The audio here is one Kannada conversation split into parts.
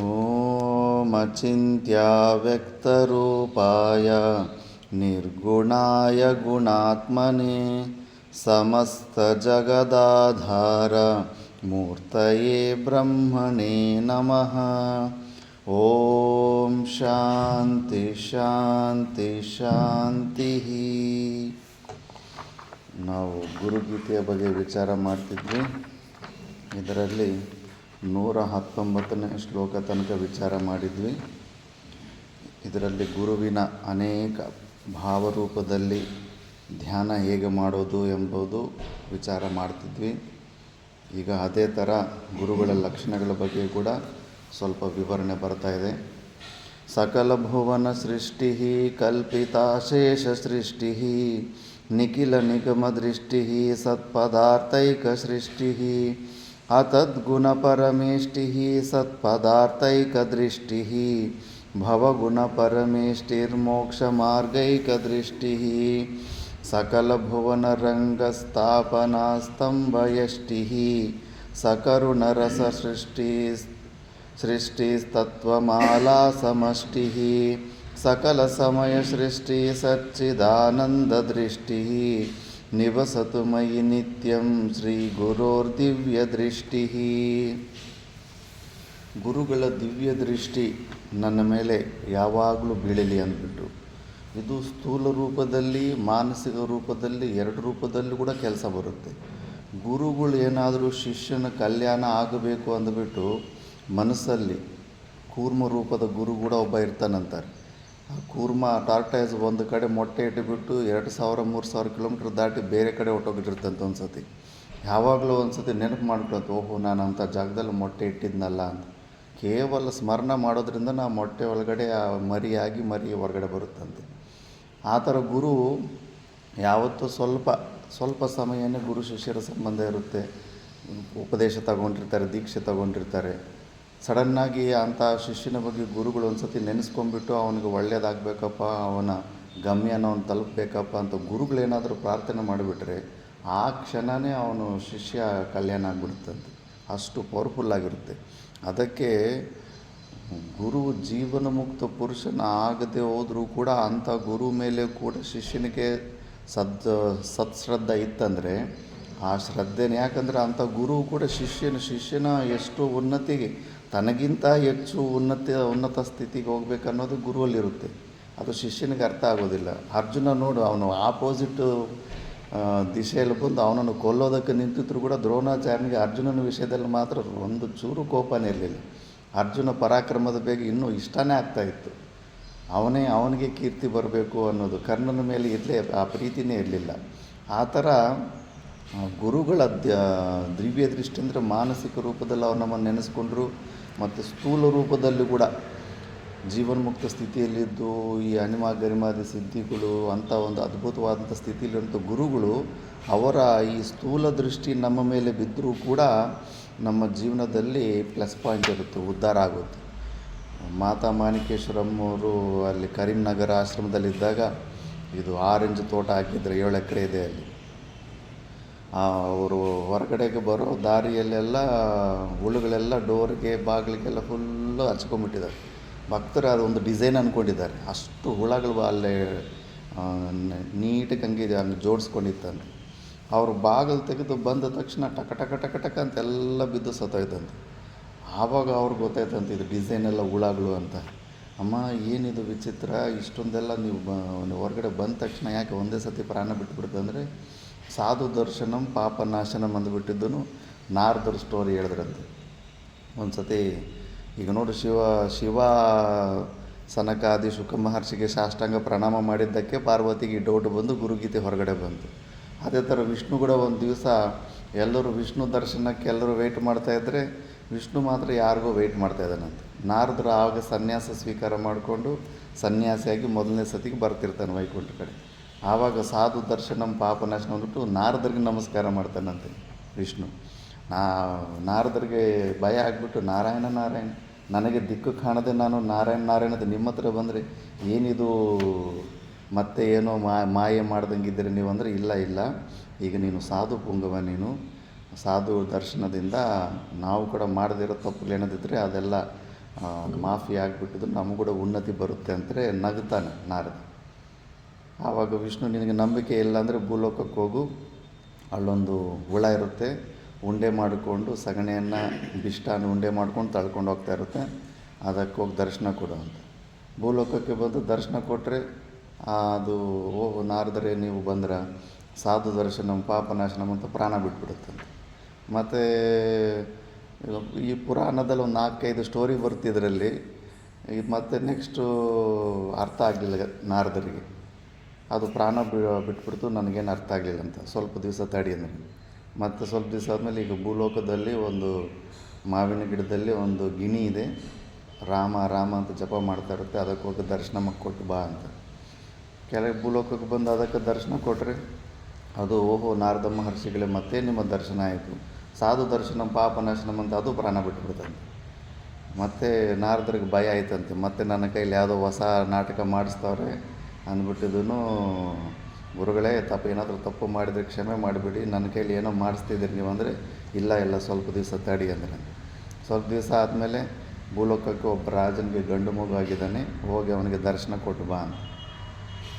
ಓಂ ಅಚಿಂತ್ಯ ವ್ಯಕ್ತರೂಪಾಯ ನಿರ್ಗುಣಾಯ ಗುಣಾತ್ಮನೇ ಸಮಸ್ತ ಜಗದಾಧಾರ ಮೂರ್ತಯೇ ಬ್ರಹ್ಮಣೇ ನಮಃ. ಓಂ ಶಾಂತಿ ಶಾಂತಿ ಶಾಂತಿ. ನಾವು ಗುರುಗೀತೆಯ ಬಗ್ಗೆ ವಿಚಾರ ಮಾಡ್ತಿದ್ವಿ. ಇದರಲ್ಲಿ 119ನೇ ಶ್ಲೋಕ ತನಕ ವಿಚಾರ ಮಾಡಿದ್ವಿ. ಇದರಲ್ಲಿ ಗುರುವಿನ ಅನೇಕ ಭಾವರೂಪದಲ್ಲಿ ಧ್ಯಾನ ಹೇಗೆ ಮಾಡೋದು ಎಂಬುದು ವಿಚಾರ ಮಾಡ್ತಿದ್ವಿ. ಈಗ ಅದೇ ಥರ ಗುರುಗಳ ಲಕ್ಷಣಗಳ ಬಗ್ಗೆ ಕೂಡ ಸ್ವಲ್ಪ ವಿವರಣೆ ಬರ್ತಾ ಇದೆ. ಸಕಲ ಭುವನ ಸೃಷ್ಟಿ ಕಲ್ಪಿತಾಶೇಷ ಸೃಷ್ಟಿ ನಿಖಿಲ ನಿಗಮ ದೃಷ್ಟಿ ಸತ್ಪದಾರ್ಥೈಕ ಸೃಷ್ಟಿ ಅತದ್ಗುಣ ಪರಮೇಷ್ಟಿ ಸತ್ಪದಾರ್ಥೈಕ ದೃಷ್ಟಿ ಭವಗುಣ ಪರಮೇಷ್ಟಿರ್ಮೋಕ್ಷ ಮಾರ್ಗೈಕ ದೃಷ್ಟಿ ಸಕಲ ಭುವನ ರಂಗ ಸ್ಥಾಪನಾ ಸ್ತಂಭಯಷ್ಟಿ ಸಕರುಣ ರಸ ಸೃಷ್ಟಿಸ್ತತ್ವಮಾಲಾ ಸಮಷ್ಟಿ ಸಕಲ ಸಮಯ ಸೃಷ್ಟಿ ಸಚ್ಚಿದಾನಂದ ದೃಷ್ಟಿ ನಿವಸತು ಮಯಿ ನಿತ್ಯಂ ಶ್ರೀ ಗುರೋರ್ದಿವ್ಯ ದೃಷ್ಟಿ. ಗುರುಗಳ ದಿವ್ಯ ದೃಷ್ಟಿ ನನ್ನ ಮೇಲೆ ಯಾವಾಗಲೂ ಬೀಳಲಿ ಅಂದ್ಬಿಟ್ಟು, ಇದು ಸ್ಥೂಲ ರೂಪದಲ್ಲಿ ಮಾನಸಿಕ ರೂಪದಲ್ಲಿ ಎರಡು ರೂಪದಲ್ಲಿ ಕೂಡ ಕೆಲಸ ಬರುತ್ತೆ. ಗುರುಗಳು ಏನಾದರೂ ಶಿಷ್ಯನ ಕಲ್ಯಾಣ ಆಗಬೇಕು ಅಂದ್ಬಿಟ್ಟು ಮನಸ್ಸಲ್ಲಿ ಕೂರ್ಮ ರೂಪದ ಗುರು ಕೂಡ ಒಬ್ಬ ಇರ್ತಾನಂತಾರೆ. ಆ ಕೂರ್ಮ ಟಾರ್ಟೈಸ್ ಒಂದು ಕಡೆ ಮೊಟ್ಟೆ ಇಟ್ಟುಬಿಟ್ಟು 2000-3000 ಕಿಲೋಮೀಟ್ರ್ ದಾಟಿ ಬೇರೆ ಕಡೆ ಹೊಟ್ಟೋಗಿಟ್ಟಿರ್ತಂತ ಒಂದು ಸತಿ. ಯಾವಾಗಲೂ ಒಂದು ಸತಿ ನೆನಪು ಮಾಡ್ಕೊಳತ್ತೆ, ಓಹೋ ನಾನು ಅಂಥ ಜಾಗದಲ್ಲಿ ಮೊಟ್ಟೆ ಇಟ್ಟಿದ್ನಲ್ಲ ಅಂತ. ಕೇವಲ ಸ್ಮರಣ ಮಾಡೋದ್ರಿಂದ ನಾವು ಮೊಟ್ಟೆ ಒಳಗಡೆ ಮರಿಯಾಗಿ ಮರಿ ಹೊರಗಡೆ ಬರುತ್ತಂತೆ. ಆ ಥರ ಗುರು ಯಾವತ್ತೂ ಸ್ವಲ್ಪ ಸಮಯನೇ ಗುರು ಶಿಷ್ಯರ ಸಂಬಂಧ ಇರುತ್ತೆ. ಉಪದೇಶ ತಗೊಂಡಿರ್ತಾರೆ, ದೀಕ್ಷೆ ತಗೊಂಡಿರ್ತಾರೆ. ಸಡನ್ನಾಗಿ ಅಂಥ ಶಿಷ್ಯನ ಬಗ್ಗೆ ಗುರುಗಳು ಒಂದು ಸತಿ ನೆನೆಸ್ಕೊಂಡ್ಬಿಟ್ಟು ಅವನಿಗೆ ಒಳ್ಳೆಯದಾಗಬೇಕಪ್ಪ, ಅವನ ಗಮ್ಯನ ಅವನು ತಲುಪಬೇಕಪ್ಪ ಅಂತ ಗುರುಗಳೇನಾದರೂ ಪ್ರಾರ್ಥನೆ ಮಾಡಿಬಿಟ್ರೆ ಆ ಕ್ಷಣವೇ ಅವನು ಶಿಷ್ಯ ಕಲ್ಯಾಣ ಆಗಿಬಿಡುತ್ತಂತೆ. ಅಷ್ಟು ಪವರ್ಫುಲ್ಲಾಗಿರುತ್ತೆ. ಅದಕ್ಕೆ ಗುರು ಜೀವನ ಮುಕ್ತ ಪುರುಷನ ಆಗದೆ ಹೋದರೂ ಕೂಡ ಅಂಥ ಗುರು ಮೇಲೆ ಕೂಡ ಶಿಷ್ಯನಿಗೆ ಸತ್ಶ್ರದ್ಧೆ ಇತ್ತಂದರೆ ಆ ಶ್ರದ್ಧೆನೇ. ಯಾಕಂದರೆ ಅಂಥ ಗುರು ಕೂಡ ಶಿಷ್ಯನ ಎಷ್ಟು ಉನ್ನತಿಗೆ ತನಗಿಂತ ಹೆಚ್ಚು ಉನ್ನತ ಸ್ಥಿತಿಗೆ ಹೋಗ್ಬೇಕನ್ನೋದು ಗುರುವಲ್ಲಿರುತ್ತೆ. ಅದು ಶಿಷ್ಯನಿಗೆ ಅರ್ಥ ಆಗೋದಿಲ್ಲ. ಅರ್ಜುನ ನೋಡು, ಅವನು ಆಪೋಸಿಟ್ ದಿಶೆಯಲ್ಲಿ ಬಂದು ಅವನನ್ನು ಕೊಲ್ಲೋದಕ್ಕೆ ನಿಂತಿದ್ರು ಕೂಡ ದ್ರೋಣಾಚಾರ್ಯನಿಗೆ ಅರ್ಜುನನ ವಿಷಯದಲ್ಲಿ ಮಾತ್ರ ಒಂದು ಚೂರು ಕೋಪನೇ ಇರಲಿಲ್ಲ. ಅರ್ಜುನ ಪರಾಕ್ರಮದ ಬಗ್ಗೆ ಇನ್ನೂ ಇಷ್ಟನೇ ಆಗ್ತಾಯಿತ್ತು. ಅವನಿಗೆ ಕೀರ್ತಿ ಬರಬೇಕು ಅನ್ನೋದು ಕರ್ಣನ ಮೇಲೆ ಇರಲೇ ಆ ಪ್ರೀತಿನೇ ಇರಲಿಲ್ಲ. ಆ ಥರ ಗುರುಗಳ ದಿವ್ಯ ದೃಷ್ಟಿ ಅಂದರೆ ಮಾನಸಿಕ ರೂಪದಲ್ಲಿ ಅವ್ರು ನಮ್ಮನ್ನು ನೆನೆಸ್ಕೊಂಡ್ರು, ಮತ್ತು ಸ್ಥೂಲ ರೂಪದಲ್ಲಿ ಕೂಡ ಜೀವನ್ಮುಕ್ತ ಸ್ಥಿತಿಯಲ್ಲಿದ್ದು ಈ ಅನಿಮ ಗರಿಮಾದಿ ಸಿದ್ಧಿಗಳು ಅಂಥ ಒಂದು ಅದ್ಭುತವಾದಂಥ ಸ್ಥಿತಿಯಲ್ಲಿರುವಂಥ ಗುರುಗಳು ಅವರ ಈ ಸ್ಥೂಲ ದೃಷ್ಟಿ ನಮ್ಮ ಮೇಲೆ ಬಿದ್ದರೂ ಕೂಡ ನಮ್ಮ ಜೀವನದಲ್ಲಿ ಪ್ಲಸ್ ಪಾಯಿಂಟ್ ಇರುತ್ತೆ, ಉದ್ಧಾರ ಆಗುತ್ತೆ. ಮಾತಾ ಮಾಣಿಕೇಶ್ವರಮ್ಮವರು ಅಲ್ಲಿ ಕರೀಂನಗರ ಆಶ್ರಮದಲ್ಲಿದ್ದಾಗ ಇದು ಆರೆಂಜ್ ತೋಟ ಹಾಕಿದರೆ 7 ಎಕರೆ ಇದೆ ಅಲ್ಲಿ. ಅವರು ಹೊರಗಡೆಗೆ ಬರೋ ದಾರಿಯಲ್ಲೆಲ್ಲ ಹುಳುಗಳೆಲ್ಲ ಡೋರ್ಗೆ ಬಾಗಿಲಿಗೆಲ್ಲ ಫುಲ್ಲು ಹಚ್ಕೊಂಡ್ಬಿಟ್ಟಿದ್ದಾರೆ. ಭಕ್ತರು ಅದೊಂದು ಡಿಸೈನ್ ಅಂದ್ಕೊಂಡಿದ್ದಾರೆ. ಅಷ್ಟು ಹುಳಗಳು ಅಲ್ಲೇ ನೀಟಾಗಿ ಹಂಗೆ ಜೋಡಿಸ್ಕೊಂಡಿತ್ತಂತೆ. ಅವರು ಬಾಗಿಲು ತೆಗೆದು ಬಂದ ತಕ್ಷಣ ಟಕ ಟಕ ಟಕ ಟಕ ಅಂತೆಲ್ಲ ಬಿದ್ದು ಸತ್ತೋಯ್ತಂತೆ. ಆವಾಗ ಅವ್ರಿಗೆ ಗೊತ್ತಾಯ್ತಂತೆ ಇದು ಡಿಸೈನೆಲ್ಲ ಹುಳಗಳು ಅಂತ. ಅಮ್ಮ ಏನಿದು ವಿಚಿತ್ರ, ಇಷ್ಟೊಂದೆಲ್ಲ ನೀವು ಹೊರಗಡೆ ಬಂದ ತಕ್ಷಣ ಯಾಕೆ ಒಂದೇ ಸತಿ ಪ್ರಾಣ ಬಿಟ್ಬಿಡ್ತಂದರೆ ಸಾಧು ದರ್ಶನಂ ಪಾಪ ನಾಶನಂ ಅಂದುಬಿಟ್ಟಿದ್ದನು ನಾರದರು ಸ್ಟೋರಿ ಹೇಳಿದ್ರಂತೆ. ಒಂದು ಸತಿ ಈಗ ನೋಡು, ಶಿವ ಸನಕಾದಿ ಶುಕ ಮಹರ್ಷಿಗೆ ಸಾಷ್ಟಾಂಗ ಪ್ರಣಾಮ ಮಾಡಿದ್ದಕ್ಕೆ ಪಾರ್ವತಿಗೆ ಡೌಟ್ ಬಂದು ಗುರುಗೀತೆ ಹೊರಗಡೆ ಬಂತು. ಅದೇ ಥರ ವಿಷ್ಣು ಕೂಡ ಒಂದು ದಿವಸ ಎಲ್ಲರೂ ವಿಷ್ಣು ದರ್ಶನಕ್ಕೆ ಎಲ್ಲರೂ ವೆಯ್ಟ್ ಮಾಡ್ತಾಯಿದ್ರೆ ವಿಷ್ಣು ಮಾತ್ರ ಯಾರಿಗೋ ವೆಯ್ಟ್ ಮಾಡ್ತಾಯಿದ್ದಾನಂತೆ. ನಾರದರು ಆವಾಗ ಸನ್ಯಾಸ ಸ್ವೀಕಾರ ಮಾಡಿಕೊಂಡು ಸನ್ಯಾಸಿಯಾಗಿ ಮೊದಲನೇ ಸತಿಗೆ ಬರ್ತಿರ್ತಾನೆ ವೈಕುಂಠ ಕಡೆ. ಆವಾಗ ಸಾಧು ದರ್ಶನಂ ಪಾಪನಾಶನ ಅಂದ್ಬಿಟ್ಟು ನಾರದರಿಗೆ ನಮಸ್ಕಾರ ಮಾಡ್ತಾನಂತೆ ವಿಷ್ಣು. ನಾರದರಿಗೆ ಭಯ ಆಗಿಬಿಟ್ಟು ನಾರಾಯಣ ನನಗೆ ದಿಕ್ಕು ಕಾಣದೆ ನಾನು ನಾರಾಯಣದ ನಿಮ್ಮ ಹತ್ರ ಬಂದರೆ ಏನಿದು ಮತ್ತೆ ಏನೋ ಮಾಯೆ ಮಾಡ್ದಂಗಿದ್ದೀರಿ ನೀವು ಅಂದರೆ, ಇಲ್ಲ ಈಗ ನೀನು ಸಾಧು ಪುಂಗವ, ನೀನು ಸಾಧು ದರ್ಶನದಿಂದ ನಾವು ಕೂಡ ಮಾಡದಿರೋ ತಪ್ಪುಗಳೇನದಿದ್ದರೆ ಅದೆಲ್ಲ ಮಾಫಿ ಆಗಿಬಿಟ್ಟಿದ್ದು ನಮಗೂ ಕೂಡ ಉನ್ನತಿ ಬರುತ್ತೆ ಅಂದರೆ ನಗ್ತಾನೆ ನಾರದ. ಆವಾಗ ವಿಷ್ಣು, ನಿನಗೆ ನಂಬಿಕೆ ಇಲ್ಲ ಅಂದರೆ ಭೂಲೋಕಕ್ಕೆ ಹೋಗು, ಅಲ್ಲೊಂದು ಹುಳ ಇರುತ್ತೆ, ಉಂಡೆ ಮಾಡಿಕೊಂಡು ಸಗಣಿಯನ್ನು ಬಿಷ್ಟಾನ ಉಂಡೆ ಮಾಡ್ಕೊಂಡು ತಳ್ಕೊಂಡು ಹೋಗ್ತಾ ಇರುತ್ತೆ, ಅದಕ್ಕೆ ಹೋಗಿ ದರ್ಶನ ಕೊಡು ಅಂತ. ಭೂಲೋಕಕ್ಕೆ ಬಂದು ದರ್ಶನ ಕೊಟ್ಟರೆ ಅದು ಓಹ್ ನಾರದರೆ ನೀವು ಬಂದ್ರೆ ಸಾಧು ದರ್ಶನಂ ಪಾಪನಾಶನಂ ಅಂತ ಪ್ರಾಣ ಬಿಟ್ಬಿಡುತ್ತಂತೆ. ಮತ್ತು ಈ ಪುರಾಣದಲ್ಲಿ ಒಂದು 4-5 ಸ್ಟೋರಿ ಬರ್ತಿದ್ರಲ್ಲಿ ಮತ್ತು ನೆಕ್ಸ್ಟು ಅರ್ಥ ಆಗಲಿಲ್ಲ ನಾರದರಿಗೆ. ಅದು ಪ್ರಾಣ ಬಿಟ್ಬಿಡ್ತು, ನನಗೇನು ಅರ್ಥ ಆಗಲಿಲ್ಲ ಅಂತ. ಸ್ವಲ್ಪ ದಿವಸ ತಡಿ ಅಂದರೆ ಮತ್ತು ಸ್ವಲ್ಪ ದಿವಸ ಆದಮೇಲೆ ಈಗ ಭೂಲೋಕದಲ್ಲಿ ಒಂದು ಮಾವಿನ ಗಿಡದಲ್ಲಿ ಒಂದು ಗಿಣಿ ಇದೆ, ರಾಮ ರಾಮ ಅಂತ ಜಪ ಮಾಡ್ತಾ ಇರುತ್ತೆ, ಅದಕ್ಕೆ ಹೋಗಿ ದರ್ಶನ ಕೊಟ್ಟು ಬಾ ಅಂತ. ಕೆಳಗೆ ಭೂಲೋಕಕ್ಕೆ ಬಂದು ಅದಕ್ಕೆ ದರ್ಶನ ಕೊಟ್ಟರೆ ಅದು ಓಹೋ ನಾರದ ಮಹರ್ಷಿಗಳೇ ಮತ್ತೆ ನಿಮ್ಮ ದರ್ಶನ ಆಯಿತು, ಸಾಧು ದರ್ಶನಂ ಪಾಪನಾಶನಂ ಅಂತ ಅದು ಪ್ರಾಣ ಬಿಟ್ಬಿಡ್ತಂತೆ. ಮತ್ತು ನಾರದರಿಗೆ ಭಯ ಆಯ್ತಂತೆ, ಮತ್ತು ನನ್ನ ಕೈಲಿ ಯಾವುದೋ ಹೊಸ ನಾಟಕ ಮಾಡಿಸ್ತವ್ರೆ ಅಂದ್ಬಿಟ್ಟಿದ್ದೂ, ಗುರುಗಳೇ ಏನಾದರೂ ತಪ್ಪು ಮಾಡಿದರೆ ಕ್ಷಮೆ ಮಾಡಿಬಿಡಿ, ನನ್ನ ಕೈಲಿ ಏನೋ ಮಾಡಿಸ್ತಿದ್ದೀರಿ ನೀವು ಅಂದರೆ, ಇಲ್ಲ ಸ್ವಲ್ಪ ದಿವಸ ತಡಿ ಅಂದರೆ. ಸ್ವಲ್ಪ ದಿವಸ ಆದಮೇಲೆ ಭೂಲೋಕಕ್ಕೆ ಒಬ್ಬ ರಾಜನಿಗೆ ಗಂಡು ಮಗು ಆಗಿದ್ದಾನೆ, ಹೋಗಿ ಅವನಿಗೆ ದರ್ಶನ ಕೊಟ್ಟು ಬಾ ಅಂತ.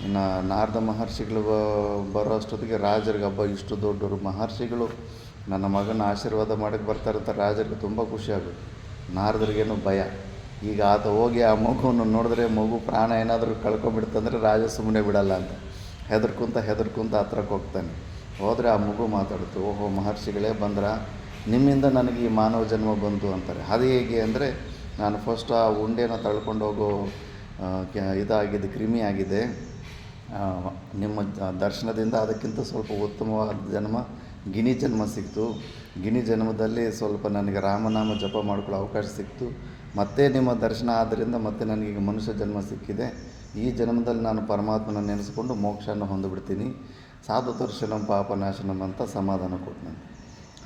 ಇನ್ನು ನಾರದ ಮಹರ್ಷಿಗಳು ಬರೋ ಅಷ್ಟೊತ್ತಿಗೆ ರಾಜರಿಗೆ ಹಬ್ಬ, ಇಷ್ಟು ದೊಡ್ಡವರು ಮಹರ್ಷಿಗಳು ನನ್ನ ಮಗನ ಆಶೀರ್ವಾದ ಮಾಡೋಕ್ಕೆ ಬರ್ತಾರಂತ ರಾಜರಿಗೆ ತುಂಬ ಖುಷಿಯಾಗುತ್ತೆ. ನಾರದರಿಗೇನು ಭಯ. ಈಗ ಆತ ಹೋಗಿ ಆ ಮಗುವನ್ನು ನೋಡಿದ್ರೆ ಮಗು ಪ್ರಾಣ ಏನಾದರೂ ಕಳ್ಕೊಂಬಿಡ್ತಂದ್ರೆ ರಾಜ ಸುಮ್ಮನೆ ಬಿಡಲ್ಲ ಅಂತ ಹೆದರ್ಕೊಂತ ಹತ್ರಕ್ಕೆ ಹೋಗ್ತಾನೆ. ಹೋದರೆ ಆ ಮಗು ಮಾತಾಡುತ್ತೆ, ಓಹೋ ಮಹರ್ಷಿಗಳೇ ಬಂದ್ರೆ ನಿಮ್ಮಿಂದ ನನಗೆ ಈ ಮಾನವ ಜನ್ಮ ಬಂತು ಅಂತಾರೆ. ಅದು ಹೇಗೆ ಅಂದರೆ, ನಾನು ಫಸ್ಟ್ ಆ ಉಂಡೆನ ತಳ್ಕೊಂಡು ಹೋಗೋ ಇದಾಗಿದೆ, ಕ್ರಿಮಿ ಆಗಿದೆ, ನಿಮ್ಮ ದರ್ಶನದಿಂದ ಅದಕ್ಕಿಂತ ಸ್ವಲ್ಪ ಉತ್ತಮವಾದ ಜನ್ಮ ಗಿಣಿ ಜನ್ಮ ಸಿಕ್ತು. ಗಿಣಿ ಜನ್ಮದಲ್ಲಿ ಸ್ವಲ್ಪ ನನಗೆ ರಾಮನಾಮ ಜಪ ಮಾಡ್ಕೊಳ್ಳೋ ಅವಕಾಶ ಸಿಕ್ತು. ಮತ್ತೆ ನಿಮ್ಮ ದರ್ಶನ ಆದ್ದರಿಂದ ಮತ್ತೆ ನನಗೀಗ ಮನುಷ್ಯ ಜನ್ಮ ಸಿಕ್ಕಿದೆ. ಈ ಜನ್ಮದಲ್ಲಿ ನಾನು ಪರಮಾತ್ಮನ ನೆನೆಸ್ಕೊಂಡು ಮೋಕ್ಷನ ಹೊಂದಿಬಿಡ್ತೀನಿ. ಸಾಧು ದರ್ಶನಂ ಪಾಪನಾಶನಂ ಅಂತ ಸಮಾಧಾನ ಕೊಟ್ಟನು.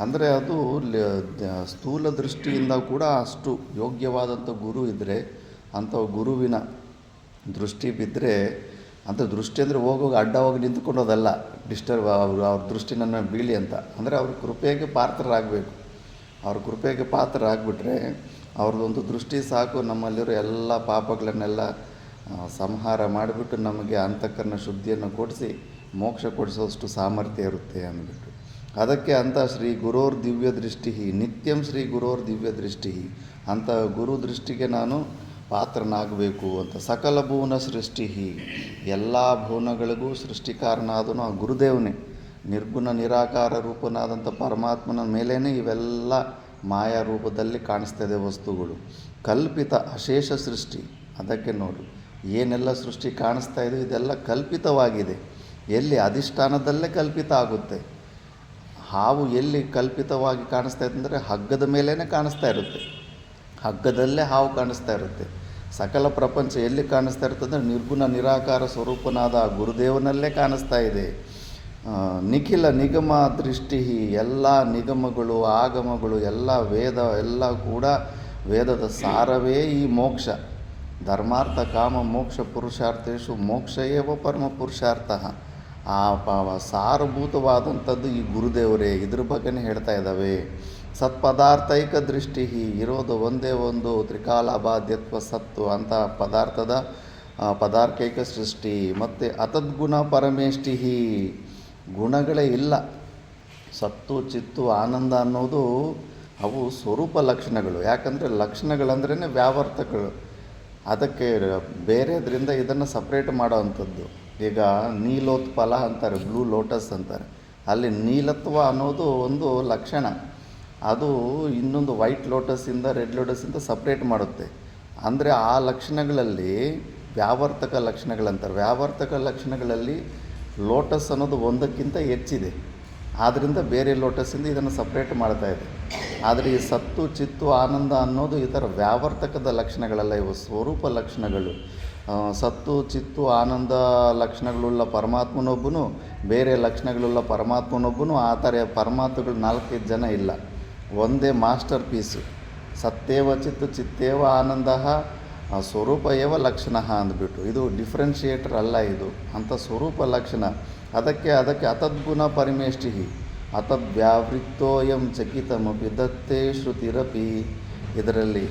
ಅಂದರೆ ಅದು ಸ್ಥೂಲ ದೃಷ್ಟಿಯಿಂದ ಕೂಡ ಅಷ್ಟು ಯೋಗ್ಯವಾದಂಥ ಗುರು ಇದ್ದರೆ, ಅಂಥ ಗುರುವಿನ ದೃಷ್ಟಿ ಬಿದ್ದರೆ, ಅಂತ ದೃಷ್ಟಿ ಅಂದರೆ ಹೋಗೋಗಿ ಅಡ್ಡ ಹೋಗಿ ನಿಂತ್ಕೊಳ್ಳೋದಲ್ಲ, ಡಿಸ್ಟರ್ಬ್ ಅವ್ರ ದೃಷ್ಟಿ ನನ್ನ ಬೀಳಿ ಅಂತ. ಅಂದರೆ ಅವ್ರ ಕೃಪೆಗೆ ಪಾತ್ರರಾಗಬೇಕು. ಅವ್ರ ಕೃಪೆಗೆ ಪಾತ್ರರಾಗ್ಬಿಟ್ರೆ ಅವ್ರದ್ದೊಂದು ದೃಷ್ಟಿ ಸಾಕು, ನಮ್ಮಲ್ಲಿರೋ ಎಲ್ಲ ಪಾಪಗಳನ್ನೆಲ್ಲ ಸಂಹಾರ ಮಾಡಿಬಿಟ್ಟು ನಮಗೆ ಅಂತಃಕರಣ ಶುದ್ಧಿಯನ್ನು ಕೊಡಿಸಿ ಮೋಕ್ಷ ಕೊಡಿಸೋಷ್ಟು ಸಾಮರ್ಥ್ಯ ಇರುತ್ತೆ ಅಂದ್ಬಿಟ್ಟು. ಅದಕ್ಕೆ ಅಂತ ಶ್ರೀ ಗುರೋರ್ ದಿವ್ಯ ದೃಷ್ಟಿ, ನಿತ್ಯಂ ಶ್ರೀ ಗುರೋರ್ ದಿವ್ಯ ದೃಷ್ಟಿ, ಅಂಥ ಗುರು ದೃಷ್ಟಿಗೆ ನಾನು ಪಾತ್ರನಾಗಬೇಕು ಅಂತ. ಸಕಲ ಭುವನ ಸೃಷ್ಟಿ, ಎಲ್ಲ ಭುವನಗಳಿಗೂ ಸೃಷ್ಟಿಕಾರನಾದನು ಆ ಗುರುದೇವನೇ. ನಿರ್ಗುಣ ನಿರಾಕಾರ ರೂಪನಾದಂಥ ಪರಮಾತ್ಮನ ಮೇಲೇ ಇವೆಲ್ಲ ಮಾಯಾ ರೂಪದಲ್ಲಿ ಕಾಣಿಸ್ತದೆ ವಸ್ತುಗಳು. ಕಲ್ಪಿತ ಅಶೇಷ ಸೃಷ್ಟಿ. ಅದಕ್ಕೆ ನೋಡು, ಏನೆಲ್ಲ ಸೃಷ್ಟಿ ಕಾಣಿಸ್ತಾ ಇದೆ ಇದೆಲ್ಲ ಕಲ್ಪಿತವಾಗಿದೆ. ಎಲ್ಲಿ ಅಧಿಷ್ಠಾನದಲ್ಲೇ ಕಲ್ಪಿತ ಆಗುತ್ತೆ. ಹಾವು ಎಲ್ಲಿ ಕಲ್ಪಿತವಾಗಿ ಕಾಣಿಸ್ತಾ ಇದೆ ಅಂದರೆ ಹಗ್ಗದ ಮೇಲೇ ಕಾಣಿಸ್ತಾ ಇರುತ್ತೆ, ಹಗ್ಗದಲ್ಲೇ ಹಾವು ಕಾಣಿಸ್ತಾ ಇರುತ್ತೆ. ಸಕಲ ಪ್ರಪಂಚ ಎಲ್ಲಿ ಕಾಣಿಸ್ತಾ ಇರ್ತದೆ, ನಿರ್ಗುಣ ನಿರಾಕಾರ ಸ್ವರೂಪನಾದ ಆ ಗುರುದೇವನಲ್ಲೇ ಕಾಣಿಸ್ತಾ ಇದೆ. ನಿಖಿಲ ನಿಗಮ ದೃಷ್ಟಿ, ಎಲ್ಲ ನಿಗಮಗಳು ಆಗಮಗಳು ಎಲ್ಲ ವೇದ ಎಲ್ಲ ಕೂಡ ವೇದದ ಸಾರವೇ ಈ ಮೋಕ್ಷ. ಧರ್ಮಾರ್ಥ ಕಾಮ ಮೋಕ್ಷ ಪುರುಷಾರ್ಥೇಶು ಮೋಕ್ಷ ಏವ ಪರಮ ಪುರುಷಾರ್ಥ. ಆ ಸಾರಭೂತವಾದಂಥದ್ದು ಈ ಗುರುದೇವರೇ. ಇದ್ರ ಬಗ್ಗೆನೇ ಹೇಳ್ತಾ ಇದ್ದಾವೆ. ಸತ್ಪದಾರ್ಥೈಕ ದೃಷ್ಟಿ, ಇರೋದು ಒಂದೇ ಒಂದು ತ್ರಿಕಾಲಾಬಾಧ್ಯತ್ವ ಸತ್ತು ಅಂತ ಪದಾರ್ಥದ ಪದಾರ್ಥೈಕ ಸೃಷ್ಟಿ. ಮತ್ತು ಅತದ್ಗುಣ ಪರಮೇಷ್ಟಿ, ಗುಣಗಳೇ ಇಲ್ಲ. ಸತ್ತು ಚಿತ್ತು ಆನಂದ ಅನ್ನೋದು ಅವು ಸ್ವರೂಪ ಲಕ್ಷಣಗಳು. ಯಾಕಂದರೆ ಲಕ್ಷಣಗಳಂದ್ರೇ ವ್ಯಾವರ್ತಕಗಳು. ಅದಕ್ಕೆ ಬೇರೆದ್ರಿಂದ ಇದನ್ನು ಸಪ್ರೇಟ್ ಮಾಡೋ ಅಂಥದ್ದು. ಈಗ ನೀಲೋತ್ಪಲ ಅಂತಾರೆ, ಬ್ಲೂ ಲೋಟಸ್ ಅಂತಾರೆ. ಅಲ್ಲಿ ನೀಲತ್ವ ಅನ್ನೋದು ಒಂದು ಲಕ್ಷಣ, ಅದು ಇನ್ನೊಂದು ವೈಟ್ ಲೋಟಸ್ಸಿಂದ ರೆಡ್ ಲೋಟಸ್ಸಿಂದ ಸಪ್ರೇಟ್ ಮಾಡುತ್ತೆ. ಅಂದರೆ ಆ ಲಕ್ಷಣಗಳಲ್ಲಿ ವ್ಯಾವರ್ತಕ ಲಕ್ಷಣಗಳಂತಾರೆ. ವ್ಯಾವರ್ತಕ ಲಕ್ಷಣಗಳಲ್ಲಿ ಲೋಟಸ್ ಅನ್ನೋದು ಒಂದಕ್ಕಿಂತ ಹೆಚ್ಚಿದೆ, ಆದ್ದರಿಂದ ಬೇರೆ ಲೋಟಸ್ಸಿಂದ ಇದನ್ನು ಸಪ್ರೇಟ್ ಮಾಡ್ತಾ ಇದೆ. ಆದರೆ ಈ ಸತ್ತು ಚಿತ್ತು ಆನಂದ ಅನ್ನೋದು ಈ ಥರ ವ್ಯಾವರ್ತಕದ ಲಕ್ಷಣಗಳಲ್ಲ, ಇವು ಸ್ವರೂಪ ಲಕ್ಷಣಗಳು. ಸತ್ತು ಚಿತ್ತು ಆನಂದ ಲಕ್ಷಣಗಳುಳ್ಳ ಪರಮಾತ್ಮನೊಬ್ಬನು, ಬೇರೆ ಲಕ್ಷಣಗಳುಳ್ಳ ಪರಮಾತ್ಮನೊಬ್ಬನು. ಆ ಥರ ಪರಮಾತ್ಮಗಳು 4-5 ಜನ ಇಲ್ಲ, ಒಂದೇ ಮಾಸ್ಟರ್ ಪೀಸು. ಸತ್ತೇವ ಚಿತ್ತು ಚಿತ್ತೇವ ಆನಂದ ಸ್ವರೂಪ ಏವ ಲಕ್ಷಣ ಅಂದ್ಬಿಟ್ಟು, ಇದು ಡಿಫ್ರೆನ್ಷಿಯೇಟರ್ ಅಲ್ಲ, ಇದು ಅಂಥ ಸ್ವರೂಪ ಲಕ್ಷಣ. ಅದಕ್ಕೆ ಅತದ್ಗುಣ ಪರಿಮೇಷ್ಟಿ, ಅತದ್ವ್ಯಾವೃತ್ತೋಯಂ ಚಕಿತಮಪಿ ದತ್ತೇ ಶ್ರುತಿರಪಿ. ಇದರಲ್ಲಿ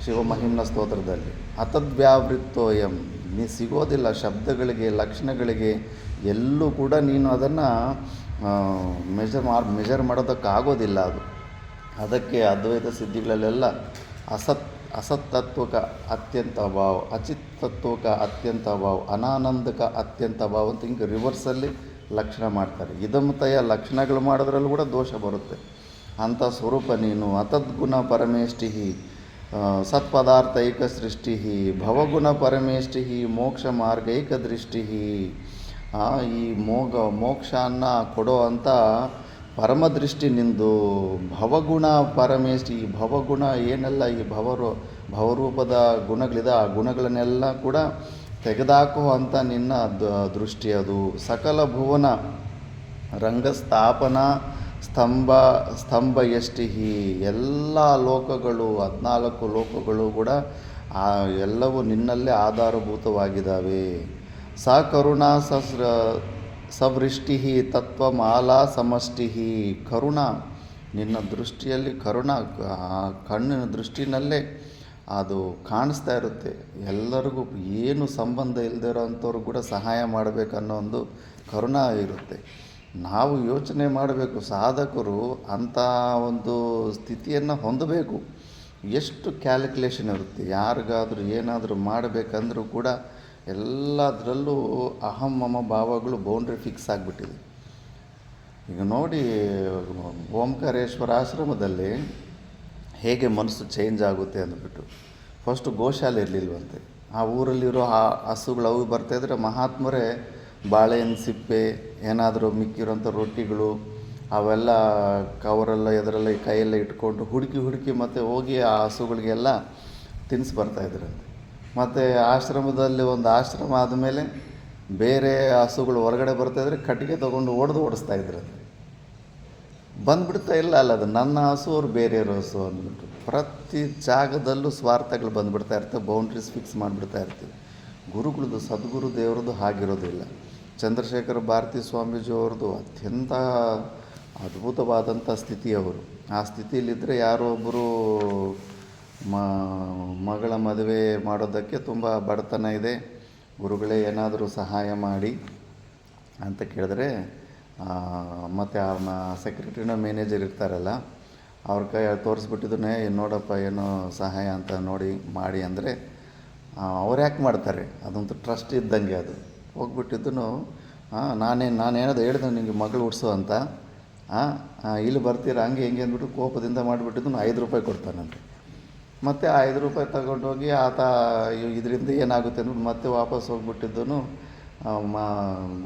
ಶಿವಮಹಿಮ್ನ ಸ್ತೋತ್ರದಲ್ಲಿ. ಅತದ್ವ್ಯಾವೃತ್ತೋಯಂ, ನೀ ಸಿಗೋದಿಲ್ಲ ಶಬ್ದಗಳಿಗೆ, ಲಕ್ಷಣಗಳಿಗೆ, ಎಲ್ಲೂ ಕೂಡ ನೀನು ಅದನ್ನು ಮೆಜರ್ ಮಾಡೋದಕ್ಕಾಗೋದಿಲ್ಲ. ಅದಕ್ಕೆ ಅದ್ವೈತ ಸಿದ್ಧಿಗಳಲ್ಲೆಲ್ಲ ಅಸತ್ತತ್ವಕ ಅತ್ಯಂತ ಅಭಾವ, ಅಚಿತ್ತತ್ವಕ ಅತ್ಯಂತ ಅಭಾವ, ಅನಾನಂದಕ ಅತ್ಯಂತ ಅಭಾವ ಅಂತ ಹಿಂಗೆ ರಿವರ್ಸಲ್ಲಿ ಲಕ್ಷಣ ಮಾಡ್ತಾರೆ. ಇದಮತಯ ಲಕ್ಷಣಗಳು ಮಾಡೋದ್ರಲ್ಲೂ ಕೂಡ ದೋಷ ಬರುತ್ತೆ. ಅಂಥ ಸ್ವರೂಪ ನೀನು. ಅತದ್ಗುಣ ಪರಮೇಷ್ಟಿ ಸತ್ಪದಾರ್ಥೈಕ ಸೃಷ್ಟಿ ಭವಗುಣ ಪರಮೇಷ್ಟಿ ಮೋಕ್ಷ ಮಾರ್ಗೈಕ ದೃಷ್ಟಿ. ಈ ಮೋಕ್ಷವನ್ನು ಕೊಡೋ ಅಂಥ ಪರಮದೃಷ್ಟಿ ನಿಂದು. ಭವಗುಣ ಪರಮೇಷ್ಟಿ, ಈ ಭವಗುಣ ಏನೆಲ್ಲ ಈ ಭವರೂಪದ ಗುಣಗಳಿದೆ, ಆ ಗುಣಗಳನ್ನೆಲ್ಲ ಕೂಡ ತೆಗೆದಾಕೋ ಅಂತ ನಿನ್ನ ದೃಷ್ಟಿ ಅದು. ಸಕಲ ಭುವನ ರಂಗಸ್ಥಾಪನಾ ಸ್ತಂಭ ಎಷ್ಟಿ, ಎಲ್ಲ ಲೋಕಗಳು 14 ಲೋಕಗಳು ಕೂಡ ಎಲ್ಲವೂ ನಿನ್ನಲ್ಲೇ ಆಧಾರಭೂತವಾಗಿದ್ದಾವೆ. ಕರುಣಾ ಸವೃಷ್ಟಿ ತತ್ವಮಾಲಾ ಸಮಷ್ಟಿ. ಕರುಣ, ನಿನ್ನ ದೃಷ್ಟಿಯಲ್ಲಿ ಕರುಣ, ಕಣ್ಣಿನ ದೃಷ್ಟಿನಲ್ಲೇ ಅದು ಕಾಣಿಸ್ತಾ ಇರುತ್ತೆ. ಎಲ್ಲರಿಗೂ ಏನು ಸಂಬಂಧ ಇಲ್ಲದೇ ಇರೋವಂಥವ್ರು ಕೂಡ ಸಹಾಯ ಮಾಡಬೇಕನ್ನೋ ಒಂದು ಕರುಣ ಇರುತ್ತೆ. ನಾವು ಯೋಚನೆ ಮಾಡಬೇಕು, ಸಾಧಕರು ಅಂಥ ಒಂದು ಸ್ಥಿತಿಯನ್ನು ಹೊಂದಬೇಕು. ಎಷ್ಟು ಕ್ಯಾಲ್ಕುಲೇಷನ್ ಇರುತ್ತೆ. ಯಾರಿಗಾದರೂ ಏನಾದರೂ ಮಾಡಬೇಕಂದ್ರೂ ಕೂಡ ಎಲ್ಲದರಲ್ಲೂ ಅಹಂ ಮಮ ಭಾವಗಳು ಬೌಂಡ್ರಿ ಫಿಕ್ಸ್ ಆಗಿಬಿಟ್ಟಿದೆ. ಈಗ ನೋಡಿ, ಓಂಕಾರೇಶ್ವರ ಆಶ್ರಮದಲ್ಲಿ ಹೇಗೆ ಮನಸ್ಸು ಚೇಂಜ್ ಆಗುತ್ತೆ ಅಂದ್ಬಿಟ್ಟು. ಫಸ್ಟು ಗೋಶಾಲೆ ಇರಲಿಲ್ವಂತೆ. ಆ ಊರಲ್ಲಿರೋ ಆ ಹಸುಗಳು ಅವು ಬರ್ತಾಯಿದ್ರೆ ಮಹಾತ್ಮರೇ ಬಾಳೆಹಣ್ಣು ಸಿಪ್ಪೆ, ಏನಾದರೂ ಮಿಕ್ಕಿರೋಂಥ ರೊಟ್ಟಿಗಳು ಅವೆಲ್ಲ ಕವರೆಲ್ಲ ಎದರೆಲ್ಲ ಕೈಯೆಲ್ಲ ಇಟ್ಕೊಂಡು ಹುಡುಕಿ ಮತ್ತು ಹೋಗಿ ಆ ಹಸುಗಳಿಗೆಲ್ಲ ತಿನ್ನಿಸಿ ಬರ್ತಾಯಿದ್ರಂತೆ. ಮತ್ತು ಆಶ್ರಮದಲ್ಲಿ ಒಂದು ಆಶ್ರಮ ಆದಮೇಲೆ ಬೇರೆ ಹಸುಗಳು ಹೊರಗಡೆ ಬರ್ತಾಯಿದ್ರೆ ಕಟ್ಟಿಗೆ ತೊಗೊಂಡು ಓಡಿಸ್ತಾ ಇದ್ರಂತೆ. ಬಂದುಬಿಡ್ತಾ ಇಲ್ಲ ಅಲ್ಲ, ಅದು ನನ್ನ ಹಸು, ಅವ್ರು ಬೇರೆಯವ್ರ ಹಸು ಅಂದ್ಬಿಟ್ಟು. ಪ್ರತಿ ಜಾಗದಲ್ಲೂ ಸ್ವಾರ್ಥಗಳು ಬಂದುಬಿಡ್ತಾ ಇರ್ತವೆ, ಬೌಂಡ್ರೀಸ್ ಫಿಕ್ಸ್ ಮಾಡಿಬಿಡ್ತಾ ಇರ್ತೀವಿ. ಗುರುಗಳದ್ದು, ಸದ್ಗುರು ದೇವ್ರದ್ದು ಹಾಗಿರೋದಿಲ್ಲ. ಚಂದ್ರಶೇಖರ ಭಾರತೀ ಸ್ವಾಮೀಜಿ ಅವ್ರದ್ದು ಅತ್ಯಂತ ಅದ್ಭುತವಾದಂಥ ಸ್ಥಿತಿಯವರು. ಆ ಸ್ಥಿತಿಯಲ್ಲಿದ್ದರೆ ಯಾರೋ ಒಬ್ಬರು ಮಗಳ ಮದುವೆ ಮಾಡೋದಕ್ಕೆ ತುಂಬ ಬಡತನ ಇದೆ, ಗುರುಗಳೇ ಏನಾದರೂ ಸಹಾಯ ಮಾಡಿ ಅಂತ ಕೇಳಿದ್ರೆ, ಮತ್ತು ಆ ಸೆಕ್ರೆಟರಿನ ಮ್ಯಾನೇಜರ್ ಇರ್ತಾರಲ್ಲ, ಅವ್ರ ಕೈ ತೋರಿಸ್ಬಿಟ್ಟಿದ್ದನ್ನೇ ನೋಡಪ್ಪ ಏನೋ ಸಹಾಯ ಅಂತ ನೋಡಿ ಮಾಡಿ ಅಂದರೆ ಅವ್ರು ಯಾಕೆ ಮಾಡ್ತಾರೆ? ಅದಂತೂ ಟ್ರಸ್ಟ್ ಇದ್ದಂಗೆ. ಅದು ಹೋಗ್ಬಿಟ್ಟಿದ್ದನು, ನಾನೇನದು ಹೇಳಿದೆ ನಿಮಗೆ ಮಗಳು ಹುಡ್ಸು ಅಂತ, ಇಲ್ಲಿ ಬರ್ತೀರಾ ಹಂಗೆ ಹಿಂಗೆ ಅಂದ್ಬಿಟ್ಟು ಕೋಪದಿಂದ ಮಾಡಿಬಿಟ್ಟಿದ್ದು 5 ರೂಪಾಯಿ ಕೊಡ್ತಾನಂತೆ. ಮತ್ತು ಆ 5 ರೂಪಾಯಿ ತಗೊಂಡೋಗಿ ಆತ ಇದರಿಂದ ಏನಾಗುತ್ತೆ ಅಂದ್ಬಿಟ್ಟು ಮತ್ತೆ ವಾಪಸ್ ಹೋಗ್ಬಿಟ್ಟಿದ್ದನು,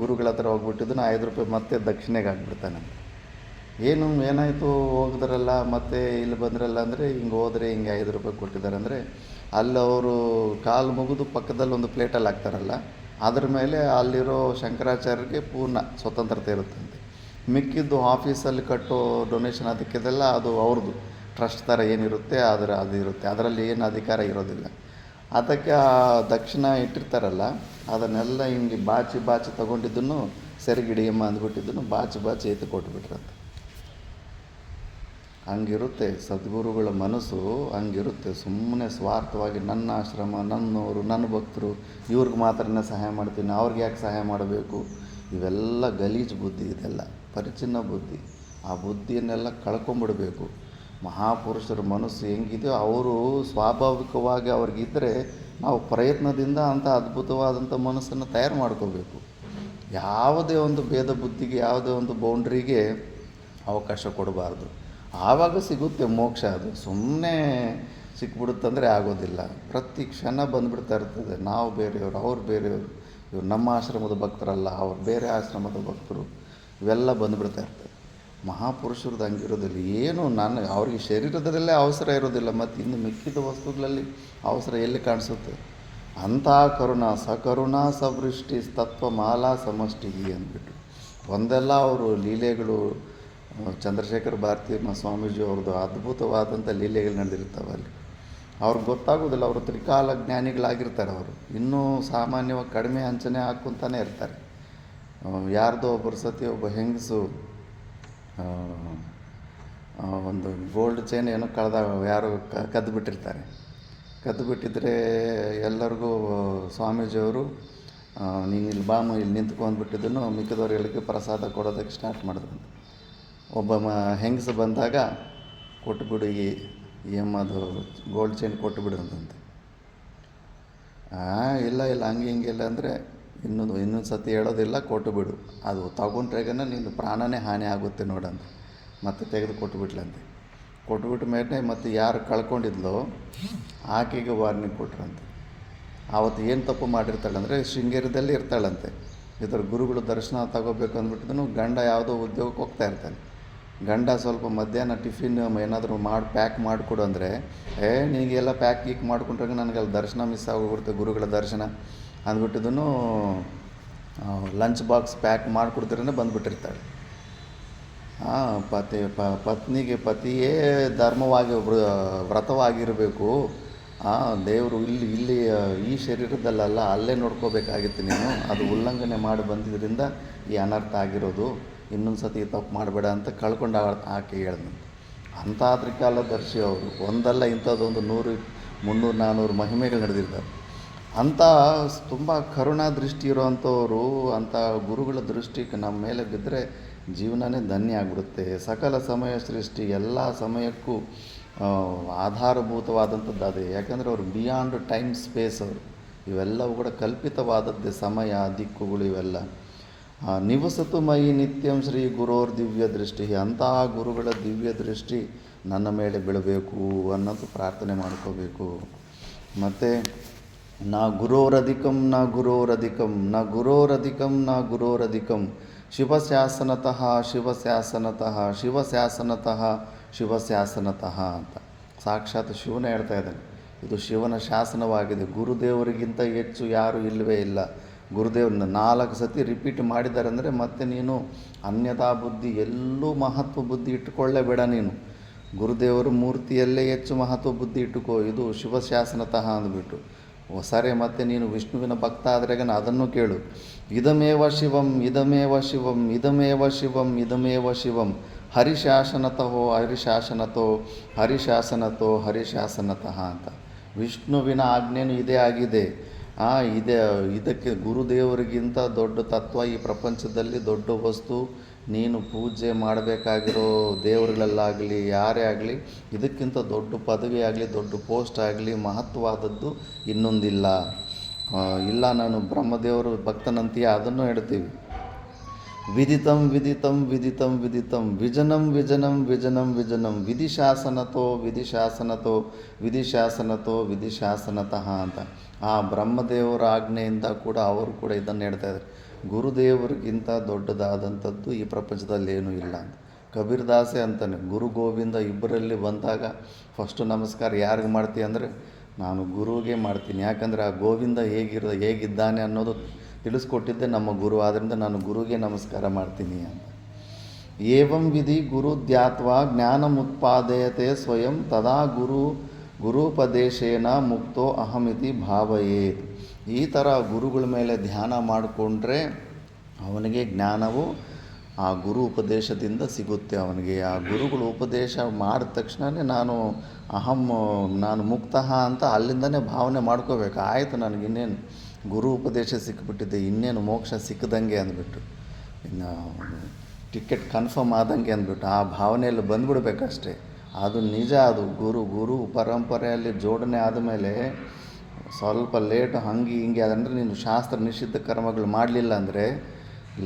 ಗುರುಗಳ ಹತ್ರ ಹೋಗ್ಬಿಟ್ಟಿದ್ದನು. 5 ರೂಪಾಯಿ ಮತ್ತೆ ದಕ್ಷಿಣೆಗೆ ಹಾಕ್ಬಿಡ್ತಾನಂತೆ. ಏನಾಯಿತು ಹೋಗಿದ್ರಲ್ಲ ಮತ್ತೆ ಇಲ್ಲಿ ಬಂದ್ರಲ್ಲ ಅಂದರೆ, ಹಿಂಗೆ ಹೋದರೆ ಹಿಂಗೆ 5 ರೂಪಾಯಿ ಕೊಟ್ಟಿದ್ದಾರೆ ಅಂದರೆ, ಅಲ್ಲಿ ಅವರು ಕಾಲು ಮುಗಿದು ಪಕ್ಕದಲ್ಲಿ ಒಂದು ಪ್ಲೇಟಲ್ಲಿ ಹಾಕ್ತಾರಲ್ಲ, ಅದ್ರ ಮೇಲೆ ಅಲ್ಲಿರೋ ಶಂಕರಾಚಾರ್ಯರಿಗೆ ಪೂರ್ಣ ಸ್ವತಂತ್ರತೆ ಇರುತ್ತಂತೆ. ಮಿಕ್ಕಿದ್ದು ಆಫೀಸಲ್ಲಿ ಕಟ್ಟೋ ಡೊನೇಷನ್ ಅದಕ್ಕಿದೆಲ್ಲ ಅದು ಅವ್ರದ್ದು ಟ್ರಸ್ಟ್ ಥರ ಏನಿರುತ್ತೆ ಅದು ಇರುತ್ತೆ, ಅದರಲ್ಲಿ ಏನು ಅಧಿಕಾರ ಇರೋದಿಲ್ಲ. ಅದಕ್ಕೆ ಆ ದಕ್ಷಿಣ ಇಟ್ಟಿರ್ತಾರಲ್ಲ, ಅದನ್ನೆಲ್ಲ ಹಿಂಗೆ ಬಾಚಿ ತೊಗೊಂಡಿದ್ದನ್ನು ಸೆರಗಿಡಿಯಮ್ಮ ಅಂದ್ಬಿಟ್ಟಿದ್ದನ್ನು ಬಾಚಿ ಎತ್ತಿ ಕೊಟ್ಬಿಟ್ರಂತೆ. ಹಂಗಿರುತ್ತೆ ಸದ್ಗುರುಗಳ ಮನಸ್ಸು, ಹಂಗಿರುತ್ತೆ. ಸುಮ್ಮನೆ ಸ್ವಾರ್ಥವಾಗಿ ನನ್ನ ಆಶ್ರಮ, ನನ್ನವರು, ನನ್ನ ಭಕ್ತರು, ಇವ್ರಿಗೆ ಮಾತ್ರನೇ ಸಹಾಯ ಮಾಡ್ತೀನಿ, ಅವ್ರಿಗೆ ಯಾಕೆ ಸಹಾಯ ಮಾಡಬೇಕು? ಇವೆಲ್ಲ ಗಲೀಜು ಬುದ್ಧಿ, ಇದೆಲ್ಲ ಪರಿಚಿನ್ನ ಬುದ್ಧಿ. ಆ ಬುದ್ಧಿಯನ್ನೆಲ್ಲ ಕಳ್ಕೊಂಬಿಡಬೇಕು. ಮಹಾಪುರುಷರ ಮನಸ್ಸು ಹೆಂಗಿದೆಯೋ ಅವರು ಸ್ವಾಭಾವಿಕವಾಗಿ ಅವ್ರಿಗಿದ್ದರೆ ನಾವು ಪ್ರಯತ್ನದಿಂದ ಅಂಥ ಅದ್ಭುತವಾದಂಥ ಮನಸ್ಸನ್ನು ತಯಾರು ಮಾಡ್ಕೋಬೇಕು. ಯಾವುದೇ ಒಂದು ಭೇದ ಬುದ್ಧಿಗೆ, ಯಾವುದೇ ಒಂದು ಬೌಂಡ್ರಿಗೆ ಅವಕಾಶ ಕೊಡಬಾರ್ದು. ಆವಾಗ ಸಿಗುತ್ತೆ ಮೋಕ್ಷ. ಅದು ಸುಮ್ಮನೆ ಸಿಕ್ಬಿಡುತ್ತಂದರೆ ಆಗೋದಿಲ್ಲ. ಪ್ರತಿ ಕ್ಷಣ ಬಂದುಬಿಡ್ತಾ ಇರ್ತದೆ, ನಾವು ಬೇರೆಯವರು, ಅವ್ರು ಬೇರೆಯವರು, ಇವ್ರು ನಮ್ಮ ಆಶ್ರಮದ ಭಕ್ತರಲ್ಲ, ಅವ್ರು ಬೇರೆ ಆಶ್ರಮದ ಭಕ್ತರು, ಇವೆಲ್ಲ ಬಂದುಬಿಡ್ತಾ ಇರ್ತದೆ. ಮಹಾಪುರುಷರದ್ದು ಹಂಗಿರೋದಿಲ್ಲ. ಏನು ಅವ್ರಿಗೆ ಶರೀರದಲ್ಲೇ ಅವಸರ ಇರೋದಿಲ್ಲ, ಮತ್ತು ಇನ್ನು ಮಿಕ್ಕಿದ ವಸ್ತುಗಳಲ್ಲಿ ಅವಸರ ಎಲ್ಲಿ ಕಾಣಿಸುತ್ತೆ? ಅಂಥ ಕರುಣಾ ಸವೃಷ್ಟಿ ತತ್ವಮಾಲಾ ಸಮಷ್ಟಿ ಅಂದ್ಬಿಟ್ಟು ಒಂದೆಲ್ಲ ಅವರು ಲೀಲೆಗಳು. ಚಂದ್ರಶೇಖರ ಭಾರತೀ ಸ್ವಾಮೀಜಿ ಅವ್ರದ್ದು ಅದ್ಭುತವಾದಂಥ ಲೀಲೆಗಳು ನಡೆದಿರ್ತಾವೆ ಅಲ್ಲಿ. ಅವ್ರಿಗೆ ಗೊತ್ತಾಗೋದಿಲ್ಲ, ಅವರು ತ್ರಿಕಾಲ ಜ್ಞಾನಿಗಳಾಗಿರ್ತಾರೆ. ಅವರು ಇನ್ನೂ ಸಾಮಾನ್ಯವಾಗಿ ಕಡಿಮೆ ಹಂಚನೆ ಹಾಕ್ಕೊತಾನೆ ಇರ್ತಾರೆ. ಯಾರ್ದೋ ಒಬ್ಬರು ಸತಿ ಒಬ್ಬ ಹೆಂಗಸು ಒಂದು ಗೋಲ್ಡ್ ಚೈನ್ ಏನೋ ಯಾರೋ ಕದ್ದು ಬಿಟ್ಟಿರ್ತಾರೆ. ಕದ್ದು ಬಿಟ್ಟಿದ್ರೆ ಎಲ್ಲರಿಗೂ ಸ್ವಾಮೀಜಿಯವರು ನೀನು ಇಲ್ಲಿ ಬಾಮ ಇಲ್ಲಿ ನಿಂತ್ಕೊಂಡ್ಬಿಟ್ಟಿದ್ದನ್ನು ಮಿಕ್ಕಿದವ್ರಿಗೆ ಪ್ರಸಾದ ಕೊಡೋದಕ್ಕೆ ಸ್ಟಾರ್ಟ್ ಮಾಡಿದ್ರು. ಒಬ್ಬ ಹೆಂಗಸು ಬಂದಾಗ ಕೊಟ್ಟುಬಿಡು ಅದು ಗೋಲ್ಡ್ ಚೈನ್ ಕೊಟ್ಟುಬಿಡು ಅಂತಂತೆ. ಇಲ್ಲ ಹಂಗೆ ಹಿಂಗೆಲ್ಲ ಅಂದರೆ ಇನ್ನೊಂದು ಸತಿ ಹೇಳೋದಿಲ್ಲ, ಕೊಟ್ಟುಬಿಡು, ಅದು ತಗೊಂಡ್ರೆಗನ ನಿನ್ನ ಪ್ರಾಣನೇ ಹಾನಿ ಆಗುತ್ತೆ ನೋಡಂತ. ಮತ್ತೆ ತೆಗೆದು ಕೊಟ್ಟುಬಿಟ್ಲಂತೆ. ಕೊಟ್ಬಿಟ್ಟ ಮೇಲೆ ಮತ್ತು ಯಾರು ಕಳ್ಕೊಂಡಿದ್ಲೋ ಆಕೆಗೆ ವಾರ್ನಿಂಗ್ ಕೊಟ್ರಂತೆ. ಆವತ್ತು ಏನು ತಪ್ಪು ಮಾಡಿರ್ತಾಳೆ ಅಂದರೆ ಶೃಂಗೇರಿದಲ್ಲಿ ಇರ್ತಾಳಂತೆ. ಇದರ ಗುರುಗಳು ದರ್ಶನ ತಗೋಬೇಕು ಅಂದ್ಬಿಟ್ಟಿದ್ದನು ಗಂಡ ಯಾವುದೋ ಉದ್ಯೋಗಕ್ಕೆ ಹೋಗ್ತಾ ಇರ್ತಾನೆ. ಗಂಡ ಸ್ವಲ್ಪ ಮಧ್ಯಾಹ್ನ ಟಿಫಿನ್ ಏನಾದರೂ ಪ್ಯಾಕ್ ಮಾಡಿಕೊಡು ಅಂದರೆ ನಿನಗೆಲ್ಲ ಪ್ಯಾಕ್ ಗೀಕ್ ಮಾಡ್ಕೊಂಡ್ರೆ ನನಗೆ ಅಲ್ಲಿ ದರ್ಶನ ಮಿಸ್ ಆಗೋಗ್ಬಿಡುತ್ತೆ, ಗುರುಗಳ ದರ್ಶನ ಅಂದ್ಬಿಟ್ಟಿದ್ದನು ಲಂಚ್ ಬಾಕ್ಸ್ ಪ್ಯಾಕ್ ಮಾಡಿಕೊಡ್ತಿರೇ ಬಂದುಬಿಟ್ಟಿರ್ತಾಳೆ. ಪತ್ನಿಗೆ ಪತಿಯೇ ಧರ್ಮವಾಗಿ ವ್ರತವಾಗಿರಬೇಕು. ದೇವರು ಇಲ್ಲಿ ಈ ಶರೀರದಲ್ಲ ಅಲ್ಲೇ ನೋಡ್ಕೋಬೇಕಾಗಿತ್ತು ನೀನು, ಅದು ಉಲ್ಲಂಘನೆ ಮಾಡಿ ಬಂದಿದ್ದರಿಂದ ಈ ಅನರ್ಥ ಆಗಿರೋದು, ಇನ್ನೊಂದು ಸತಿ ತಪ್ಪು ಮಾಡಬೇಡ ಅಂತ ಕಳ್ಕೊಂಡು ಆಕೆ ಹೇಳ್ದಂತೆ. ಅಂಥ ತ್ರಿಕಾಲದರ್ಶಿ ಅವರು, ಒಂದಲ್ಲ ಇಂಥದ್ದೊಂದು 100, 300, 400 ಮಹಿಮೆಗಳು ನಡೆದಿರ್ತಾರೆ. ಅಂಥ ತುಂಬ ಕರುಣಾ ದೃಷ್ಟಿ ಇರೋವಂಥವ್ರು, ಅಂಥ ಗುರುಗಳ ದೃಷ್ಟಿಗೆ ನಮ್ಮ ಮೇಲೆ ಬಿದ್ದರೆ ಜೀವನನೇ ಧನ್ಯ ಆಗಿಬಿಡುತ್ತೆ. ಸಕಲ ಸಮಯ ಸೃಷ್ಟಿ ಎಲ್ಲ ಸಮಯಕ್ಕೂ ಆಧಾರಭೂತವಾದಂಥದ್ದು ಅದೇ. ಯಾಕಂದರೆ ಅವರು ಬಿಯಾಂಡ್ ಟೈಮ್ ಸ್ಪೇಸ್ ಅವರು, ಇವೆಲ್ಲವೂ ಕೂಡ ಕಲ್ಪಿತವಾದದ್ದೇ, ಸಮಯ ದಿಕ್ಕುಗಳು ಇವೆಲ್ಲ. ನಿವಸತು ಮೈ ನಿತ್ಯಂ ಶ್ರೀ ಗುರೋರ್ ದಿವ್ಯ ದೃಷ್ಟಿ. ಅಂತಹ ಗುರುಗಳ ದಿವ್ಯ ದೃಷ್ಟಿ ನನ್ನ ಮೇಲೆ ಬೀಳಬೇಕು ಅನ್ನೋದು ಪ್ರಾರ್ಥನೆ ಮಾಡ್ಕೋಬೇಕು. ಮತ್ತು ನಾ ಗುರೋರಧಿಕಂ ನ ಗುರೋರಧಿಕಂ ನ ಗುರೋರಧಿಕಂ ನ ಗುರೋರಧಿಕಂ ಶಿವಶಾಸನತಃ ಶಿವಶಾಸನತಃ ಶಿವಶಾಸನತಃ ಶಿವಶಾಸನತಃ ಅಂತ ಸಾಕ್ಷಾತ್ ಶಿವನೇ ಹೇಳ್ತಾ ಇದ್ದಾನೆ. ಇದು ಶಿವನ ಶಾಸನವಾಗಿದೆ. ಗುರುದೇವರಿಗಿಂತ ಹೆಚ್ಚು ಯಾರೂ ಇಲ್ಲವೇ ಇಲ್ಲ. ಗುರುದೇವ್ರನ್ನ 4 ಸತಿ ರಿಪೀಟ್ ಮಾಡಿದ್ದಾರೆ ಅಂದರೆ ಮತ್ತೆ ನೀನು ಅನ್ಯಥಾ ಬುದ್ಧಿ, ಎಲ್ಲೂ ಮಹತ್ವ ಬುದ್ಧಿ ಇಟ್ಟುಕೊಳ್ಳೇಬೇಡ ನೀನು. ಗುರುದೇವರು ಮೂರ್ತಿಯಲ್ಲೇ ಹೆಚ್ಚು ಮಹತ್ವ ಬುದ್ಧಿ ಇಟ್ಟುಕೋ. ಇದು ಶಿವಶಾಸನತಃ ಅಂದ್ಬಿಟ್ಟು ಸರಿ. ಮತ್ತು ನೀನು ವಿಷ್ಣುವಿನ ಭಕ್ತ ಆದ್ರೆಗ ಅದನ್ನು ಕೇಳು. ಇದಮೇವ ಶಿವಂ ಇದಮೇವ ಶಿವಂ ಇದಮೇವ ಶಿವಂ ಇದಮೇವ ಶಿವಂ ಹರಿಶಾಸನತೋ ಹರಿಶಾಸನತೋ ಹರಿಶಾಸನತೋ ಹರಿಶಾಸನತಃ ಅಂತ ವಿಷ್ಣುವಿನ ಆಜ್ಞೆಯೂ ಇದೇ ಆಗಿದೆ. ಇದಕ್ಕೆ ಗುರುದೇವರಿಗಿಂತ ದೊಡ್ಡ ತತ್ವ ಈ ಪ್ರಪಂಚದಲ್ಲಿ, ದೊಡ್ಡ ವಸ್ತು, ನೀನು ಪೂಜೆ ಮಾಡಬೇಕಾಗಿರೋ ದೇವರುಗಳಲ್ಲಾಗಲಿ ಯಾರೇ ಆಗಲಿ ಇದಕ್ಕಿಂತ ದೊಡ್ಡ ಪದವಿ ಆಗಲಿ ದೊಡ್ಡ ಪೋಸ್ಟ್ ಆಗಲಿ ಮಹತ್ವವಾದದ್ದು ಇನ್ನೊಂದಿಲ್ಲ. ಇಲ್ಲ ನಾನು ಬ್ರಹ್ಮದೇವರು ಭಕ್ತನಂತೀಯ ಅದನ್ನು ಹೇಳ್ತೀವಿ. ವಿದಿತಂ ವಿದಿತಂ ವಿದಿತಂ ವಿದಿತಂ ವಿಜನಂ ವಿಜನಂ ವಿಜನಂ ವಿಜನಂ ವಿಧಿಶಾಸನತೋ ವಿಧಿಶಾಸನತೋ ವಿಧಿಶಾಸನತೋ ವಿಧಿಶಾಸನತಃ ಅಂತ ಆ ಬ್ರಹ್ಮದೇವರ ಆಜ್ಞೆಯಿಂದ ಕೂಡ ಅವರು ಕೂಡ ಇದನ್ನು ಹೇಳ್ತಾ ಇದ್ದಾರೆ. ಗುರುದೇವರಿಗಿಂತ ದೊಡ್ಡದಾದಂಥದ್ದು ಈ ಪ್ರಪಂಚದಲ್ಲಿ ಏನೂ ಇಲ್ಲ ಅಂತ. ಕಬೀರ್ ದಾಸೆ ಅಂತಾನೆ, ಗುರು ಗೋವಿಂದ ಇಬ್ಬರಲ್ಲಿ ಬಂದಾಗ ಫಸ್ಟು ನಮಸ್ಕಾರ ಯಾರಿಗೆ ಮಾಡ್ತೀವಿ ಅಂದರೆ ನಾನು ಗುರುವಿಗೆ ಮಾಡ್ತೀನಿ. ಯಾಕಂದರೆ ಆ ಗೋವಿಂದ ಹೇಗಿದ್ದಾನೆ ಅನ್ನೋದು ತಿಳಿಸ್ಕೊಟ್ಟಿದ್ದೆ ನಮ್ಮ ಗುರು, ಆದ್ದರಿಂದ ನಾನು ಗುರುಗೆ ನಮಸ್ಕಾರ ಮಾಡ್ತೀನಿ ಅಂತ. ಏವಂ ವಿಧಿ ಗುರು ಧ್ಯಾತ್ವಾ ಜ್ಞಾನಮುತ್ಪಾದಯತೆ ಸ್ವಯಂ ತದಾ ಗುರುಪದೇಶೇನ ಮುಕ್ತೋ ಅಹಮಿತಿ ಭಾವಯೇತ್. ಈ ಥರ ಗುರುಗಳ ಮೇಲೆ ಧ್ಯಾನ ಮಾಡಿಕೊಂಡ್ರೆ ಅವನಿಗೆ ಜ್ಞಾನವು ಆ ಗುರು ಉಪದೇಶದಿಂದ ಸಿಗುತ್ತೆ. ಅವನಿಗೆ ಆ ಗುರುಗಳು ಉಪದೇಶ ಮಾಡಿದ ತಕ್ಷಣವೇ ನಾನು ಮುಕ್ತಃ ಅಂತ ಅಲ್ಲಿಂದನೇ ಭಾವನೆ ಮಾಡ್ಕೋಬೇಕು. ಆಯಿತು, ನನಗಿನ್ನೇನು ಗುರು ಉಪದೇಶ ಸಿಕ್ಕಿಬಿಟ್ಟಿದ್ದೆ, ಇನ್ನೇನು ಮೋಕ್ಷ ಸಿಕ್ಕದಂಗೆ ಅಂದ್ಬಿಟ್ಟು, ಇನ್ನು ಟಿಕೆಟ್ ಕನ್ಫರ್ಮ್ ಆದಂಗೆ ಅಂದ್ಬಿಟ್ಟು ಆ ಭಾವನೆಯಲ್ಲಿ ಬಂದುಬಿಡ್ಬೇಕಷ್ಟೇ. ಅದು ನಿಜ. ಅದು ಗುರು ಪರಂಪರೆಯಲ್ಲಿ ಜೋಡಣೆ ಆದಮೇಲೆ ಸ್ವಲ್ಪ ಲೇಟ್ ಹಂಗೆ ಹಿಂಗೆ ಅದಂದರೆ ನೀನು ಶಾಸ್ತ್ರ ನಿಷಿದ್ಧ ಕರ್ಮಗಳು ಮಾಡಲಿಲ್ಲ ಅಂದರೆ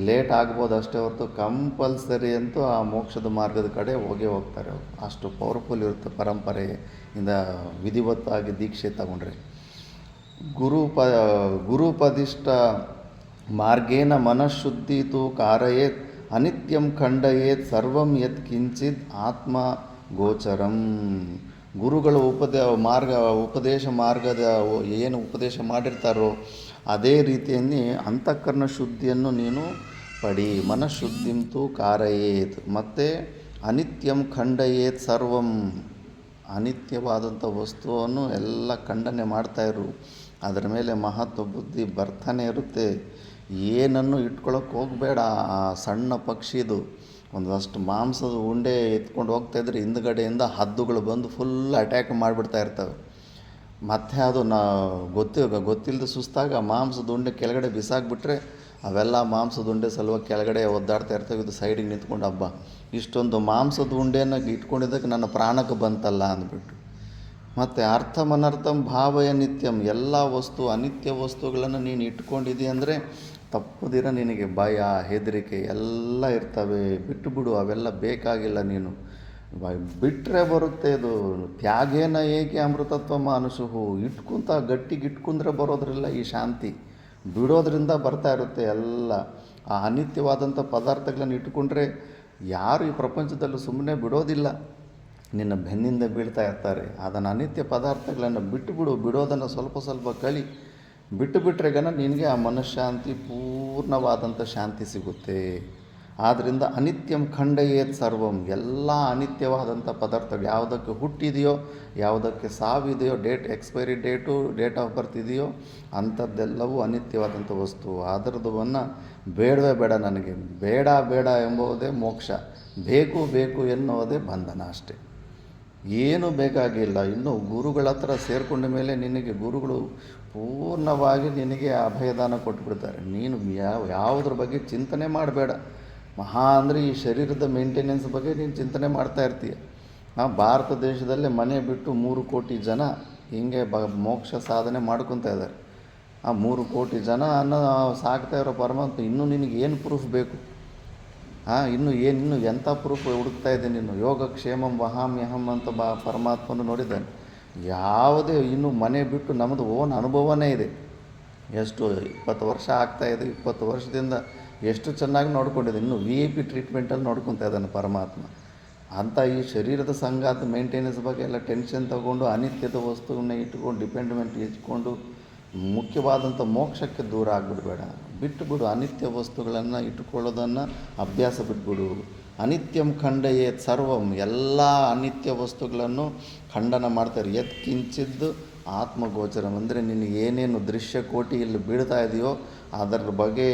ಲೇಟ್ ಆಗ್ಬೋದು ಅಷ್ಟೇ ಹೊರತು ಕಂಪಲ್ಸರಿ ಅಂತೂ ಆ ಮೋಕ್ಷದ ಮಾರ್ಗದ ಕಡೆ ಹೋಗ್ತಾರೆ ಅವರು. ಅಷ್ಟು ಪವರ್ಫುಲ್ ಇರುತ್ತೆ ಪರಂಪರೆಯಿಂದ ವಿಧಿವತ್ತಾಗಿ ದೀಕ್ಷೆ ತಗೊಂಡ್ರೆ. ಗುರುಪದಿಷ್ಟ ಮಾರ್ಗೇನ ಮನಃಶುದ್ಧಿ ತು ಕಾರಯೇತ್ ಅನಿತ್ಯಂ ಖಂಡಯೇತ್ ಸರ್ವಂ ಯತ್ ಕಿಂಚಿತ್ ಆತ್ಮ ಗೋಚರಂ. ಗುರುಗಳ ಉಪದೇಶ ಮಾರ್ಗದ ಏನು ಉಪದೇಶ ಮಾಡಿರ್ತಾರೋ ಅದೇ ರೀತಿಯಲ್ಲಿ ಅಂತಃಕರಣ ಶುದ್ಧಿಯನ್ನು ನೀನು ಪಡಿ. ಮನಃಶುದ್ಧಿಂತು ಕಾರಯೇತ್. ಮತ್ತು ಅನಿತ್ಯಂ ಖಂಡಯೇತ್ ಸರ್ವಂ. ಅನಿತ್ಯವಾದಂಥ ವಸ್ತುವನ್ನು ಎಲ್ಲ ಖಂಡನೆ ಮಾಡ್ತಾಯಿರು. ಅದರ ಮೇಲೆ ಮಹತ್ವ ಬುದ್ಧಿ ಬರ್ತಾನೆ ಇರುತ್ತೆ. ಏನನ್ನು ಇಟ್ಕೊಳ್ಳೋಕೆ ಹೋಗಬೇಡ. ಆ ಸಣ್ಣ ಪಕ್ಷಿದು ಒಂದಷ್ಟು ಮಾಂಸದ ಉಂಡೆ ಎತ್ಕೊಂಡು ಹೋಗ್ತಾಯಿದ್ರೆ ಹಿಂದ್ಗಡೆಯಿಂದ ಹದ್ದುಗಳು ಬಂದು ಫುಲ್ ಅಟ್ಯಾಕ್ ಮಾಡಿಬಿಡ್ತಾ ಇರ್ತವೆ. ಮತ್ತೆ ಅದು ಗೊತ್ತಿಲ್ಲದೆ ಸುಸ್ತಾಗ ಮಾಂಸದ ಉಂಡೆ ಕೆಳಗಡೆ ಬಿಸಾಕ್ಬಿಟ್ರೆ ಅವೆಲ್ಲ ಮಾಂಸದ ಉಂಡೆ ಸಲುವಾಗಿ ಕೆಳಗಡೆ ಒದ್ದಾಡ್ತಾ ಇರ್ತವೆ, ಇದು ಸೈಡಿಗೆ ನಿಂತ್ಕೊಂಡು ಹಬ್ಬ ಇಷ್ಟೊಂದು ಮಾಂಸದ ಉಂಡೆಯನ್ನು ಇಟ್ಕೊಂಡಿದ್ದಕ್ಕೆ ನನ್ನ ಪ್ರಾಣಕ್ಕೆ ಬಂತಲ್ಲ ಅಂದ್ಬಿಟ್ಟು. ಮತ್ತು ಅರ್ಥಮನರ್ಥಂ ಭಾವಯ ನಿತ್ಯಂ, ಎಲ್ಲ ವಸ್ತು ಅನಿತ್ಯ ವಸ್ತುಗಳನ್ನು ನೀನು ಇಟ್ಕೊಂಡಿದ್ದೀಯ ಅಂದರೆ ತಪ್ಪದಿರ ನಿನಗೆ ಭಯ ಹೆದರಿಕೆ ಎಲ್ಲ ಇರ್ತವೆ. ಬಿಟ್ಟುಬಿಡು, ಅವೆಲ್ಲ ಬೇಕಾಗಿಲ್ಲ. ನೀನು ಬಿಟ್ಟರೆ ಬರುತ್ತೆ ಇದು. ತ್ಯಾಗೇನ ಏಕೆ ಅಮೃತತ್ವ ಮಾನುಷು, ಗಟ್ಟಿಗೆ ಇಟ್ಕೊಂಡ್ರೆ ಬರೋದ್ರಿಲ್ಲ ಈ ಶಾಂತಿ. ಬಿಡೋದ್ರಿಂದ ಬರ್ತಾ ಇರುತ್ತೆ ಎಲ್ಲ. ಆ ಅನಿತ್ಯವಾದಂಥ ಪದಾರ್ಥಗಳನ್ನು ಇಟ್ಕೊಂಡ್ರೆ ಯಾರು ಈ ಪ್ರಪಂಚದಲ್ಲೂ ಸುಮ್ಮನೆ ಬಿಡೋದಿಲ್ಲ, ನಿನ್ನ ಬೆನ್ನಿಂದ ಬೀಳ್ತಾ ಇರ್ತಾರೆ. ಅದನ್ನು ಅನಿತ್ಯ ಪದಾರ್ಥಗಳನ್ನು ಬಿಡೋದನ್ನು ಸ್ವಲ್ಪ ಸ್ವಲ್ಪ ಕಲಿ. ಬಿಟ್ಟರೆ ನಿನಗೆ ಆ ಮನಃಶಾಂತಿ, ಪೂರ್ಣವಾದಂಥ ಶಾಂತಿ ಸಿಗುತ್ತೆ. ಆದ್ದರಿಂದ ಅನಿತ್ಯಂ ಖಂಡಯೇತ್ ಸರ್ವಂ, ಎಲ್ಲ ಅನಿತ್ಯವಾದಂಥ ಪದಾರ್ಥಗಳು ಯಾವುದಕ್ಕೆ ಹುಟ್ಟಿದೆಯೋ, ಯಾವುದಕ್ಕೆ ಸಾವಿದೆಯೋ, ಎಕ್ಸ್ಪೈರಿ ಡೇಟ್ ಆಫ್ ಬರ್ತ್ ಇದೆಯೋ ಅಂಥದ್ದೆಲ್ಲವೂ ಅನಿತ್ಯವಾದಂಥ ವಸ್ತು. ಅದರದನ್ನು ಬೇಡವೇ ಬೇಡ, ನನಗೆ ಬೇಡ ಎಂಬುದೇ ಮೋಕ್ಷ, ಬೇಕು ಎನ್ನುವುದೇ ಬಂಧನ ಅಷ್ಟೇ. ಏನೂ ಬೇಕಾಗಿಲ್ಲ. ಇನ್ನು ಗುರುಗಳ ಹತ್ರ ಸೇರಿಕೊಂಡ ಮೇಲೆ ನಿನಗೆ ಗುರುಗಳು ಪೂರ್ಣವಾಗಿ ನಿನಗೆ ಅಭಯದಾನ ಕೊಟ್ಬಿಡ್ತಾರೆ. ನೀನು ಯಾವುದ್ರ ಬಗ್ಗೆ ಚಿಂತನೆ ಮಾಡಬೇಡ. ಅಂದರೆ ಈ ಶರೀರದ ಮೇಂಟೆನೆನ್ಸ್ ಬಗ್ಗೆ ನೀನು ಚಿಂತನೆ ಮಾಡ್ತಾ ಇರ್ತೀಯ. ಭಾರತ ದೇಶದಲ್ಲೇ ಮನೆ ಬಿಟ್ಟು 3 ಕೋಟಿ ಜನ ಹೀಗೆ ಮೋಕ್ಷ ಸಾಧನೆ ಮಾಡ್ಕೊತಾ ಇದ್ದಾರೆ. ಆ 3 ಕೋಟಿ ಜನ ಸಾಕ್ತಾ ಇರೋ ಪರಮಾತ್ಮ ಇನ್ನೂ ನಿನಗೆ ಏನು ಪ್ರೂಫ್ ಬೇಕು? ಇನ್ನು ಎಂಥ ಪ್ರೂಫ್ ಹುಡುಕ್ತಾ ಇದ್ದೆ ನೀನು? ಯೋಗಕ್ಷೇಮಂ ವಹಾಮ್ಯಹಂ ಅಂತ ಪರಮಾತ್ಮನು ನೋಡಿದ್ದಾನೆ. ಯಾವುದೇ ಇನ್ನು ಮನೆ ಬಿಟ್ಟು ನಮ್ಮದು ಓನ್ ಅನುಭವನೇ ಇದೆ. ಎಷ್ಟು 20 ವರ್ಷ ಆಗ್ತಾಯಿದೆ. 20 ವರ್ಷದಿಂದ ಎಷ್ಟು ಚೆನ್ನಾಗಿ ನೋಡ್ಕೊಂಡಿದೆ. ಇನ್ನು VIP ಟ್ರೀಟ್ಮೆಂಟಲ್ಲಿ ನೋಡ್ಕೊತಾ ಇದ್ದಾನೆ ಪರಮಾತ್ಮ. ಅಂಥ ಈ ಶರೀರದ ಸಂಗಾತ ಮೇಂಟೆನೆನ್ಸ್ ಬಗ್ಗೆ ಎಲ್ಲ ಟೆನ್ಷನ್ ತಗೊಂಡು ಅನಿತ್ಯದ ವಸ್ತುವನ್ನ ಇಟ್ಕೊಂಡು ಡಿಪೆಂಡ್ಮೆಂಟ್ ಇಟ್ಕೊಂಡು ಮುಖ್ಯವಾದಂಥ ಮೋಕ್ಷಕ್ಕೆ ದೂರ ಆಗಿಬಿಡ್ಬೇಡ. ಬಿಟ್ಟುಬಿಡು. ಅನಿತ್ಯ ವಸ್ತುಗಳನ್ನು ಇಟ್ಟುಕೊಳ್ಳೋದನ್ನು ಅಭ್ಯಾಸ ಬಿಟ್ಬಿಡು. ಅನಿತ್ಯಂ ಖಂಡಯೇತ್ ಸರ್ವಂ, ಎಲ್ಲ ಅನಿತ್ಯ ವಸ್ತುಗಳನ್ನು ಖಂಡನ ಮಾಡ್ತಾರೆ. ಕಿಂಚಿದ್ದು ಆತ್ಮಗೋಚರಂ, ಅಂದರೆ ನಿನಗೆ ಏನೇನು ದೃಶ್ಯ ಕೋಟಿ ಇಲ್ಲಿ ಬೀಳ್ತಾ ಇದೆಯೋ ಅದರ ಬಗ್ಗೆ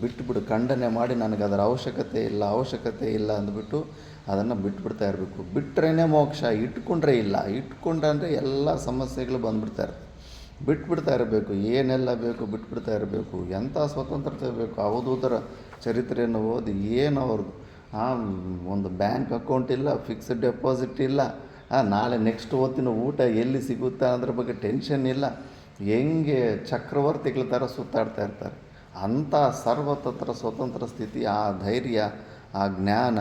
ಬಿಟ್ಟುಬಿಡು. ಖಂಡನೆ ಮಾಡಿ ನನಗೆ ಅದರ ಅವಶ್ಯಕತೆ ಇಲ್ಲ ಅಂದ್ಬಿಟ್ಟು ಅದನ್ನು ಬಿಟ್ಬಿಡ್ತಾ ಇರಬೇಕು. ಬಿಟ್ಟರೆ ಮೋಕ್ಷ, ಇಟ್ಕೊಂಡ್ರೆ ಇಲ್ಲ. ಇಟ್ಕೊಂಡ್ರೆ ಎಲ್ಲ ಸಮಸ್ಯೆಗಳು ಬಂದುಬಿಡ್ತಾರೆ. ಬಿಟ್ಬಿಡ್ತಾ ಇರಬೇಕು. ಏನೆಲ್ಲ ಬೇಕು ಬಿಟ್ಬಿಡ್ತಾ ಇರಬೇಕು. ಎಂಥ ಸ್ವತಂತ್ರತೆ ಬೇಕು. ಅವಧೂತರ ಚರಿತ್ರೆಯನ್ನು ಓದಿ ಏನು ಅವ್ರದ್ದು ಒಂದು ಬ್ಯಾಂಕ್ ಅಕೌಂಟ್ ಇಲ್ಲ, ಫಿಕ್ಸ್ಡ್ ಡೆಪಾಸಿಟ್ ಇಲ್ಲ, ನಾಳೆ ನೆಕ್ಸ್ಟ್ ಹೊತ್ತಿನ ಊಟ ಎಲ್ಲಿ ಸಿಗುತ್ತಾ ಅದ್ರ ಬಗ್ಗೆ ಟೆನ್ಷನ್ ಇಲ್ಲ. ಹೆಂಗೆ ಚಕ್ರವರ್ತಿಗಳ ಥರ ಸುತ್ತಾಡ್ತಾ ಇರ್ತಾರೆ. ಅಂಥ ಸರ್ವತಂತ್ರ ಸ್ವತಂತ್ರ ಸ್ಥಿತಿ, ಆ ಧೈರ್ಯ, ಆ ಜ್ಞಾನ,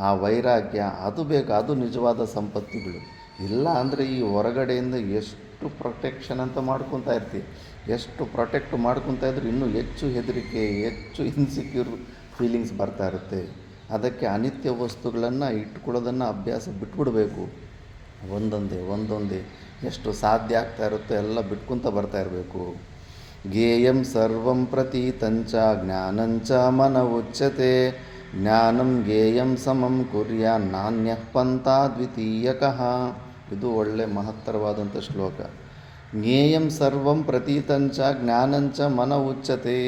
ಆ ವೈರಾಗ್ಯ ಅದು ಬೇಕು. ಅದು ನಿಜವಾದ ಸಂಪತ್ತಿಗಳು. ಇಲ್ಲ ಅಂದರೆ ಈ ಹೊರಗಡೆಯಿಂದ ಎಷ್ಟು ಪ್ರೊಟೆಕ್ಷನ್ ಅಂತ ಮಾಡ್ಕೊತಾ ಇರ್ತೀವಿ. ಎಷ್ಟು ಪ್ರೊಟೆಕ್ಟ್ ಮಾಡ್ಕೊತಾ ಇದ್ರೆ ಇನ್ನೂ ಹೆಚ್ಚು ಹೆದರಿಕೆ, ಹೆಚ್ಚು ಇನ್ಸೆಕ್ಯೂರ್ ಫೀಲಿಂಗ್ಸ್ ಬರ್ತಾ ಇರುತ್ತೆ. ಅದಕ್ಕೆ ಅನಿತ್ಯ ವಸ್ತುಗಳನ್ನು ಇಟ್ಕೊಳ್ಳೋದನ್ನು ಅಭ್ಯಾಸ ಬಿಟ್ಬಿಡಬೇಕು. ಒಂದೊಂದೇ ಎಷ್ಟು ಸಾಧ್ಯ ಆಗ್ತಾ ಇರುತ್ತೋ ಎಲ್ಲ ಬಿಟ್ಕೊತ ಬರ್ತಾ ಇರಬೇಕು. ಜ್ಞೇಯಂ ಸರ್ವಂ ಪ್ರತೀತಂಚ ಜ್ಞಾನಂಚ ಮನ ಉಚ್ಯತೆ, ಜ್ಞಾನಂ ಜ್ಞೇಯಂ ಸಮಂ ಕುರ್ಯ ನಾಣ್ಯಃ ಪಂಥ ದ್ವಿತೀಯಕಃ. ಇದು ಒಳ್ಳೆ ಮಹತ್ತರವಾದಂಥ ಶ್ಲೋಕ. ಜ್ಞೇಯಂ ಸರ್ವಂ ಪ್ರತೀತಂಚ ಜ್ಞಾನಂಚ ಮನ ಉಚ್ಯತೆ.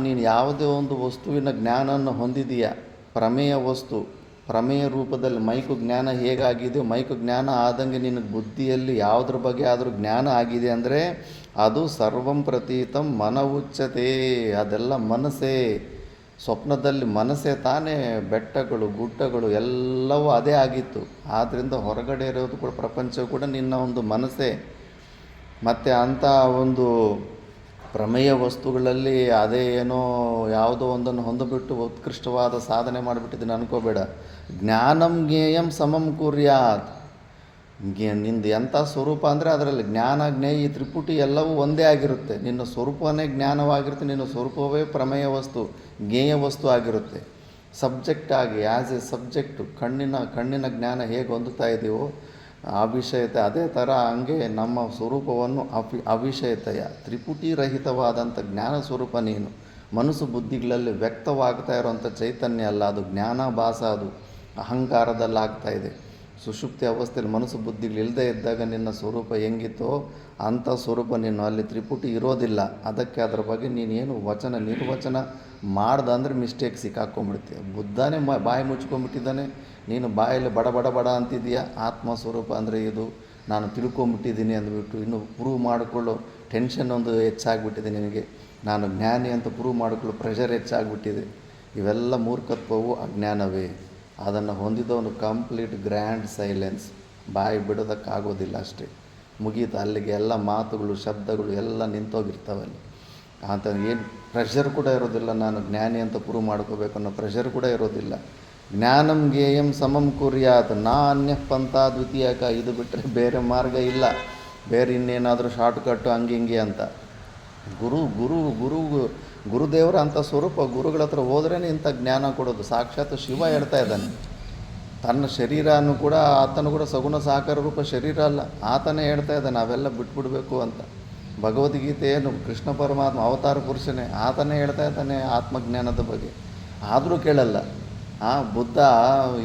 ನೀನು ಯಾವುದೇ ಒಂದು ವಸ್ತುವಿನ ಜ್ಞಾನವನ್ನು ಹೊಂದಿದೆಯಾ, ಪ್ರಮೇಯ ರೂಪದಲ್ಲಿ ಮೈಕು ಜ್ಞಾನ ಹೇಗಾಗಿದೆಯೋ, ಮೈಕು ಜ್ಞಾನ ಆದಂಗೆ ನಿನಗೆ ಬುದ್ಧಿಯಲ್ಲಿ ಯಾವುದ್ರ ಬಗ್ಗೆ ಆದರೂ ಜ್ಞಾನ ಆಗಿದೆ ಅಂದರೆ ಅದು ಸರ್ವಂ ಪ್ರತೀತಂ ಮನ ಉಚ್ಯತೆ. ಅದೆಲ್ಲ ಮನಸ್ಸೇ. ಸ್ವಪ್ನದಲ್ಲಿ ಮನಸ್ಸೇ ತಾನೇ ಬೆಟ್ಟಗಳು ಗುಡ್ಡಗಳು ಎಲ್ಲವೂ ಅದೇ ಆಗಿತ್ತು. ಆದ್ದರಿಂದ ಹೊರಗಡೆ ಇರೋದು ಕೂಡ ಪ್ರಪಂಚ ಕೂಡ ನಿನ್ನ ಒಂದು ಮನಸ್ಸೇ. ಮತ್ತು ಅಂಥ ಒಂದು ಪ್ರಮೇಯ ವಸ್ತುಗಳಲ್ಲಿ ಅದೇ ಏನೋ ಯಾವುದೋ ಒಂದನ್ನು ಹೊಂದಿಬಿಟ್ಟು ಉತ್ಕೃಷ್ಟವಾದ ಸಾಧನೆ ಮಾಡಿಬಿಟ್ಟಿದ್ದೀನಿ ಅನ್ಕೋಬೇಡ. ಜ್ಞಾನಂ ಜ್ಞೇಯಂ ಸಮಂ ಕುರ್ಯಾತ್. ನಿಂದು ಎಂಥ ಸ್ವರೂಪ ಅಂದರೆ ಅದರಲ್ಲಿ ಜ್ಞಾನ ಜ್ಞೇಯ ತ್ರಿಪುಟಿ ಎಲ್ಲವೂ ಒಂದೇ ಆಗಿರುತ್ತೆ. ನಿನ್ನ ಸ್ವರೂಪವೇ ಜ್ಞಾನವಾಗಿರುತ್ತೆ. ನಿನ್ನ ಸ್ವರೂಪವೇ ಪ್ರಮೇಯ ವಸ್ತು, ಜ್ಞೇಯ ವಸ್ತು ಆಗಿರುತ್ತೆ. ಸಬ್ಜೆಕ್ಟ್ ಆಗಿ ಆ್ಯಸ್ ಎ ಸಬ್ಜೆಕ್ಟು ಕಣ್ಣಿನ ಜ್ಞಾನ ಹೇಗೆ ಹೊಂದುತ್ತಾ ಇದೆಯೋ ಅವಿಷಯತೆ, ಅದೇ ಥರ ಹಂಗೆ ನಮ್ಮ ಸ್ವರೂಪವನ್ನು ಅವಿಷಯತೆಯ ತ್ರಿಪುಟಿ ರಹಿತವಾದಂಥ ಜ್ಞಾನ ಸ್ವರೂಪ ನೀನು. ಮನಸ್ಸು ಬುದ್ಧಿಗಳಲ್ಲಿ ವ್ಯಕ್ತವಾಗ್ತಾ ಇರೋವಂಥ ಚೈತನ್ಯ ಅಲ್ಲ, ಅದು ಜ್ಞಾನಾಭಾಸ, ಅದು ಅಹಂಕಾರದಲ್ಲಾಗ್ತಾಯಿದೆ. ಸುಷುಪ್ತಿ ಅವಸ್ಥೆಯಲ್ಲಿ ಮನಸ್ಸು ಬುದ್ಧಿಗಳು ಇಲ್ಲದೆ ಇದ್ದಾಗ ನಿನ್ನ ಸ್ವರೂಪ ಹೆಂಗಿತ್ತೋ ಅಂಥ ಸ್ವರೂಪ ನೀನು ಅಲ್ಲಿ ತ್ರಿಪುಟಿ ಇರೋದಿಲ್ಲ. ಅದಕ್ಕೆ ಅದರ ಬಗ್ಗೆ ನೀನೇನು ನಿರ್ವಚನ ಮಾಡ್ದಂದ್ರೆ ಮಿಸ್ಟೇಕ್ ಸಿಕ್ಕಾಕ್ಕೊಂಡ್ಬಿಡ್ತೀಯ. ಬುದ್ಧನೇ ಬಾಯಿ ಮುಚ್ಕೊಂಡ್ಬಿಟ್ಟಿದ್ದಾನೆ, ನೀನು ಬಾಯಲ್ಲಿ ಬಡ ಅಂತಿದೆಯಾ. ಆತ್ಮ ಸ್ವರೂಪ ಅಂದರೆ ಇದು, ನಾನು ತಿಳ್ಕೊಂಬಿಟ್ಟಿದ್ದೀನಿ ಅಂದ್ಬಿಟ್ಟು ಇನ್ನೂ ಪ್ರೂವ್ ಮಾಡಿಕೊಳ್ಳೋ ಟೆನ್ಷನ್ ಒಂದು ಹೆಚ್ಚಾಗ್ಬಿಟ್ಟಿದೆ ನಿನಗೆ. ನಾನು ಜ್ಞಾನಿ ಅಂತ ಪ್ರೂವ್ ಮಾಡಿಕೊಳ್ಳೋ ಪ್ರೆಷರ್ ಹೆಚ್ಚಾಗ್ಬಿಟ್ಟಿದೆ. ಇವೆಲ್ಲ ಮೂರ್ಖತ್ವವು ಅಜ್ಞಾನವೇ. ಅದನ್ನು ಹೊಂದಿದವನು ಕಂಪ್ಲೀಟ್ ಗ್ರ್ಯಾಂಡ್ ಸೈಲೆನ್ಸ್, ಬಾಯಿ ಬಿಡೋದಕ್ಕಾಗೋದಿಲ್ಲ ಅಷ್ಟೇ, ಮುಗೀತು ಅಲ್ಲಿಗೆ. ಎಲ್ಲ ಮಾತುಗಳು ಶಬ್ದಗಳು ಎಲ್ಲ ನಿಂತೋಗಿರ್ತಾವಲ್ಲಿ. ಅಂತ ಏನು ಪ್ರೆಷರ್ ಕೂಡ ಇರೋದಿಲ್ಲ. ನಾನು ಜ್ಞಾನಿ ಅಂತ ಪ್ರೂವ್ ಮಾಡ್ಕೋಬೇಕು ಅನ್ನೋ ಪ್ರೆಷರ್ ಕೂಡ ಇರೋದಿಲ್ಲ. ಜ್ಞಾನಂ ಜ್ಞೇಯಂ ಸಮಂ ಕುರ್ಯಾತ್ ನಾನ್ಯ ಪಂಥ ದ್ವಿತೀಯಕ. ಇದು ಬಿಟ್ಟರೆ ಬೇರೆ ಮಾರ್ಗ ಇಲ್ಲ. ಬೇರೆ ಇನ್ನೇನಾದರೂ ಶಾರ್ಟ್ಕಟ್ಟು ಹಂಗೆ ಅಂತ. ಗುರು ಗುರು ಗುರು ಗುರುದೇವರ ಅಂಥ ಸ್ವರೂಪ. ಗುರುಗಳ ಹತ್ರ ಹೋದ್ರೇ ಇಂಥ ಜ್ಞಾನ ಕೊಡೋದು. ಸಾಕ್ಷಾತ್ ಶಿವ ಹೇಳ್ತಾ ಇದ್ದಾನೆ. ತನ್ನ ಶರೀರನೂ ಕೂಡ ಆತನು ಕೂಡ ಸಗುಣ ಸಾಕಾರ ರೂಪ ಶರೀರ ಅಲ್ಲ. ಆತನೇ ಹೇಳ್ತಾ ಇದ್ದಾನೆ ಅವೆಲ್ಲ ಬಿಟ್ಬಿಡಬೇಕು ಅಂತ. ಭಗವದ್ಗೀತೆಯನ್ನು ಕೃಷ್ಣ ಪರಮಾತ್ಮ ಅವತಾರ ಪುರುಷನೇ, ಆತನೇ ಹೇಳ್ತಾ ಇದ್ದಾನೆ ಆತ್ಮಜ್ಞಾನದ ಬಗ್ಗೆ. ಆದರೂ ಕೇಳಲ್ಲ. ಬುದ್ಧ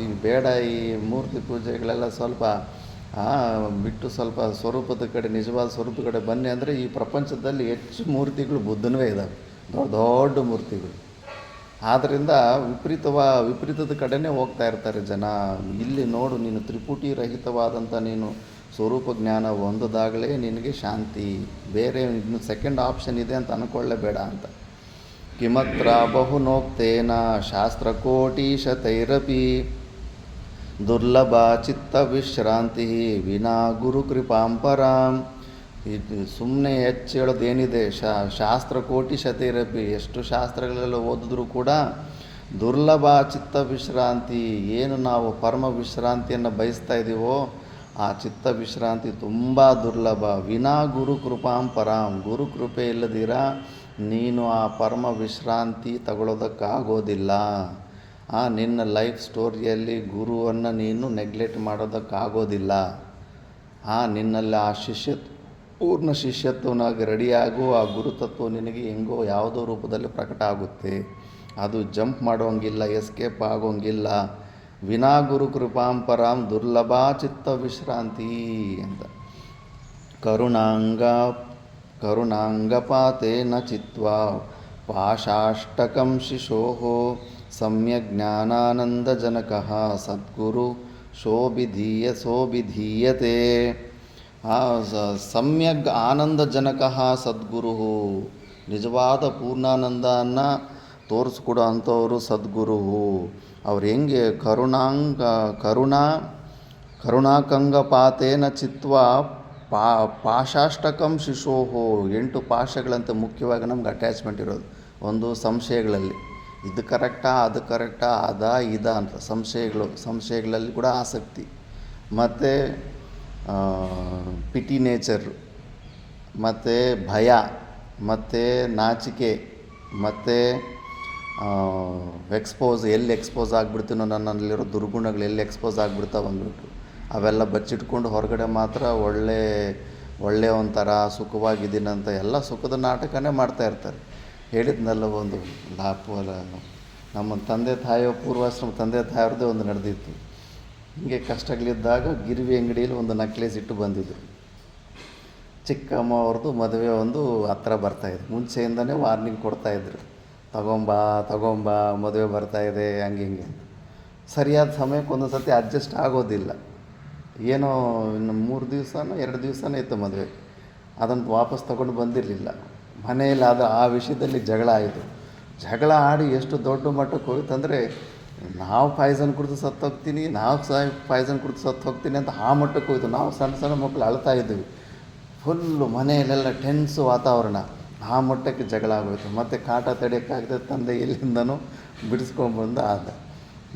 ಈ ಬೇಡ ಈ ಮೂರ್ತಿ ಪೂಜೆಗಳೆಲ್ಲ ಸ್ವಲ್ಪ ಬಿಟ್ಟು ಸ್ವಲ್ಪ ಸ್ವರೂಪದ ಕಡೆ, ನಿಜವಾದ ಸ್ವರೂಪದ ಕಡೆ ಬನ್ನಿ ಅಂದರೆ ಈ ಪ್ರಪಂಚದಲ್ಲಿ ಹೆಚ್ಚು ಮೂರ್ತಿಗಳು ಬುದ್ಧನವೇ ಇದ್ದಾವೆ, ದೊಡ್ಡ ದೊಡ್ಡ ಮೂರ್ತಿಗಳು. ಆದ್ದರಿಂದ ವಿಪರೀತದ ಕಡೆನೇ ಹೋಗ್ತಾ ಇರ್ತಾರೆ ಜನ. ಇಲ್ಲಿ ನೋಡು, ನೀನು ತ್ರಿಪುಟಿ ರಹಿತವಾದಂಥ ನೀನು ಸ್ವರೂಪ ಜ್ಞಾನ ಹೊಂದದಾಗಲೇ ನಿನಗೆ ಶಾಂತಿ. ಬೇರೆ ಇನ್ನು ಸೆಕೆಂಡ್ ಆಪ್ಷನ್ ಇದೆ ಅಂತ ಅಂದ್ಕೊಳ್ಳೇಬೇಡ ಅಂತ. ಕಿಮತ್ರ ಬಹುನೋಕ್ತೇನ ಶಾಸ್ತ್ರಕೋಟಿಶತೈರಪಿ ದುರ್ಲಭ ಚಿತ್ತವಿಶ್ರಾಂತಿ ವಿನಾ ಗುರುಕೃಪಾಂ ಪರಾಂ. ಇದು ಸುಮ್ಮನೆ ಹೆಚ್ಚು ಹೇಳೋದೇನಿದೆ, ಶಾಸ್ತ್ರಕೋಟಿಶತೈರಪಿ, ಎಷ್ಟು ಶಾಸ್ತ್ರಗಳೆಲ್ಲ ಓದಿದ್ರೂ ಕೂಡ ದುರ್ಲಭ ಚಿತ್ತ ವಿಶ್ರಾಂತಿ, ಏನು ನಾವು ಪರಮ ವಿಶ್ರಾಂತಿಯನ್ನು ಬಯಸ್ತಾ ಇದ್ದೀವೋ ಆ ಚಿತ್ತ ವಿಶ್ರಾಂತಿ ತುಂಬ ದುರ್ಲಭ. ವಿನಾ ಗುರು ಕೃಪಾಂ ಪರಾಂ, ಗುರು ಕೃಪೆ ಇಲ್ಲದಿರ ನೀನು ಆ ಪರಮ ವಿಶ್ರಾಂತಿ ತಗೊಳ್ಳೋದಕ್ಕಾಗೋದಿಲ್ಲ. ನಿನ್ನ ಲೈಫ್ ಸ್ಟೋರಿಯಲ್ಲಿ ಗುರುವನ್ನು ನೀನು ನೆಗ್ಲೆಕ್ಟ್ ಮಾಡೋದಕ್ಕಾಗೋದಿಲ್ಲ. ನಿನ್ನಲ್ಲಿ ಆ ಪೂರ್ಣ ಶಿಷ್ಯತ್ವನಾಗಿ ರೆಡಿಯಾಗು. ಆ ಗುರುತತ್ವ ನಿನಗೆ ಹೆಂಗೋ ಯಾವುದೋ ರೂಪದಲ್ಲಿ ಪ್ರಕಟ ಆಗುತ್ತೆ. ಅದು ಜಂಪ್ ಮಾಡೋಂಗಿಲ್ಲ, ಎಸ್ಕೇಪ್ ಆಗೋಂಗಿಲ್ಲ. ವಿನಾ ಗುರು ಕೃಪಾಂ ಪರಾಂ ದುರ್ಲಭ ಚಿತ್ತ ವಿಶ್ರಾಂತಿ ಅಂತ. ಕರುಣಾಂಗಪಾತೇನ ಚಿತ್ವಾ ಪಾಶಾಷ್ಟಕಂ ಶಿಶೋಃ ಸಮ್ಯಕ್ ಜ್ಞಾನಾನಂದಜನಕಃ ಸದ್ಗುರು ಶೋಭಿಧೀಯತೆ. ಸಮ್ಯಗ್ ಆನಂದಜನಕಃ ಸದ್ಗುರು, ನಿಜವಾದ ಪೂರ್ಣಾನಂದವನ್ನು ತೋರಿಸ್ಕೊಡೋ ಅಂಥವರು ಸದ್ಗುರು. ಅವ್ರು ಹೆಂಗೆ ಕರುಣಾಕಂಗಪಾತೇನ ಚಿತ್ವಾ ಪಾಶಾಷ್ಟಕಂ ಶಿಶೋಹೋ. 8 ಪಾಶಗಳಂತೆ ಮುಖ್ಯವಾಗಿ ನಮ್ಗೆ ಅಟ್ಯಾಚ್ಮೆಂಟ್ ಇರೋದು. ಒಂದು ಸಂಶಯಗಳಲ್ಲಿ, ಇದು ಕರೆಕ್ಟಾ ಅದು ಕರೆಕ್ಟಾ ಇದಾ ಅಂತ ಸಂಶಯಗಳಲ್ಲಿ ಕೂಡ ಆಸಕ್ತಿ. ಮತ್ತು ಪಿಟಿ ನೇಚರು, ಮತ್ತು ಭಯ, ಮತ್ತು ನಾಚಿಕೆ, ಮತ್ತು ಎಲ್ಲಿ ಎಕ್ಸ್ಪೋಸ್ ಆಗಿಬಿಡ್ತೀನೋ, ನನ್ನಲ್ಲಿರೋ ದುರ್ಗುಣಗಳು ಎಲ್ಲಿ ಎಕ್ಸ್ಪೋಸ್ ಆಗಿಬಿಡ್ತಾವೆ ಅಂದ್ಬಿಟ್ಟು ಅವೆಲ್ಲ ಬಚ್ಚಿಟ್ಕೊಂಡು ಹೊರಗಡೆ ಮಾತ್ರ ಒಳ್ಳೆ ಒಂಥರ ಸುಖವಾಗಿದ್ದೀನಂತ ಎಲ್ಲ ಸುಖದ ನಾಟಕನೇ ಮಾಡ್ತಾಯಿರ್ತಾರೆ. ಹೇಳಿದ್ನಲ್ಲ, ಒಂದು ನಮ್ಮ ತಂದೆ ತಾಯಿಯ ಪೂರ್ವಾಶ್ರಮ ತಂದೆ ತಾಯಿಯವ್ರದ್ದೇ ಒಂದು ನಡೆದಿತ್ತು. ಹೀಗೆ ಕಷ್ಟಗಳಿದ್ದಾಗ ಗಿರ್ವಿ ಅಂಗಡಿಯಲ್ಲಿ ಒಂದು ನಕ್ಲೇಸ್ ಇಟ್ಟು ಬಂದಿದ್ದರು. ಚಿಕ್ಕಮ್ಮ ಅವ್ರದ್ದು ಮದುವೆ ಒಂದು ಹತ್ರ ಬರ್ತಾಯಿದ್ರು. ಮುಂಚೆಯಿಂದನೇ ವಾರ್ನಿಂಗ್ ಕೊಡ್ತಾಯಿದ್ರು, ತಗೊಂಬಾ ಮದುವೆ ಬರ್ತಾಯಿದೆ ಹಂಗೆ ಸರಿಯಾದ ಸಮಯಕ್ಕೆ ಒಂದೊಂದು ಸರ್ತಿ ಅಡ್ಜಸ್ಟ್ ಆಗೋದಿಲ್ಲ. ಏನೋ ಇನ್ನು 3 ದಿವಸನೋ 2 ದಿವಸನೋ ಇತ್ತು ಮದುವೆ. ಅದನ್ನು ವಾಪಸ್ ತೊಗೊಂಡು ಬಂದಿರಲಿಲ್ಲ. ಮನೆಯಲ್ಲಿ ಆ ವಿಷಯದಲ್ಲಿ ಜಗಳ ಆಯಿತು. ಜಗಳ ಆಡಿ ಎಷ್ಟು ದೊಡ್ಡ ಮಟ್ಟಕ್ಕೆ ಹೋಯ್ತಂದರೆ, ನಾವು ಪಾಯ್ಸನ್ ಕುಡಿದು ಸತ್ತೋಗ್ತೀನಿ ಅಂತ ಆ ಮಟ್ಟಕ್ಕೆ ಹೋಯ್ತು. ನಾವು ಸಣ್ಣ ಮಕ್ಕಳು ಅಳ್ತಾ ಇದ್ವಿ. ಫುಲ್ಲು ಮನೆಯಲ್ಲೆಲ್ಲ ಟೆನ್ಸು ವಾತಾವರಣ. ಆ ಮಟ್ಟಕ್ಕೆ ಜಗಳ ಆಗೋಯ್ತು. ಮತ್ತು ಕಾಟ ತಡೆಯೋಕ್ಕಾಗದೆ ತಂದೆ ಎಲ್ಲಿಂದನೂ ಬಿಡಿಸ್ಕೊಂಡ್ಬಂದು ಆದ.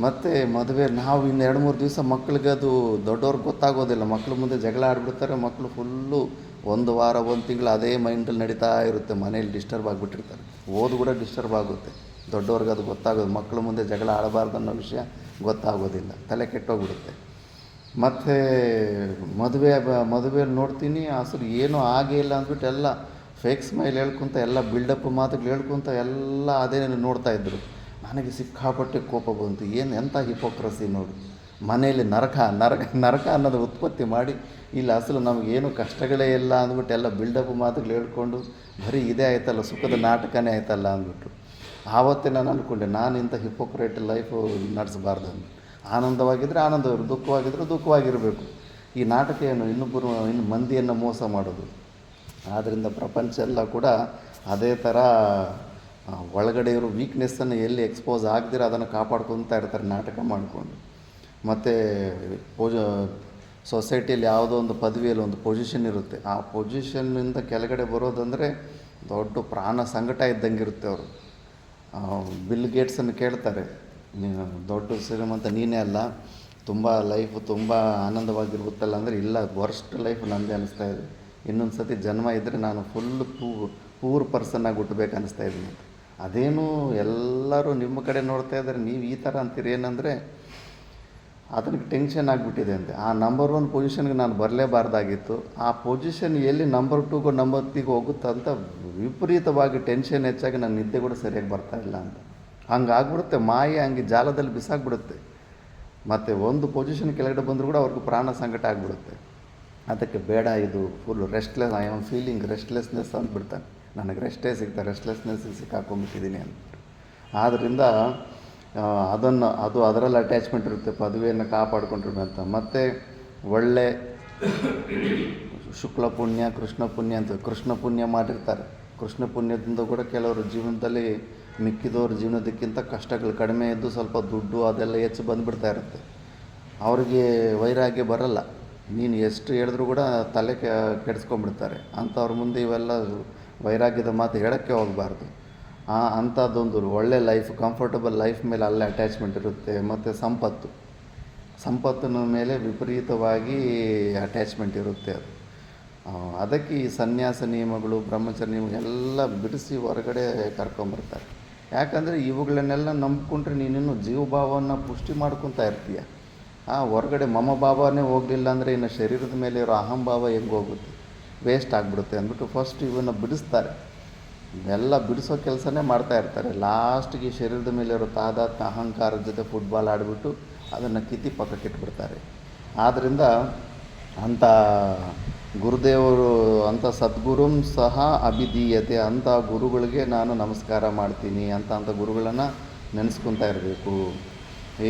ಮತ್ತು ಮದುವೆ ನಾವು ಇನ್ನು 2-3 ದಿವಸ ಮಕ್ಕಳಿಗೆ ಅದು ದೊಡ್ಡವ್ರಿಗೆ ಗೊತ್ತಾಗೋದಿಲ್ಲ. ಮಕ್ಕಳು ಮುಂದೆ ಜಗಳ ಆಡಿಬಿಡ್ತಾರೆ. ಮಕ್ಕಳು ಫುಲ್ಲು 1 ವಾರ 1 ತಿಂಗಳು ಅದೇ ಮೈಂಡಲ್ಲಿ ನಡೀತಾ ಇರುತ್ತೆ. ಮನೇಲಿ ಡಿಸ್ಟರ್ಬ್ ಆಗಿಬಿಟ್ಟಿರ್ತಾರೆ. ಓದು ಕೂಡ ಡಿಸ್ಟರ್ಬ್ ಆಗುತ್ತೆ. ದೊಡ್ಡವ್ರಿಗೆ ಅದು ಗೊತ್ತಾಗೋದು. ಮಕ್ಕಳ ಮುಂದೆ ಜಗಳ ಆಡಬಾರ್ದು ಅನ್ನೋ ವಿಷಯ ಗೊತ್ತಾಗೋದಿಲ್ಲ. ತಲೆ ಕೆಟ್ಟೋಗ್ಬಿಡುತ್ತೆ. ಮತ್ತು ಮದುವೆಯಲ್ಲಿ ನೋಡ್ತೀನಿ ಅಸಲು ಏನೂ ಆಗೇ ಇಲ್ಲ ಅಂದ್ಬಿಟ್ಟು ಎಲ್ಲ ಫೇಕ್ ಸ್ಮೈಲ್ ಹೇಳ್ಕೊತ, ಎಲ್ಲ ಬಿಲ್ಡಪ್ ಮಾತುಗಳು ಹೇಳ್ಕೊತ ಎಲ್ಲ ಅದೇ ನೋಡ್ತಾಯಿದ್ರು. ನನಗೆ ಸಿಕ್ಕಾಪಟ್ಟೆ ಕೋಪ ಬಂತು. ಎಂಥ ಹಿಪೋಕ್ರಸಿ ನೋಡು. ಮನೆಯಲ್ಲಿ ನರಕ ಅನ್ನೋದು ಉತ್ಪತ್ತಿ ಮಾಡಿ, ಇಲ್ಲ ಅಸಲು ನಮಗೇನು ಕಷ್ಟಗಳೇ ಇಲ್ಲ ಅಂದ್ಬಿಟ್ಟು ಎಲ್ಲ ಬಿಲ್ಡಪ್ ಮಾತುಗಳು ಹೇಳ್ಕೊಂಡು ಬರೀ ಇದೇ ಆಯ್ತಲ್ಲ, ಸುಖದ ನಾಟಕನೇ ಆಯ್ತಲ್ಲ ಅಂದ್ಬಿಟ್ಟು ಆವತ್ತೇ ನಾನು ಅಂದ್ಕೊಂಡೆ, ನಾನು ಇಂಥ ಹಿಪೋಕ್ರೇಟ್ ಲೈಫು ನಡೆಸಬಾರ್ದು ಅಂದ್ಬಿಟ್ಟು. ಆನಂದವಾಗಿದ್ದರೆ ಆನಂದವಿರು, ದುಃಖವಾಗಿದ್ದರೆ ದುಃಖವಾಗಿರಬೇಕು. ಈ ನಾಟಕ ಏನು ಇನ್ನು ಮಂದಿಯನ್ನು ಮೋಸ ಮಾಡೋದು. ಆದ್ದರಿಂದ ಪ್ರಪಂಚ ಎಲ್ಲ ಕೂಡ ಅದೇ ಥರ ಒಳಗಡೆ ಇರೋ ವೀಕ್ನೆಸ್ಸನ್ನು ಎಲ್ಲಿ ಎಕ್ಸ್ಪೋಸ್ ಆಗದಿರ ಅದನ್ನು ಕಾಪಾಡ್ಕೊತಾ ಇರ್ತಾರೆ ನಾಟಕ ಮಾಡಿಕೊಂಡು. ಮತ್ತು ಸೊಸೈಟಿಯಲ್ಲಿ ಯಾವುದೋ ಒಂದು ಪದವಿಯಲ್ಲಿ ಒಂದು ಪೊಸಿಷನ್ ಇರುತ್ತೆ, ಆ ಪೊಸಿಷನ್ನಿಂದ ಕೆಳಗಡೆ ಬರೋದಂದರೆ ದೊಡ್ಡ ಪ್ರಾಣ ಸಂಕಟ ಇದ್ದಂಗೆ ಇರುತ್ತೆ. ಅವರು ಬಿಲ್ ಗೇಟ್ಸನ್ನು ಕೇಳ್ತಾರೆ, ನೀನು ದೊಡ್ಡ ಶ್ರೀಮಂತ ನೀನೇ ಅಲ್ಲ, ತುಂಬ ಲೈಫು ತುಂಬ ಆನಂದವಾಗಿರುತ್ತಲ್ಲ ಅಂದರೆ, ಇಲ್ಲ ವರ್ಸ್ಟ್ ಲೈಫ್ ನನ್ನದೇ ಅನ್ನಿಸ್ತಾ ಇದೆ, ಇನ್ನೊಂದು ಸತಿ ಜನ್ಮ ಇದ್ದರೆ ನಾನು ಫುಲ್ಲು ಪೂರ್ ಪರ್ಸನ್ನಾಗಿ ಹುಟ್ಟಬೇಕು ಅನ್ನಿಸ್ತಾ ಇದ್ದೀನಿ ಅಂತ. ಅದೇನು ಎಲ್ಲರೂ ನಿಮ್ಮ ಕಡೆ ನೋಡ್ತಾ ಇದ್ದಾರೆ, ನೀವು ಈ ಥರ ಅಂತೀರಿ. ಏನಂದರೆ ಅದಕ್ಕೆ ಟೆನ್ಷನ್ ಆಗಿಬಿಟ್ಟಿದೆ ಅಂತೆ. ಆ ನಂಬರ್ 1 ಪೊಸಿಷನ್ಗೆ ನಾನು ಬರಲೇಬಾರ್ದಾಗಿತ್ತು, ಆ ಪೊಸಿಷನ್ ಎಲ್ಲಿ ನಂಬರ್ 2ಗೋ ನಂಬರ್ 3ಗೋ ಹೋಗುತ್ತಂತ ವಿಪರೀತವಾಗಿ ಟೆನ್ಷನ್ ಹೆಚ್ಚಾಗಿ ನನ್ನ ನಿದ್ದೆ ಕೂಡ ಸರಿಯಾಗಿ ಬರ್ತಾಯಿಲ್ಲ ಅಂತ. ಹಂಗಾಗ್ಬಿಡುತ್ತೆ, ಮಾಯೆ ಹಂಗೆ ಜಾಲದಲ್ಲಿ ಬಿಸಾಕ್ಬಿಡುತ್ತೆ. ಮತ್ತು ಒಂದು ಪೊಸಿಷನ್ ಕೆಳಗಡೆ ಬಂದರೂ ಕೂಡ ಅವ್ರಿಗೆ ಪ್ರಾಣ ಸಂಕಟ ಆಗಿಬಿಡುತ್ತೆ. ಅದಕ್ಕೆ ಬೇಡ, ಇದು full restless, I am feeling restlessness ಅಂದ್ಬಿಡ್ತಾನೆ. ನನಗೆ ರೆಸ್ಟೇ ಸಿಗ್ತಾರೆ, ರೆಸ್ಟ್ಲೆಸ್ನೆಸ್ಸಿಗೆ ಸಿಕ್ಕಾಕೊಂಡ್ಬಿಟ್ಟಿದ್ದೀನಿ ಅಂದ್ಬಿಟ್ಟು. ಆದ್ದರಿಂದ ಅದರಲ್ಲಿ ಅಟ್ಯಾಚ್ಮೆಂಟ್ ಇರುತ್ತೆ, ಪದವಿಯನ್ನು ಕಾಪಾಡ್ಕೊಂಡಿರ್ಬೇಕಂತ. ಮತ್ತು ಒಳ್ಳೆ ಶುಕ್ಲ ಪುಣ್ಯ ಕೃಷ್ಣ ಪುಣ್ಯ ಅಂತ, ಕೃಷ್ಣ ಪುಣ್ಯ ಮಾಡಿರ್ತಾರೆ. ಕೃಷ್ಣ ಪುಣ್ಯದಿಂದ ಕೂಡ ಕೆಲವರು ಜೀವನದಲ್ಲಿ ಮಿಕ್ಕಿದವ್ರ ಜೀವನದಕ್ಕಿಂತ ಕಷ್ಟಗಳು ಕಡಿಮೆ ಇದ್ದು ಸ್ವಲ್ಪ ದುಡ್ಡು ಅದೆಲ್ಲ ಹೆಚ್ಚು ಬಂದುಬಿಡ್ತಾ ಇರುತ್ತೆ. ಅವ್ರಿಗೆ ವೈರಾಗ್ಯ ಬರಲ್ಲ, ನೀನು ಎಷ್ಟು ಹೇಳಿದ್ರೂ ಕೂಡ ತಲೆ ಕೆಡಿಸ್ಕೊಂಡ್ಬಿಡ್ತಾರೆ. ಅಂಥವ್ರ ಮುಂದೆ ಇವೆಲ್ಲ ವೈರಾಗ್ಯದ ಮಾತು ಹೇಳೋಕ್ಕೆ ಹೋಗಬಾರ್ದು. ಅಂಥದ್ದೊಂದು ಒಳ್ಳೆ ಲೈಫ್, ಕಂಫರ್ಟಬಲ್ ಲೈಫ್ ಮೇಲೆ ಅಲ್ಲೇ ಅಟ್ಯಾಚ್ಮೆಂಟ್ ಇರುತ್ತೆ. ಮತ್ತು ಸಂಪತ್ತಿನ ಮೇಲೆ ವಿಪರೀತವಾಗಿ ಅಟ್ಯಾಚ್ಮೆಂಟ್ ಇರುತ್ತೆ. ಅದಕ್ಕೆ ಈ ಸನ್ಯಾಸ ನಿಯಮಗಳು, ಬ್ರಹ್ಮಚರ್ಯ ನಿಯಮ ಎಲ್ಲ ಬಿಡಿಸಿ ಹೊರಗಡೆ ಕರ್ಕೊಂಬರ್ತಾರೆ. ಯಾಕಂದರೆ ಇವುಗಳನ್ನೆಲ್ಲ ನಂಬ್ಕೊಂಡ್ರೆ ನೀನಿನ್ನು ಜೀವಭಾವವನ್ನು ಪುಷ್ಟಿ ಮಾಡ್ಕೊತಾ ಇರ್ತೀಯ. ಹೊರಗಡೆ ಮಮಭಾವನೇ ಹೋಗಲಿಲ್ಲ ಅಂದರೆ ಇನ್ನು ಶರೀರದ ಮೇಲೆ ಇರೋ ಅಹಂಭಾವ ಹೆಂಗೆ ಹೋಗುತ್ತೆ, ವೇಸ್ಟ್ ಆಗಿಬಿಡುತ್ತೆ ಅಂದ್ಬಿಟ್ಟು ಫಸ್ಟ್ ಇವನ್ನು ಬಿಡಿಸ್ತಾರೆ. ಎಲ್ಲ ಬಿಡಿಸೋ ಕೆಲಸನೇ ಮಾಡ್ತಾಯಿರ್ತಾರೆ. ಲಾಸ್ಟಿಗೆ ಶರೀರದ ಮೇಲೆ ಇರೋ ತಾದಾತ್ಮ್ಯ ಅಹಂಕಾರದ ಜೊತೆ ಫುಟ್ಬಾಲ್ ಆಡಿಬಿಟ್ಟು ಅದನ್ನು ಕಿತ್ತಿ ಪಕ್ಕಕ್ಕೆ ಇಟ್ಬಿಡ್ತಾರೆ. ಆದ್ದರಿಂದ ಅಂಥ ಗುರುದೇವರು, ಅಂಥ ಸದ್ಗುರುಂ ಸಹ ಅಭಿಧೀಯತೆ, ಅಂಥ ಗುರುಗಳಿಗೆ ನಾನು ನಮಸ್ಕಾರ ಮಾಡ್ತೀನಿ ಅಂಥ ಗುರುಗಳನ್ನು ನೆನೆಸ್ಕೊತಾ ಇರಬೇಕು.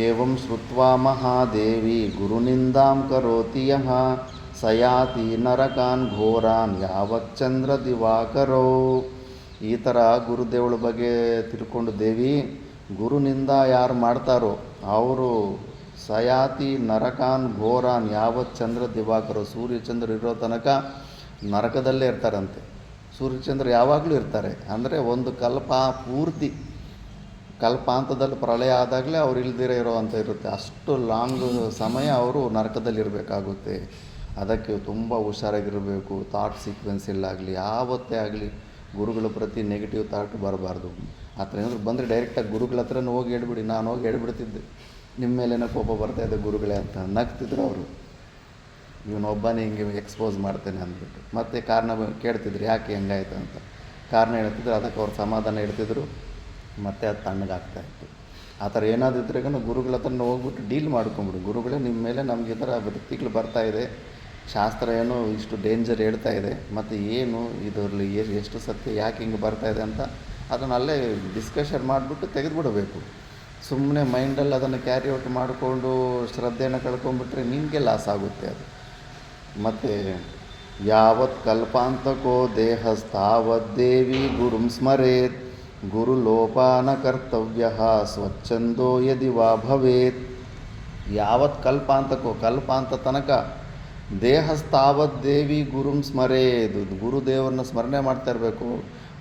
ಏವಂ ಶ್ರುತ್ವಾ ಮಹಾದೇವಿ ಗುರುನಿಂದಾಂ ಕರೋತಿ ಯಃ ಸಯಾತಿ ನರಕಾನ್ ಘೋರಾನ್ ಯಾವಚ್ಚಂದ್ರ ದಿವಾಕರೋ. ಈ ಥರ ಗುರುದೇವಳ ಬಗ್ಗೆ ತಿಳ್ಕೊಂಡು ದೇವಿ, ಗುರುನಿಂದ ಯಾರು ಮಾಡ್ತಾರೋ ಅವರು ಸಯಾತಿ ನರಕಾನ್ ಘೋರಾನ್ ಯಾವಚ್ಚಂದ್ರ ದಿವಾಕರೋ, ಸೂರ್ಯಚಂದ್ರ ಇರೋ ತನಕ ನರಕದಲ್ಲೇ ಇರ್ತಾರಂತೆ. ಸೂರ್ಯಚಂದ್ರ ಯಾವಾಗಲೂ ಇರ್ತಾರೆ, ಅಂದರೆ ಒಂದು ಪೂರ್ತಿ ಕಲ್ಪಾಂತದಲ್ಲಿ ಪ್ರಳಯ ಆದಾಗಲೇ ಅವ್ರು ಇಲ್ದಿರೋ ಇರೋವಂಥ ಇರುತ್ತೆ. ಅಷ್ಟು ಲಾಂಗ್ ಸಮಯ ಅವರು ನರಕದಲ್ಲಿರಬೇಕಾಗುತ್ತೆ. ಅದಕ್ಕೆ ತುಂಬ ಹುಷಾರಾಗಿರಬೇಕು. ಥಾಟ್ ಸೀಕ್ವೆನ್ಸಲ್ಲಾಗಲಿ ಯಾವತ್ತೇ ಆಗಲಿ ಗುರುಗಳ ಪ್ರತಿ ನೆಗೆಟಿವ್ ಥಾಟ್ ಬರಬಾರ್ದು. ಆ ಥರ ಏನಾದರೂ ಬಂದರೆ ಡೈರೆಕ್ಟಾಗಿ ಗುರುಗಳ ಹತ್ರನೂ ಹೋಗಿ ಹೇಳ್ಬಿಡಿ. ನಾನು ಹೋಗಿ ಹೇಳ್ಬಿಡ್ತಿದ್ದೆ, ನಿಮ್ಮ ಮೇಲೇನೋ ಕೋಪ ಬರ್ತಾಯಿದೆ ಗುರುಗಳೇ ಅಂತ. ನಗ್ತಿದ್ರು ಅವರು, ಇವನೊಬ್ಬನೇ ಹಿಂಗೆ ಎಕ್ಸ್ಪೋಸ್ ಮಾಡ್ತೇನೆ ಅಂದ್ಬಿಟ್ಟು. ಮತ್ತು ಕಾರಣ ಕೇಳ್ತಿದ್ರು, ಯಾಕೆ ಹೆಂಗಾಯ್ತು ಅಂತ ಕಾರಣ ಹೇಳ್ತಿದ್ರು. ಅದಕ್ಕೆ ಅವ್ರು ಸಮಾಧಾನ ಹೇಳ್ತಿದ್ರು, ಮತ್ತು ಅದು ತಣ್ಣಗಾಗ್ತಾಯಿತ್ತು. ಆ ಥರ ಏನಾದರೂ ಇದ್ರೆಗೂ ಗುರುಗಳ ಹತ್ರ ಹೋಗ್ಬಿಟ್ಟು ಡೀಲ್ ಮಾಡ್ಕೊಂಬಿಡು. ಗುರುಗಳೇ, ನಿಮ್ಮ ಮೇಲೆ ನಮಗೆ ಈ ಥರ ವೃತ್ತಿಗಳು ಬರ್ತಾಯಿದೆ, ಶಾಸ್ತ್ರ ಏನೋ ಇಷ್ಟು ಡೇಂಜರ್ ಹೇಳ್ತಾ ಇದೆ, ಮತ್ತು ಏನು ಇದರಲ್ಲಿ ಎಷ್ಟು ಸತ್ಯ, ಯಾಕೆ ಹಿಂಗೆ ಬರ್ತಾಯಿದೆ ಅಂತ ಅದನ್ನು ಅಲ್ಲೇ ಡಿಸ್ಕಷನ್ ಮಾಡಿಬಿಟ್ಟು ತೆಗೆದುಬಿಡಬೇಕು. ಸುಮ್ಮನೆ ಮೈಂಡಲ್ಲಿ ಅದನ್ನು ಕ್ಯಾರಿ ಔಟ್ ಮಾಡಿಕೊಂಡು ಶ್ರದ್ಧೆಯನ್ನು ಕಳ್ಕೊಂಡ್ಬಿಟ್ರೆ ನಿಮಗೆ ಲಾಸ್ ಆಗುತ್ತೆ ಅದು. ಮತ್ತು ಯಾವತ್ ಕಲ್ಪಾಂತಕೋ ದೇಹಸ್ತಾವದ್ದೇವಿ ಗುರುಂ ಸ್ಮರೇತ್ ಗುರುಲೋಪಾನ ಕರ್ತವ್ಯ ಸ್ವಚ್ಛಂದೋ ಯದಿ ವಾ ಭವೇತ್. ಯಾವತ್ ಕಲ್ಪಾಂತಕೋ, ಕಲ್ಪಾಂತ ತನಕ ದೇಹಸ್ತಾವದ್ದೇವಿ ಗುರುಂ ಸ್ಮರೇದು, ಗುರುದೇವರನ್ನ ಸ್ಮರಣೆ ಮಾಡ್ತಾ ಇರಬೇಕು.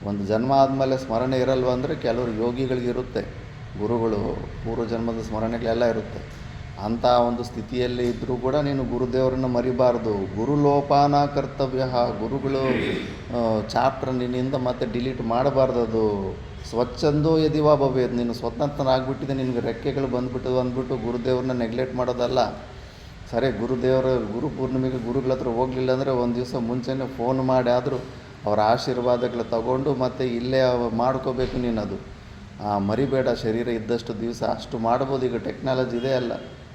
ಒಂದು ಜನ್ಮ ಆದಮೇಲೆ ಸ್ಮರಣೆ ಇರಲ್ವ ಅಂದರೆ ಕೆಲವರು ಯೋಗಿಗಳಿಗಿರುತ್ತೆ, ಗುರುಗಳು ಪೂರ್ವಜನ್ಮದ ಸ್ಮರಣೆಗಳೆಲ್ಲ ಇರುತ್ತೆ. ಅಂಥ ಒಂದು ಸ್ಥಿತಿಯಲ್ಲಿ ಇದ್ದರೂ ಕೂಡ ನೀನು ಗುರುದೇವರನ್ನು ಮರಿಬಾರ್ದು. ಗುರುಲೋಪಾನ ಕರ್ತವ್ಯ, ಗುರುಗಳು ಚಾಪ್ಟರ್ ನಿನ್ನಿಂದ ಮತ್ತೆ ಡಿಲೀಟ್ ಮಾಡಬಾರ್ದು. ಅದು ಸ್ವಚ್ಛಂದೋ ಯದಿವಾ ಭವೇತ್, ನೀನು ಸ್ವತಂತ್ರನಾಗ್ಬಿಟ್ಟಿದೆ, ನಿನಗೆ ರೆಕ್ಕೆಗಳು ಬಂದುಬಿಟ್ಟು ಅಂದ್ಬಿಟ್ಟು ಗುರುದೇವ್ರನ್ನ ನೆಗ್ಲೆಕ್ಟ್ ಮಾಡೋದಲ್ಲ. ಸರಿ, ಗುರು ಪೂರ್ಣಿಮೆಗೆ ಗುರುಗಳ ಹತ್ರ ಹೋಗಲಿಲ್ಲ ಅಂದರೆ ಒಂದು ದಿವಸ ಮುಂಚೆನೇ ಫೋನ್ ಮಾಡಿ ಆದರೂ ಅವರ ಆಶೀರ್ವಾದಗಳು ತಗೊಂಡು ಮತ್ತೆ ಇಲ್ಲೇ ಮಾಡ್ಕೋಬೇಕು ನೀನು. ಅದು ಮರಿಬೇಡ, ಶರೀರ ಇದ್ದಷ್ಟು ದಿವಸ ಅಷ್ಟು ಮಾಡ್ಬೋದು. ಈಗ ಟೆಕ್ನಾಲಜಿ ಇದೆ ಅಲ್ಲ,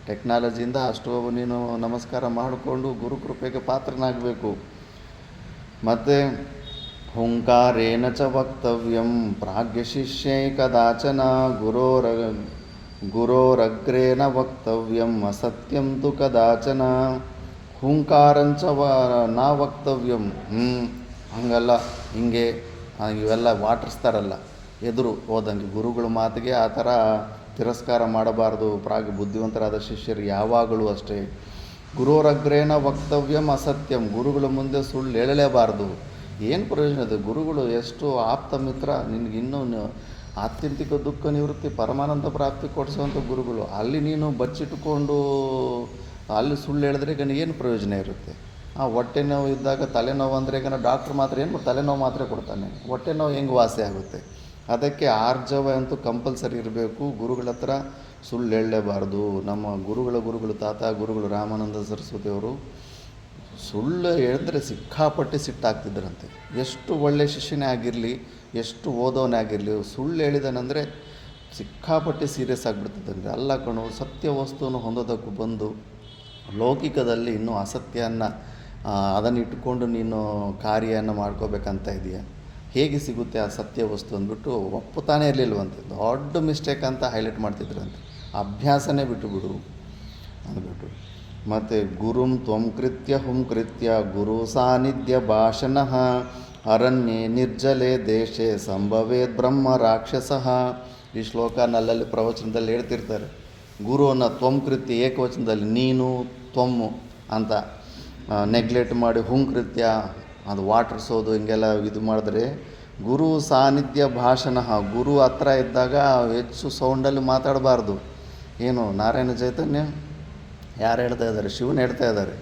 ಟೆಕ್ನಾಲಜಿಯಿಂದ ಅಷ್ಟು ನೀನು ನಮಸ್ಕಾರ ಮಾಡಿಕೊಂಡು ಗುರುಕೃಪೆಗೆ ಪಾತ್ರನಾಗಬೇಕು. ಮತ್ತು ಹುಂಕಾರೇಣ ಚ ವಕ್ತವ್ಯಂ ಪ್ರಾಗ್ಯಶಿಷ್ಯೈ ಕದಾಚನ ಗುರೋರಗ್ರೇಣ ವಕ್ತವ್ಯಂ ಅಸತ್ಯಂ ತು ಕದಾಚನ. ಹುಂಕಾರಂಚ ನಾ ವಕ್ತವ್ಯಂ. ಹಂಗಲ್ಲ, ಹಿಂಗೆ ಇವೆಲ್ಲ ವಾಟರ್ಸ್ತಾರಲ್ಲ ಎದುರು ಹೋದಂಗೆ. ಗುರುಗಳ ಮಾತಿಗೆ ಆ ಥರ ತಿರಸ್ಕಾರ ಮಾಡಬಾರ್ದು. ಬುದ್ಧಿವಂತರಾದ ಶಿಷ್ಯರು ಯಾವಾಗಲೂ ಅಷ್ಟೇ. ಗುರೋರಗ್ರೇಣ ವಕ್ತವ್ಯಂ ಅಸತ್ಯಂ. ಗುರುಗಳ ಮುಂದೆ ಸುಳ್ಳು ಹೇಳಲೇಬಾರ್ದು. ಏನು ಪ್ರಯೋಜನ ಇದೆ? ಗುರುಗಳು ಎಷ್ಟು ಆಪ್ತ ಮಿತ್ರ, ನಿನಗಿನ್ನೂ ಆತ್ಯಂತಿಕ ದುಃಖ ನಿವೃತ್ತಿ ಪರಮಾನಂದ ಪ್ರಾಪ್ತಿ ಕೊಡಿಸುವಂಥ ಗುರುಗಳು. ಅಲ್ಲಿ ನೀನು ಬಚ್ಚಿಟ್ಟುಕೊಂಡು ಅಲ್ಲಿ ಸುಳ್ಳು ಹೇಳಿದ್ರೆ ಈಗ ಏನು ಪ್ರಯೋಜನ ಇರುತ್ತೆ? ಹೊಟ್ಟೆ ನೋವು ಇದ್ದಾಗ ತಲೆನೋವು ಅಂದರೆ ಈಗ ಡಾಕ್ಟ್ರ್ ಮಾತ್ರ ಏನು ತಲೆನೋವು ಮಾತ್ರ ಕೊಡ್ತಾನೆ, ಹೊಟ್ಟೆ ನೋವು ಹೆಂಗೆ ವಾಸಿ ಆಗುತ್ತೆ? ಅದಕ್ಕೆ ಆರ್ಜವ ಅಂತೂ ಕಂಪಲ್ಸರಿ ಇರಬೇಕು. ಗುರುಗಳ ಹತ್ರ ಸುಳ್ಳು ಹೇಳಲೇಬಾರ್ದು. ನಮ್ಮ ಗುರುಗಳು ಗುರುಗಳು ರಾಮಾನಂದ ಸರಸ್ವತಿಯವರು ಸುಳ್ಳು ಹೇಳಿದ್ರೆ ಸಿಕ್ಕಾಪಟ್ಟೆ ಸಿಟ್ಟಾಗ್ತಿದ್ರಂತೆ. ಎಷ್ಟು ಒಳ್ಳೆ ಶಿಷ್ಯನೇ ಆಗಿರಲಿ, ಎಷ್ಟು ಓದೋನೇ ಆಗಿರಲಿ, ಸುಳ್ಳು ಹೇಳಿದಾನಂದರೆ ಸಿಕ್ಕಾಪಟ್ಟೆ ಸೀರಿಯಸ್ ಆಗಿಬಿಡ್ತದಂದರೆ. ಅಲ್ಲ ಕಣು, ಸತ್ಯ ವಸ್ತುವನ್ನು ಹೊಂದೋದಕ್ಕೂ ಬಂದು ಲೌಕಿಕದಲ್ಲಿ ಇನ್ನೂ ಅಸತ್ಯನ ಅದನ್ನು ಇಟ್ಕೊಂಡು ನೀನು ಕಾರ್ಯವನ್ನು ಮಾಡ್ಕೋಬೇಕಂತ ಇದೆಯಾ? ಹೇಗೆ ಸಿಗುತ್ತೆ ಆ ಸತ್ಯ ವಸ್ತು ಅಂದ್ಬಿಟ್ಟು ಒಪ್ಪುತ್ತಾನೆ ಇರಲಿಲ್ವಂತೆ. ದೊಡ್ಡ ಮಿಸ್ಟೇಕ್ ಅಂತ ಹೈಲೈಟ್ ಮಾಡ್ತಿದ್ರಂತೆ. ಅಭ್ಯಾಸನೇ ಬಿಟ್ಟುಬಿಡು ಅಂದ್ಬಿಟ್ಟು. ಮತ್ತು ಗುರುಂ ತ್ವಂಕೃತ್ಯ ಹುಂಕೃತ್ಯ ಗುರು ಸಾನ್ನಿಧ್ಯ ಭಾಷಣಃ ಅರಣ್ಯೇ ನಿರ್ಜಲೆ ದೇಶೆ ಸಂಭವೇದ್ ಬ್ರಹ್ಮ ರಾಕ್ಷಸಃ. ಈ ಶ್ಲೋಕ ನಲ್ಲಲ್ಲಿ ಪ್ರವಚನದಲ್ಲಿ ಹೇಳ್ತಿರ್ತಾರೆ. ಗುರುವನ್ನು ತ್ವಂಕೃತ್ಯ ಏಕವಚನದಲ್ಲಿ ನೀನು ತ್ವಮ್ಮು ಅಂತ ನೆಗ್ಲೆಕ್ಟ್ ಮಾಡಿ ಹುಂಕೃತ್ಯ ಅದು ವಾಟರ್ಸೋದು ಹಿಂಗೆಲ್ಲ ಇದು ಮಾಡಿದ್ರೆ, ಗುರು ಸಾನ್ನಿಧ್ಯ ಭಾಷಣ. ಗುರು ಹತ್ರ ಇದ್ದಾಗ ಹೆಚ್ಚು ಸೌಂಡಲ್ಲಿ ಮಾತಾಡಬಾರ್ದು. ಏನು ನಾರಾಯಣ ಚೈತನ್ಯ ಯಾರು ಹೇಳ್ತಾ ಇದ್ದಾರೆ? ಶಿವನು ಹೇಳ್ತಾ ಇದ್ದಾರೆ.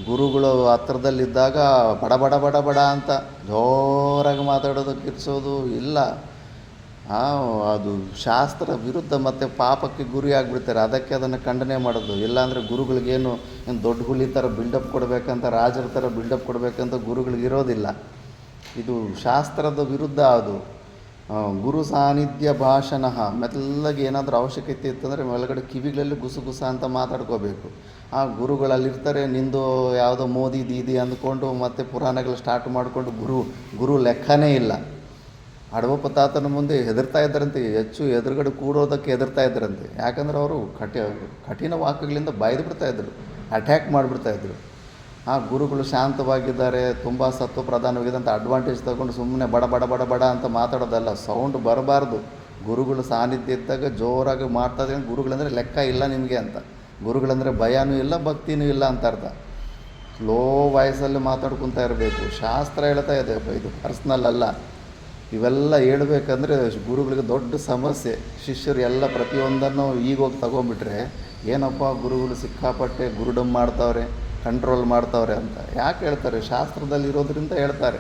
ಗುರುಗಳು ಹತ್ರದಲ್ಲಿದ್ದಾಗ ಬಡ ಬಡ ಬಡ ಬಡ ಅಂತ ಜೋರಾಗಿ ಮಾತಾಡೋದು, ಕಿರ್ಸೋದು ಇಲ್ಲ. ಅದು ಶಾಸ್ತ್ರ ವಿರುದ್ಧ ಮತ್ತು ಪಾಪಕ್ಕೆ ಗುರಿ ಆಗಿಬಿಡ್ತಾರೆ. ಅದಕ್ಕೆ ಅದನ್ನು ಖಂಡನೆ ಮಾಡೋದು. ಇಲ್ಲಾಂದರೆ ಗುರುಗಳಿಗೇನು ದೊಡ್ಡ ಹುಲಿ ಥರ ಬಿಲ್ಡಪ್ ಕೊಡಬೇಕಂತ, ರಾಜರ ಥರ ಬಿಲ್ಡಪ್ ಕೊಡಬೇಕಂತ ಗುರುಗಳಿಗಿರೋದಿಲ್ಲ. ಇದು ಶಾಸ್ತ್ರದ ವಿರುದ್ಧ. ಅದು ಗುರು ಸಾನ್ನಿಧ್ಯ ಭಾಷಣ. ಮೆಲ್ಲಗೆ ಏನಾದರೂ ಅವಶ್ಯಕತೆ ಇತ್ತಂದರೆ ಒಳಗಡೆ ಕಿವಿಗಳಲ್ಲಿ ಗುಸುಗುಸ ಅಂತ ಮಾತಾಡ್ಕೋಬೇಕು. ಆ ಗುರುಗಳಲ್ಲಿರ್ತಾರೆ. ನಿಂದು ಯಾವುದೋ ಮೋದಿ ದೀದಿ ಅಂದ್ಕೊಂಡು ಮತ್ತೆ ಪುರಾಣಗಳು ಸ್ಟಾರ್ಟ್ ಮಾಡಿಕೊಂಡು ಗುರು ಲೆಕ್ಕನೇ ಇಲ್ಲ. ಅಡವಪ್ಪ ತಾತನ ಮುಂದೆ ಹೆದರ್ತಾ ಇದ್ದರಂತೆ. ಹೆಚ್ಚು ಎದುರುಗಡೆ ಕೂಡೋದಕ್ಕೆ ಹೆದರ್ತಾ ಇದ್ದರಂತೆ. ಯಾಕಂದ್ರೆ ಅವರು ಕಠಿಣ ವಾಕ್ಯಗಳಿಂದ ಬಾಯ್ದು ಬಿಡ್ತಾಯಿದ್ರು, ಅಟ್ಯಾಕ್ ಮಾಡಿಬಿಡ್ತಾಯಿದ್ರು. ಆ ಗುರುಗಳು ಶಾಂತವಾಗಿದ್ದಾರೆ, ತುಂಬ ಸತ್ವ ಪ್ರಧಾನವಾಗಿದೆ ಅಡ್ವಾಂಟೇಜ್ ತಗೊಂಡು ಸುಮ್ಮನೆ ಬಡ ಬಡ ಬಡ ಬಡ ಅಂತ ಮಾತಾಡೋದಲ್ಲ. ಸೌಂಡ್ ಬರಬಾರ್ದು. ಗುರುಗಳ ಸಾನ್ನಿಧ್ಯ ಇದ್ದಾಗ ಜೋರಾಗಿ ಮಾಡ್ತಾಯಿದ್ರೆ ಗುರುಗಳಂದರೆ ಲೆಕ್ಕ ಇಲ್ಲ ನಿಮಗೆ ಅಂತ. ಗುರುಗಳಂದರೆ ಭಯನೂ ಇಲ್ಲ, ಭಕ್ತಿನೂ ಇಲ್ಲ ಅಂತ ಅರ್ಥ. ಲೋ ವಾಯ್ಸಲ್ಲಿ ಮಾತಾಡ್ಕೊತಾ ಇರಬೇಕು. ಶಾಸ್ತ್ರ ಹೇಳ್ತಾ ಇದೆ, ಇದು ಪರ್ಸ್ನಲ್ ಅಲ್ಲ. ಇವೆಲ್ಲ ಹೇಳ್ಬೇಕಂದ್ರೆ ಗುರುಗಳಿಗೆ ದೊಡ್ಡ ಸಮಸ್ಯೆ. ಶಿಷ್ಯರು ಎಲ್ಲ ಪ್ರತಿಯೊಂದನ್ನು ಈಗೋಗಿ ತಗೊಂಡ್ಬಿಟ್ರೆ ಏನಪ್ಪ ಗುರುಗಳು ಸಿಕ್ಕಾಪಟ್ಟೆ ಗುರುಡಮ್ ಮಾಡ್ತಾವ್ರೆ, ಕಂಟ್ರೋಲ್ ಮಾಡ್ತಾವ್ರೆ ಅಂತ ಯಾಕೆ ಹೇಳ್ತಾರೆ? ಶಾಸ್ತ್ರದಲ್ಲಿ ಇರೋದ್ರಿಂದ ಹೇಳ್ತಾರೆ.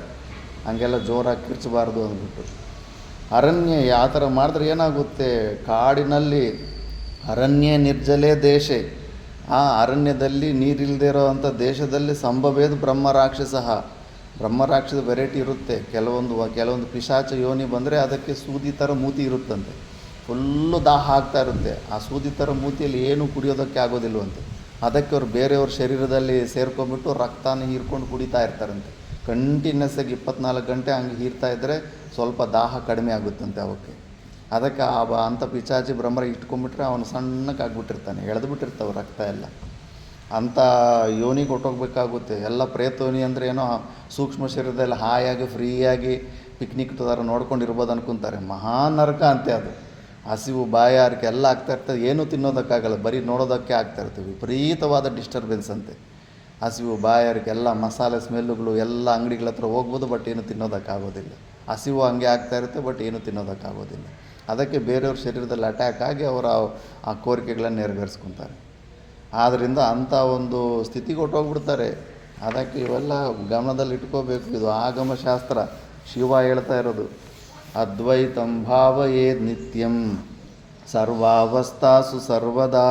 ಹಂಗೆಲ್ಲ ಜೋರಾಗಿ ಕಿರ್ಚಬಾರ್ದು ಅಂದ್ಬಿಟ್ಟು. ಅರಣ್ಯ ಯಾವ ಥರ ಮಾಡಿದ್ರೆ ಏನಾಗುತ್ತೆ? ಕಾಡಿನಲ್ಲಿ ಅರಣ್ಯ ನಿರ್ಜಲೇ ದೇಶೆ. ಆ ಅರಣ್ಯದಲ್ಲಿ ನೀರಿಲ್ಲದೆ ಇರೋ ಅಂಥ ದೇಶದಲ್ಲಿ ಸಂಭವೇದ ಬ್ರಹ್ಮ ರಾಕ್ಷಸಃ. ಬ್ರಹ್ಮರಾಕ್ಷಸ ವೆರೈಟಿ ಇರುತ್ತೆ. ಕೆಲವೊಂದು ಪಿಶಾಚ ಯೋನಿ ಬಂದರೆ ಅದಕ್ಕೆ ಸೂದಿ ಥರ ಮೂತಿ ಇರುತ್ತಂತೆ. ಫುಲ್ಲು ದಾಹ ಆಗ್ತಾ ಇರುತ್ತೆ. ಆ ಸೂದಿ ಥರ ಮೂತಿಯಲ್ಲಿ ಏನೂ ಕುಡಿಯೋದಕ್ಕೆ ಆಗೋದಿಲ್ವಂತೆ. ಅದಕ್ಕೆ ಅವ್ರು ಬೇರೆಯವ್ರ ಶರೀರದಲ್ಲಿ ಸೇರ್ಕೊಂಡ್ಬಿಟ್ಟು ರಕ್ತನ ಹೀರ್ಕೊಂಡು ಕುಡಿತಾ ಇರ್ತಾರಂತೆ. ಕಂಟಿನ್ಯೂಸ್ ಆಗಿ 24 ಗಂಟೆ ಹಂಗೆ ಹೀರ್ತಾ ಇದ್ದರೆ ಸ್ವಲ್ಪ ದಾಹ ಕಡಿಮೆ ಆಗುತ್ತಂತೆ ಅವಕ್ಕೆ. ಅದಕ್ಕೆ ಅಂಥ ಪಿಶಾಚಿ ಬ್ರಹ್ಮರ ಇಟ್ಕೊಂಡ್ಬಿಟ್ರೆ ಅವನು ಸಣ್ಣಕ್ಕೆ ಆಗ್ಬಿಟ್ಟಿರ್ತಾನೆ, ಎಳೆದು ಬಿಟ್ಟಿರ್ತಾವೆ ರಕ್ತ ಎಲ್ಲ. ಅಂಥ ಯೋನಿಗೆ ಹೊಟ್ಟೋಗ್ಬೇಕಾಗುತ್ತೆ. ಎಲ್ಲ ಪ್ರೇತೋನಿ ಅಂದರೆ ಏನೋ ಸೂಕ್ಷ್ಮ ಶರೀರದಲ್ಲಿ ಹಾಯಾಗಿ ಫ್ರೀಯಾಗಿ ಪಿಕ್ನಿಕ್ ಥರ ನೋಡ್ಕೊಂಡಿರ್ಬೋದು ಅನ್ಕೊತಾರೆ. ಮಹಾನರಕ ಅಂತೆ ಅದು. ಹಸಿವು ಬಾಯಾರಿಕೆ ಎಲ್ಲ ಆಗ್ತಾಯಿರ್ತದೆ. ಏನೂ ತಿನ್ನೋದಕ್ಕಾಗಲ್ಲ, ಬರೀ ನೋಡೋದಕ್ಕೆ ಆಗ್ತಾಯಿರ್ತೀವಿ. ವಿಪರೀತವಾದ ಡಿಸ್ಟರ್ಬೆನ್ಸ್ ಅಂತೆ. ಹಸಿವು ಬಾಯಾರಿಕೆ ಎಲ್ಲ ಮಸಾಲೆ ಸ್ಮೆಲ್ಲುಗಳು ಎಲ್ಲ ಅಂಗಡಿಗಳ ಹತ್ರ ಹೋಗ್ಬೋದು, ಬಟ್ ಏನು ತಿನ್ನೋದಕ್ಕಾಗೋದಿಲ್ಲ. ಹಸಿವು ಹಂಗೆ ಆಗ್ತಾಯಿರುತ್ತೆ, ಬಟ್ ಏನು ತಿನ್ನೋದಕ್ಕಾಗೋದಿಲ್ಲ. ಅದಕ್ಕೆ ಬೇರೆಯವ್ರ ಶರೀರದಲ್ಲಿ ಅಟ್ಯಾಕ್ ಆಗಿ ಅವರ ಆ ಕೋರಿಕೆಗಳನ್ನು ನೆರವೇರಿಸ್ಕೊತಾರೆ. ಆದ್ದರಿಂದ ಅಂಥ ಒಂದು ಸ್ಥಿತಿಗೆ ಹೊಟ್ಟೋಗ್ಬಿಡ್ತಾರೆ. ಅದಕ್ಕೆ ಇವೆಲ್ಲ ಗಮನದಲ್ಲಿ ಇಟ್ಕೋಬೇಕು. ಇದು ಆಗಮ ಶಾಸ್ತ್ರ, ಶಿವ ಹೇಳ್ತಾ ಇರೋದು. ಅದ್ವೈತಂ ಭಾವಯೇದ್ ನಿತ್ಯಂ ಸರ್ವಾವಸ್ಥಾಸು ಸರ್ವದಾ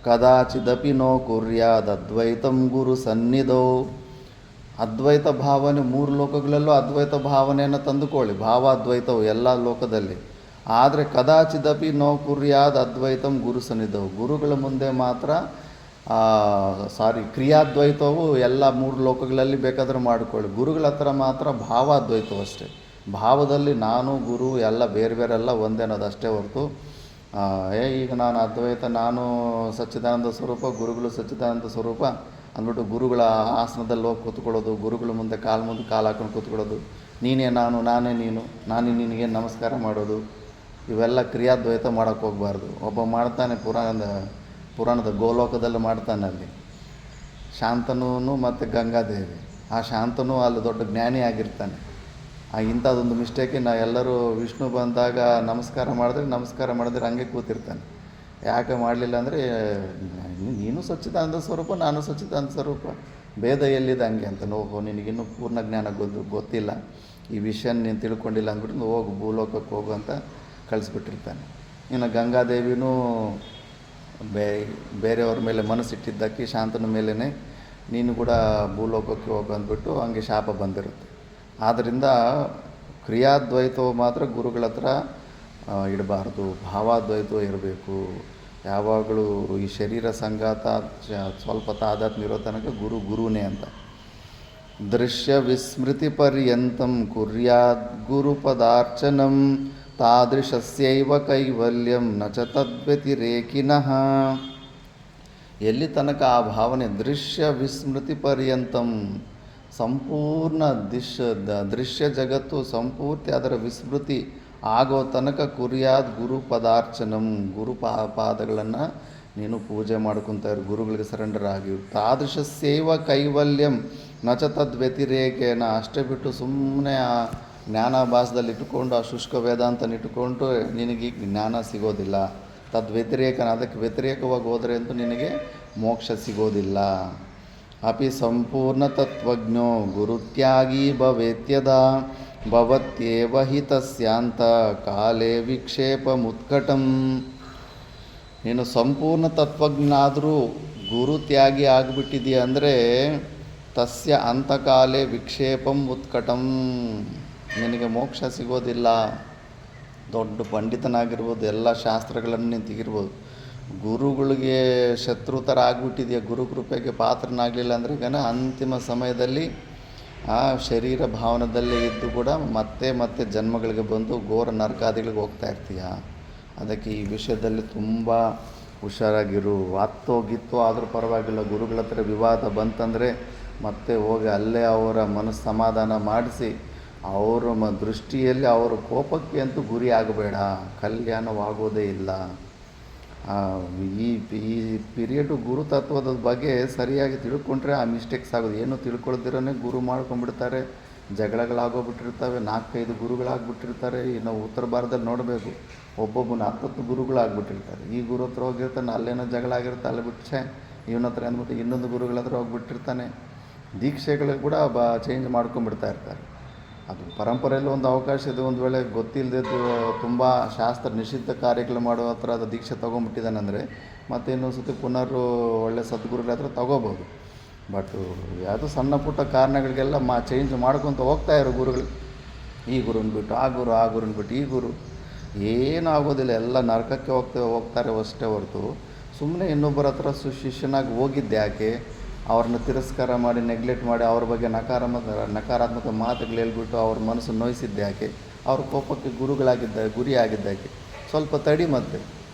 ಕದಾಚಿದಪಿ ನೋ ಕುರ್ಯಾದ್ ಅದ್ವೈತಂ ಗುರು ಸನ್ನಿಧೋ. ಅದ್ವೈತ ಭಾವನೆ 3 ಲೋಕಗಳಲ್ಲೂ ಅದ್ವೈತ ಭಾವನೆಯನ್ನು ತಂದುಕೊಳ್ಳಿ. ಭಾವಾದ್ವೈತವು ಎಲ್ಲ ಲೋಕದಲ್ಲಿ. ಆದರೆ ಕದಾಚಿದಪಿ ನೋ ಕುರ್ಯಾದ್ ಅದ್ವೈತಂ ಗುರು ಸನ್ನಿಧೋ. ಗುರುಗಳ ಮುಂದೆ ಮಾತ್ರ ಕ್ರಿಯಾದ್ವೈತವು ಎಲ್ಲ 3 ಲೋಕಗಳಲ್ಲಿ ಬೇಕಾದರೂ ಮಾಡಿಕೊಳ್ಳಿ. ಗುರುಗಳ ಹತ್ರ ಮಾತ್ರ ಭಾವಾದ್ವೈತವು ಅಷ್ಟೇ. ಭಾವದಲ್ಲಿ ನಾನು ಗುರು ಎಲ್ಲ ಬೇರೆ ಬೇರೆ ಎಲ್ಲ ಒಂದೇ ಅನ್ನೋದು ಅಷ್ಟೇ ಹೊರತು ಈಗ ನಾನು ಅದ್ವೈತ, ನಾನು ಸಚ್ಚಿದಾನಂದ ಸ್ವರೂಪ, ಗುರುಗಳು ಸಚ್ಚಿದಾನಂದ ಸ್ವರೂಪ ಅಂದ್ಬಿಟ್ಟು ಗುರುಗಳ ಆಸನದಲ್ಲಿ ಹೋಗಿ ಕೂತ್ಕೊಳ್ಳೋದು, ಗುರುಗಳ ಮುಂದೆ ಮುಂದೆ ಕಾಲು ಹಾಕೊಂಡು ಕೂತ್ಕೊಳ್ಳೋದು, ನೀನೇ ನಾನು ನಾನೇ ನೀನು, ನಾನೇ ನಿನಗೆ ನಮಸ್ಕಾರ ಮಾಡೋದು, ಇವೆಲ್ಲ ಕ್ರಿಯಾದ್ವೈತ ಮಾಡೋಕ್ಕೆ ಹೋಗಬಾರ್ದು. ಒಬ್ಬ ಮಾಡ್ತಾನೆ ಪುರಾಣದ ಗೋಲೋಕದಲ್ಲಿ ಮಾಡ್ತಾನೆ, ಅಲ್ಲಿ ಶಾಂತನೂ ಮತ್ತು ಗಂಗಾದೇವಿ. ಆ ಶಾಂತನೂ ಅಲ್ಲಿ ದೊಡ್ಡ ಜ್ಞಾನಿ ಆಗಿರ್ತಾನೆ. ಇಂಥದ್ದೊಂದು ಮಿಸ್ಟೇಕೆ ಎಲ್ಲರೂ ವಿಷ್ಣು ಬಂದಾಗ ನಮಸ್ಕಾರ ಮಾಡಿದ್ರೆ ಹಂಗೆ ಕೂತಿರ್ತಾನೆ. ಯಾಕೆ ಮಾಡಲಿಲ್ಲ ಅಂದರೆ ನೀನು ಸಚ್ಚಿದಾನಂದ ಸ್ವರೂಪ, ನಾನು ಸಚ್ಚಿದಾನಂದ ಸ್ವರೂಪ, ಭೇದ ಎಲ್ಲಿದೆ ಹಂಗೆ ಅಂತ. ನೋವು ನಿನಗಿನ್ನೂ ಪೂರ್ಣ ಜ್ಞಾನ ಗೊತ್ತಿಲ್ಲ, ಈ ವಿಷಯ ನೀನು ತಿಳ್ಕೊಂಡಿಲ್ಲ ಅಂದ್ಬಿಟ್ಟು ಹೋಗು ಭೂಲೋಕಕ್ಕೆ ಹೋಗು ಅಂತ ಕಳಿಸ್ಬಿಟ್ಟಿರ್ತಾನೆ. ಇನ್ನು ಗಂಗಾದೇವಿನೂ ಬೇರೆಯವ್ರ ಮೇಲೆ ಮನಸ್ಸಿಟ್ಟಿದ್ದಕ್ಕೆ ಶಾಂತನ ಮೇಲೇ ನೀನು ಕೂಡ ಭೂಲೋಕಕ್ಕೆ ಹೋಗು ಅಂದ್ಬಿಟ್ಟು ಹಂಗೆ ಶಾಪ ಬಂದಿರುತ್ತೆ. ಆದ್ದರಿಂದ ಕ್ರಿಯಾದ್ವೈತವು ಮಾತ್ರ ಗುರುಗಳ ಹತ್ರ ಇಡಬಾರ್ದು, ಭಾವಾದ್ವೈತವೂ ಇರಬೇಕು. ಯಾವಾಗಲೂ ಈ ಶರೀರ ಸಂಗಾತ ಸ್ವಲ್ಪ ತಾದಾತ್ಮ್ಯ ಇರೋ ತನಕ ಗುರುನೇ ಅಂತ. ದೃಶ್ಯ ವಿಸ್ಮೃತಿ ಪರ್ಯಂತಂ ಕುರ್ಯಾದ್ ಗುರುಪದಾರ್ಚನಂ ತಾದೃಶಸ್ಯೈವ ಕೈವಲ್ಯಂ ನ ಚ ತದ್ವ್ಯತಿರೇಕಿನಃ. ಎಲ್ಲಿ ತನಕ ಆ ಭಾವನೆ ದೃಶ್ಯ ವಿಸ್ಮೃತಿ ಪರ್ಯಂತಂ, ಸಂಪೂರ್ಣ ದೃಶ್ಯ ಜಗತ್ತು ಸಂಪೂರ್ತಿ ಅದರ ವಿಸ್ಮೃತಿ ಆಗೋ ತನಕ ಕುರ್ಯಾದ್ ಗುರು ಪದಾರ್ಚನಂ, ಪಾದಗಳನ್ನು ನೀನು ಪೂಜೆ ಮಾಡ್ಕೊತ ಇರು, ಗುರುಗಳಿಗೆ ಸರೆಂಡರ್ ಆಗಿ. ತಾದೃಶಸ್ಯೈವ ಕೈವಲ್ಯಂ ನ ಚ ತದ್ವ್ಯತಿರೇಕೇನ. ಅಷ್ಟೇ ಬಿಟ್ಟು ಸುಮ್ಮನೆ ಆ ಜ್ಞಾನಾಭಾಸದಲ್ಲಿ ಇಟ್ಟುಕೊಂಡು ಆ ಶುಷ್ಕ ವೇದಾಂತನ ಇಟ್ಟುಕೊಂಡು ನಿನಗೆ ಜ್ಞಾನ ಸಿಗೋದಿಲ್ಲ. ತದ್ವ್ಯತಿರೇಕನ, ಅದಕ್ಕೆ ವ್ಯತಿರೇಕವಾಗಿ ಹೋದರೆ ಅಂತೂ ನಿನಗೆ ಮೋಕ್ಷ ಸಿಗೋದಿಲ್ಲ. ಅಪಿ ಸಂಪೂರ್ಣ ತತ್ವಜ್ಞೋ ಗುರುತ್ಯಾಗಿ ಭವೇತ್ಯದ ಭವತ್ಯೇವ ಹಿ ತಸ್ಯಾಂತ ಕಾಲೇ ವಿಕ್ಷೇಪ ಮುತ್ಕಟಂ. ನೀನು ಸಂಪೂರ್ಣ ತತ್ವಜ್ಞಾದರೂ ಗುರುತ್ಯಾಗಿ ಆಗಿಬಿಟ್ಟಿದೆಯಾ ಅಂದರೆ ತಸ್ಯ ಅಂತಕಾಲೇ ವಿಕ್ಷೇಪಂ ಉತ್ಕಟಂ, ನಿನಗೆ ಮೋಕ್ಷ ಸಿಗೋದಿಲ್ಲ. ದೊಡ್ಡ ಪಂಡಿತನಾಗಿರ್ಬೋದು, ಎಲ್ಲ ಶಾಸ್ತ್ರಗಳನ್ನು ನೀನು ತೆಗಿರ್ಬೋದು, ಗುರುಗಳಿಗೆ ಶತ್ರು ಥರ ಆಗಿಬಿಟ್ಟಿದೆಯಾ, ಗುರುಕೃಪೆಗೆ ಪಾತ್ರನಾಗಲಿಲ್ಲ ಅಂದರೆ ಅಂತಿಮ ಸಮಯದಲ್ಲಿ ಆ ಶರೀರ ಭಾವನದಲ್ಲೇ ಇದ್ದು ಕೂಡ ಮತ್ತೆ ಜನ್ಮಗಳಿಗೆ ಬಂದು ಘೋರ ನರಕಾದಿಗಳಿಗೆ ಹೋಗ್ತಾ ಇರ್ತೀಯ. ಅದಕ್ಕೆ ಈ ವಿಷಯದಲ್ಲಿ ತುಂಬ ಹುಷಾರಾಗಿರು. ಗಿತ್ತು ಆದರೂ ಪರವಾಗಿಲ್ಲ, ಗುರುಗಳ ಹತ್ರ ವಿವಾದ ಬಂತಂದರೆ ಮತ್ತೆ ಹೋಗಿ ಅಲ್ಲೇ ಅವರ ಮನಸ್ಸು ಸಮಾಧಾನ ಮಾಡಿಸಿ, ಅವರ ದೃಷ್ಟಿಯಲ್ಲಿ ಅವರ ಕೋಪಕ್ಕೆ ಅಂತೂ ಗುರಿ ಆಗಬೇಡ, ಕಲ್ಯಾಣವಾಗೋದೇ ಇಲ್ಲ. ಈ ಪೀರಿಯಡು ಗುರು ತತ್ವದ ಬಗ್ಗೆ ಸರಿಯಾಗಿ ತಿಳ್ಕೊಂಡ್ರೆ ಆ ಮಿಸ್ಟೇಕ್ಸ್ ಆಗೋದು. ಏನು ತಿಳ್ಕೊಳ್ದಿರೋನೇ ಗುರು ಮಾಡ್ಕೊಂಡ್ಬಿಡ್ತಾರೆ, ಜಗಳಗಳಾಗೋಗ್ಬಿಟ್ಟಿರ್ತವೆ, 4-5 ಗುರುಗಳಾಗ್ಬಿಟ್ಟಿರ್ತಾರೆ. ಇನ್ನು ಉತ್ತರ ಭಾರತದಲ್ಲಿ ನೋಡಬೇಕು, ಒಬ್ಬೊಬ್ಬನ 10 ಗುರುಗಳಾಗ್ಬಿಟ್ಟಿರ್ತಾರೆ. ಈ ಗುರು ಹತ್ರ ಹೋಗಿರ್ತಾನೆ, ಅಲ್ಲೇನೋ ಜಗಳ ಆಗಿರುತ್ತೆ, ಅಲ್ಲಿ ಬಿಟ್ಟೆ ಇವನ ಹತ್ರ ಅಂದ್ಬಿಟ್ಟು ಇನ್ನೊಂದು ಗುರುಗಳ ಹತ್ರ ಹೋಗ್ಬಿಟ್ಟಿರ್ತಾನೆ. ದೀಕ್ಷೆಗಳಿಗೆ ಕೂಡ ಚೇಂಜ್ ಮಾಡ್ಕೊಂಡ್ಬಿಡ್ತಾ ಇರ್ತಾರೆ. ಅದು ಪರಂಪರೆಯಲ್ಲಿ ಒಂದು ಅವಕಾಶ ಇದೆ. ಒಂದು ವೇಳೆ ಗೊತ್ತಿಲ್ಲದೆ ತುಂಬ ಶಾಸ್ತ್ರ ನಿಷಿದ್ಧ ಕಾರ್ಯಗಳು ಮಾಡೋ ಹತ್ರ ಅದು ದೀಕ್ಷೆ ತೊಗೊಂಡ್ಬಿಟ್ಟಿದ್ದಾನೆ ಅಂದರೆ ಮತ್ತೆ ಇನ್ನೊಂದು ಸತಿ ಒಳ್ಳೆ ಸದ್ಗುರುಗಳ ಹತ್ರ ತೊಗೋಬೋದು. ಬಟ್ ಯಾವುದೋ ಸಣ್ಣ ಪುಟ್ಟ ಕಾರಣಗಳಿಗೆಲ್ಲ ಚೇಂಜ್ ಮಾಡ್ಕೊತ ಹೋಗ್ತಾ ಇರೋ ಗುರುಗಳು, ಈ ಗುರುನ ಬಿಟ್ಟು ಆ ಗುರುನ ಬಿಟ್ಟು ಈ ಗುರು, ಏನೂ ಆಗೋದಿಲ್ಲ. ಎಲ್ಲ ನರಕಕ್ಕೆ ಹೋಗ್ತಾರೆ ಅಷ್ಟೇ ಹೊರತು ಸುಮ್ಮನೆ ಇನ್ನೊಬ್ಬರ ಹತ್ರ ಶಿಷ್ಯನಾಗಿ ಹೋಗಿದ್ದೆ ಯಾಕೆ, ಅವ್ರನ್ನ ತಿರಸ್ಕಾರ ಮಾಡಿ ನೆಗ್ಲೆಕ್ಟ್ ಮಾಡಿ ಅವ್ರ ಬಗ್ಗೆ ನಕಾರಾತ್ಮಕ ಮಾತುಗಳು ಹೇಳ್ಬಿಟ್ಟು ಅವ್ರ ಮನಸ್ಸು ನೋಯಿಸಿದ್ದೆ ಯಾಕೆ, ಅವ್ರ ಕೋಪಕ್ಕೆ ಗುರಿ ಆಗಿದ್ದಾಕೆ. ಸ್ವಲ್ಪ ತಡಿ, ಮತ್ತೆ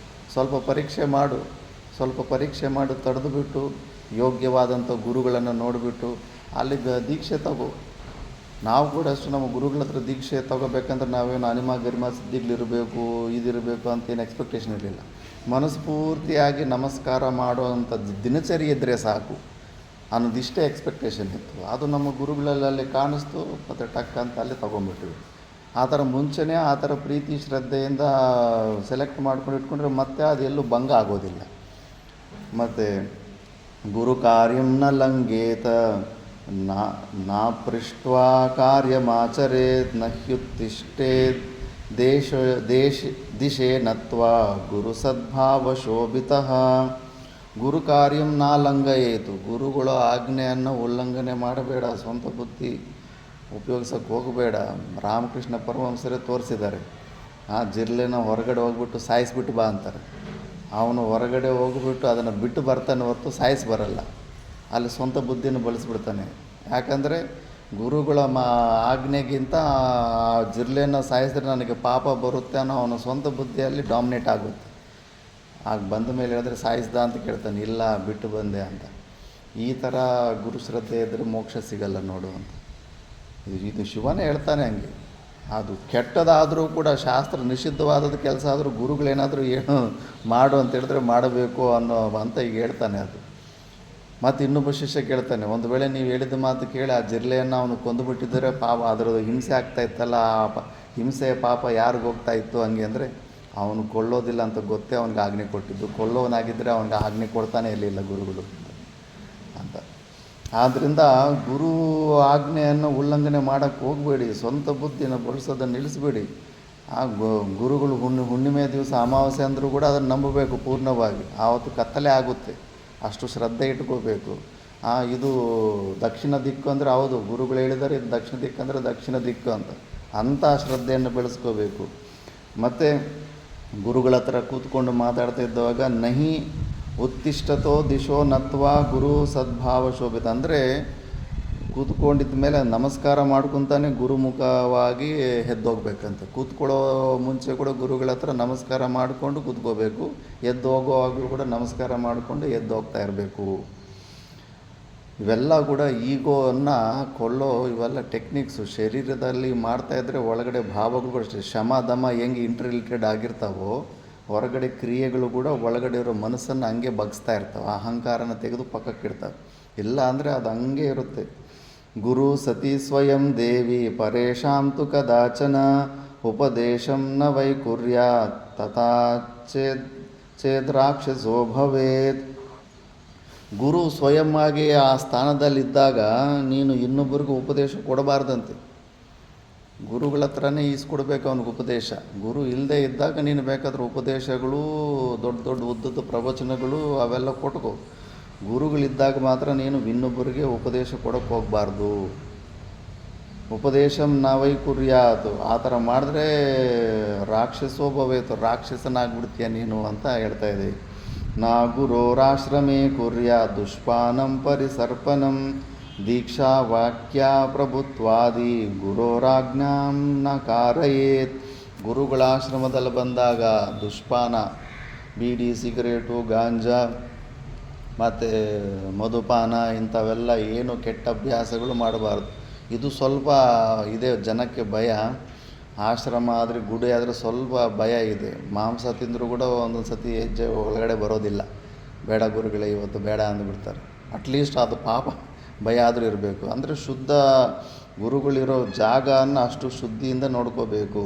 ಸ್ವಲ್ಪ ಪರೀಕ್ಷೆ ಮಾಡು, ತಡೆದುಬಿಟ್ಟು ಯೋಗ್ಯವಾದಂಥ ಗುರುಗಳನ್ನು ನೋಡಿಬಿಟ್ಟು ಅಲ್ಲಿಗೆ ದೀಕ್ಷೆ ತಗೋ. ನಾವು ಕೂಡ ಅಷ್ಟು ನಮ್ಮ ಗುರುಗಳ ಹತ್ರ ದೀಕ್ಷೆ ತಗೋಬೇಕಂದ್ರೆ ನಾವೇನು ಅನಿಮ ಗರಿಮ ಸಿದ್ಧಿಗಳಿರಬೇಕು, ಇದಿರಬೇಕು ಅಂತೇನು ಎಕ್ಸ್ಪೆಕ್ಟೇಷನ್ ಇರಲಿಲ್ಲ. ಮನಸ್ಫೂರ್ತಿಯಾಗಿ ನಮಸ್ಕಾರ ಮಾಡುವಂಥ ದಿನಚರಿ ಇದ್ದರೆ ಸಾಕು ಅನ್ನೋದಿಷ್ಟೇ ಎಕ್ಸ್ಪೆಕ್ಟೇಷನ್ ಇತ್ತು. ಅದು ನಮ್ಮ ಗುರುಗಳಲ್ಲಿ ಕಾಣಿಸ್ತು, ಮತ್ತು ಟಕ್ ಅಂತ ಅಲ್ಲಿ ತೊಗೊಂಡ್ಬಿಟ್ವಿ. ಆ ಥರ ಮುಂಚೆನೇ ಆ ಥರ ಪ್ರೀತಿ ಶ್ರದ್ಧೆಯಿಂದ ಸೆಲೆಕ್ಟ್ ಮಾಡ್ಕೊಂಡು ಇಟ್ಕೊಂಡ್ರೆ ಮತ್ತೆ ಅದೆಲ್ಲೂ ಭಂಗ ಆಗೋದಿಲ್ಲ. ಮತ್ತು ಗುರು ಕಾರ್ಯಂ ನ ಲಂಘೇತ ನಾ ಪೃಷ್ಟ್ವಾ ಕಾರ್ಯಮಾಚರೇತ್ ನ ಹ್ಯುತ್ತಿಷ್ಠೇತ್ ದಿಶೆ ನತ್ವಾ ಗುರು ಸದ್ಭಾವ ಶೋಭಿತಃ. ಗುರು ಕಾರ್ಯಂ ನಾ ಲಂಘಯೇತು, ಗುರುಗಳ ಆಜ್ಞೆಯನ್ನು ಉಲ್ಲಂಘನೆ ಮಾಡಬೇಡ, ಸ್ವಂತ ಬುದ್ಧಿ ಉಪಯೋಗಿಸೋಕ್ಕೆ ಹೋಗಬೇಡ. ರಾಮಕೃಷ್ಣ ಪರಮಹಂಸರೇ ತೋರಿಸಿದ್ದಾರೆ. ಜಿರ್ಲೆನ ಹೊರಗಡೆ ಹೋಗ್ಬಿಟ್ಟು ಸಾಯಿಸ್ಬಿಟ್ಟು ಬಾ ಅಂತಾರೆ. ಅವನು ಹೊರಗಡೆ ಹೋಗ್ಬಿಟ್ಟು ಅದನ್ನು ಬಿಟ್ಟು ಬರ್ತಾನೆ ಹೊರತು ಸಾಯಿಸಿ ಬರಲ್ಲ. ಅಲ್ಲಿ ಸ್ವಂತ ಬುದ್ಧಿಯನ್ನು ಬಳಸಿಬಿಡ್ತಾನೆ. ಯಾಕಂದರೆ ಗುರುಗಳ ಆಜ್ಞೆಗಿಂತ ಜಿರ್ಲೆನ ಸಾಯಿಸಿದ್ರೆ ನನಗೆ ಪಾಪ ಬರುತ್ತೆ ಅನ್ನೋ ಅವನ ಸ್ವಂತ ಬುದ್ಧಿಯಲ್ಲಿ ಡಾಮಿನೇಟ್ ಆಗುತ್ತೆ. ಆಗ ಬಂದ ಮೇಲೆ ಹೇಳಿದ್ರೆ ಸಾಯಿಸ್ದ ಅಂತ ಕೇಳ್ತಾನೆ, ಇಲ್ಲ ಬಿಟ್ಟು ಬಂದೆ ಅಂತ. ಈ ಥರ ಗುರು ಶ್ರದ್ಧೆ ಇದ್ದರೆ ಮೋಕ್ಷ ಸಿಗಲ್ಲ ನೋಡು ಅಂತ. ಇದು ಶಿವನೇ ಹೇಳ್ತಾನೆ ಹಂಗೆ. ಅದು ಕೆಟ್ಟದಾದರೂ ಕೂಡ ಶಾಸ್ತ್ರ ನಿಷಿದ್ಧವಾದದ್ದು ಕೆಲಸ ಆದರೂ ಗುರುಗಳೇನಾದರೂ ಏನು ಮಾಡು ಅಂತ ಹೇಳಿದ್ರೆ ಮಾಡಬೇಕು ಅಂತ ಈಗ ಹೇಳ್ತಾನೆ. ಅದು ಮತ್ತು ಇನ್ನೊಬ್ಬ ಶಿಷ್ಯ ಕೇಳ್ತಾನೆ, ಒಂದು ವೇಳೆ ನೀವು ಹೇಳಿದ ಮಾತು ಕೇಳಿ ಆ ಜಿರ್ಲೆಯನ್ನು ಅವನು ಕೊಂದುಬಿಟ್ಟಿದ್ದರೆ ಪಾಪ ಅದರದ್ದು ಹಿಂಸೆ ಆಗ್ತಾಯಿತ್ತಲ್ಲ, ಹಿಂಸೆಯ ಪಾಪ ಯಾರಿಗೂ ಹೋಗ್ತಾ ಇತ್ತು ಹಂಗೆ ಅಂದರೆ, ಅವನು ಕೊಳ್ಳೋದಿಲ್ಲ ಅಂತ ಗೊತ್ತೇ ಅವನಿಗೆ ಆಜ್ಞೆ ಕೊಟ್ಟಿದ್ದು. ಕೊಳ್ಳೋನಾಗಿದ್ದರೆ ಅವನಿಗೆ ಆಜ್ಞೆ ಕೊಡ್ತಾನೆ ಇರಲಿಲ್ಲ ಗುರುಗಳು ಅಂತ. ಆದ್ದರಿಂದ ಗುರು ಆಜ್ಞೆಯನ್ನು ಉಲ್ಲಂಘನೆ ಮಾಡೋಕ್ಕೆ ಹೋಗಬೇಡಿ. ಸ್ವಂತ ಬುದ್ಧಿನ ಬಳಸೋದನ್ನು ನಿಲ್ಲಿಸಬೇಡಿ. ಆ ಗುರುಗಳು ಹುಣ್ಣಿಮೆ ದಿವಸ ಅಮಾವಾಸ್ಯೆ ಅಂದರೂ ಕೂಡ ಅದನ್ನು ನಂಬಬೇಕು ಪೂರ್ಣವಾಗಿ. ಆವತ್ತು ಕತ್ತಲೆ ಆಗುತ್ತೆ, ಅಷ್ಟು ಶ್ರದ್ಧೆ ಇಟ್ಕೋಬೇಕು. ಇದು ದಕ್ಷಿಣ ದಿಕ್ಕು ಅಂದರೆ ಹೌದು, ಗುರುಗಳು ಹೇಳಿದ್ದಾರೆ ಇದು ದಕ್ಷಿಣ ದಿಕ್ಕು ಅಂದರೆ ದಕ್ಷಿಣ ದಿಕ್ಕು ಅಂಥ ಶ್ರದ್ಧೆಯನ್ನು ಬೆಳೆಸ್ಕೋಬೇಕು. ಮತ್ತು ಗುರುಗಳ ಹತ್ರ ಕೂತ್ಕೊಂಡು ಮಾತಾಡ್ತಾ ಇದ್ದಾಗ ನಹಿ ಉತ್ತಿಷ್ಠತೋ ದಿಶೋ ನತ್ವಾ ಗುರು ಸದ್ಭಾವ ಶೋಭಿತ, ಅಂದರೆ ಕೂತ್ಕೊಂಡಿದ್ದ ಮೇಲೆ ನಮಸ್ಕಾರ ಮಾಡ್ಕೊತಾನೆ ಗುರುಮುಖವಾಗಿ ಎದ್ದೋಗ್ಬೇಕಂತ. ಕೂತ್ಕೊಳ್ಳೋ ಮುಂಚೆ ಕೂಡ ಗುರುಗಳ ಹತ್ರ ನಮಸ್ಕಾರ ಮಾಡಿಕೊಂಡು ಕೂತ್ಕೋಬೇಕು. ಎದ್ದು ಹೋಗೋವಾಗಲೂ ಕೂಡ ನಮಸ್ಕಾರ ಮಾಡಿಕೊಂಡು ಎದ್ದು ಹೋಗ್ತಾ ಇರಬೇಕು. ಇವೆಲ್ಲ ಕೂಡ ಈಗೋವನ್ನು ಕೊಳ್ಳೋ ಇವೆಲ್ಲ ಟೆಕ್ನಿಕ್ಸು. ಶರೀರದಲ್ಲಿ ಮಾಡ್ತಾಯಿದ್ರೆ ಒಳಗಡೆ ಭಾವಗಳು ಅಷ್ಟೇ. ಶಮ ದಮ ಹೆಂಗೆ ಇಂಟರ್ರಿಲೇಟೆಡ್ ಆಗಿರ್ತಾವೋ, ಹೊರಗಡೆ ಕ್ರಿಯೆಗಳು ಕೂಡ ಒಳಗಡೆ ಇರೋ ಮನಸ್ಸನ್ನು ಹಂಗೆ ಬಗ್ಸ್ತಾ ಇರ್ತಾವೆ. ಅಹಂಕಾರನ ತೆಗೆದು ಪಕ್ಕಕ್ಕಿಡ್ತಾವೆ. ಇಲ್ಲ ಅಂದರೆ ಅದು ಹಂಗೆ ಇರುತ್ತೆ. ಗುರು ಸತಿ ಸ್ವಯಂ ದೇವಿ ಪರೇಶಾಂ ತು ಕದಾಚನ ಉಪದೇಶಂ ನ ವೈಕುರ್ಯಾತ್ ತಥಾ ಚೇದ್ರಾಕ್ಷಸೋ ಭವೇತ್. ಗುರು ಸ್ವಯಂ ಆಗಿ ಆ ಸ್ಥಾನದಲ್ಲಿದ್ದಾಗ ನೀನು ಇನ್ನೊಬ್ಬರಿಗೂ ಉಪದೇಶ ಕೊಡಬಾರ್ದಂತೆ. ಗುರುಗಳ ಹತ್ರನೇ ಈಸ್ಕೊಡ್ಬೇಕು ಅವನಿಗೆ ಉಪದೇಶ. ಗುರು ಇಲ್ಲದೆ ಇದ್ದಾಗ ನೀನು ಬೇಕಾದ್ರೆ ಉಪದೇಶಗಳು, ದೊಡ್ಡ ದೊಡ್ಡ ಉದ್ದದ ಪ್ರವಚನಗಳು ಅವೆಲ್ಲ ಕೊಟ್ಕೋ. ಗುರುಗಳಿದ್ದಾಗ ಮಾತ್ರ ನೀನು ಇನ್ನೊಬ್ಬರಿಗೆ ಉಪದೇಶ ಕೊಡೋಕ್ಕೆ ಹೋಗಬಾರ್ದು. ಉಪದೇಶಂ ನಾವೈ ಕುರ್ಯಾತು, ಆ ಥರ ಮಾಡಿದ್ರೆ ರಾಕ್ಷಸೋ ಭವೇತು, ರಾಕ್ಷಸನಾಗ್ಬಿಡ್ತೀಯ ನೀನು ಅಂತ ಹೇಳ್ತಾ ಇದ್ದೀವಿ. ನಾ ಗುರೋರಾಶ್ರಮೇ ಕುರ್ಯಾ ದುಷ್ಪಾನಂ ಪರಿಸರ್ಪಣಂ ದೀಕ್ಷಾ ವಾಕ್ಯ ಪ್ರಭುತ್ವಾದಿ ಗುರೋರಾಜ್ಞಾಂ ನ ಕಾರಯೇತ್. ಗುರುಗಳ ಆಶ್ರಮದಲ್ಲಿ ಬಂದಾಗ ದುಷ್ಪಾನ, ಬೀಡಿ, ಸಿಗರೇಟು, ಗಾಂಜಾ ಮತ್ತು ಮಧುಪಾನ ಇಂಥವೆಲ್ಲ ಏನು ಕೆಟ್ಟ ಅಭ್ಯಾಸಗಳು ಮಾಡಬಾರ್ದು. ಇದು ಸ್ವಲ್ಪ ಇದೆ ಜನಕ್ಕೆ ಭಯ. ಆಶ್ರಮ ಆದರೆ ಗುಡಿ ಆದರೆ ಸ್ವಲ್ಪ ಭಯ ಇದೆ. ಮಾಂಸ ತಿಂದರೂ ಕೂಡ ಒಂದೊಂದು ಸತಿ ಹೆಜ್ಜೆ ಒಳಗಡೆ ಬರೋದಿಲ್ಲ. ಬೇಡ ಗುರುಗಳೇ ಇವತ್ತು ಬೇಡ ಅಂದುಬಿಡ್ತಾರೆ. ಅಟ್ಲೀಸ್ಟ್ ಅದು ಪಾಪ ಭಯ ಆದರೂ ಇರಬೇಕು. ಅಂದರೆ ಶುದ್ಧ ಗುರುಗಳಿರೋ ಜಾಗವನ್ನು ಅಷ್ಟು ಶುದ್ಧಿಯಿಂದ ನೋಡ್ಕೋಬೇಕು.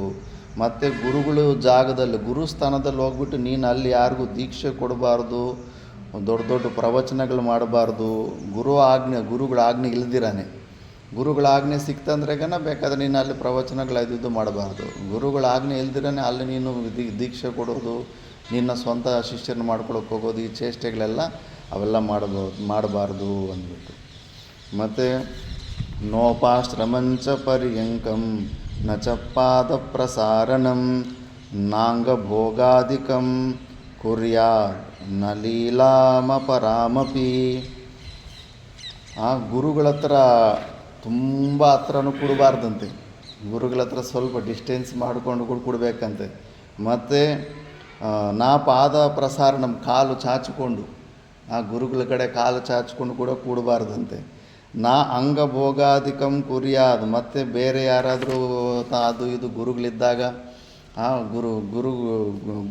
ಮತ್ತು ಗುರುಗಳು ಜಾಗದಲ್ಲಿ ಗುರುಸ್ಥಾನದಲ್ಲಿ ಹೋಗ್ಬಿಟ್ಟು ನೀನು ಅಲ್ಲಿ ಯಾರಿಗೂ ದೀಕ್ಷೆ ಕೊಡಬಾರ್ದು, ದೊಡ್ಡ ದೊಡ್ಡ ಪ್ರವಚನಗಳು ಮಾಡಬಾರ್ದು. ಗುರುಗಳ ಆಜ್ಞೆ ಇಲ್ದಿರಾನೆ. ಗುರುಗಳ ಆಜ್ಞೆ ಸಿಕ್ತಂದ್ರೆಗನ ಬೇಕಾದ್ರೆ ನೀನು ಅಲ್ಲಿ ಪ್ರವಚನಗಳು ಇದು ಮಾಡಬಾರ್ದು. ಗುರುಗಳ ಆಜ್ಞೆ ಇಲ್ದಿರಾನೆ ಅಲ್ಲಿ ನೀನು ದೀಕ್ಷೆ ಕೊಡೋದು, ನಿನ್ನ ಸ್ವಂತ ಶಿಷ್ಯರನ್ನು ಮಾಡ್ಕೊಳಕ್ಕೆ ಹೋಗೋದು, ಈ ಚೇಷ್ಟೆಗಳೆಲ್ಲ ಅವೆಲ್ಲ ಮಾಡಬಾರ್ದು ಅಂದ್ಬಿಟ್ಟು. ಮತ್ತು ನೋಪಾಶ್ರಮಂಚ ಪರ್ಯಂಕಂ ನ ಚ ಪಾದ ಪ್ರಸಾರಣಂ ನಾಂಗಭೋಗಾದಿಕಂ ಕುರ್ಯಾತ್ ನ ಲೀಲಾಮಪರಾಮಪಿ. ಆ ಗುರುಗಳ ಹತ್ರ ತುಂಬ ಹತ್ರನೂ ಕೊಡಬಾರ್ದಂತೆ. ಗುರುಗಳ ಹತ್ರ ಸ್ವಲ್ಪ ಡಿಸ್ಟೆನ್ಸ್ ಮಾಡಿಕೊಂಡು ಕೂಡ ಕೊಡಬೇಕಂತೆ. ಮತ್ತು ನಾ ಪಾದ ಪ್ರಸಾರಣಂ, ಕಾಲು ಚಾಚಿಕೊಂಡು ಆ ಗುರುಗಳ ಕಡೆ ಕಾಲು ಚಾಚಿಕೊಂಡು ಕೂಡ ಕೂಡಬಾರ್ದಂತೆ. ನಾ ಅಂಗಭೋಗಾದಿಕಂ ಕುರ್ಯಾದ್, ಮತ್ತು ಬೇರೆ ಯಾರಾದರೂ ಅದು ಇದು ಗುರುಗಳಿದ್ದಾಗ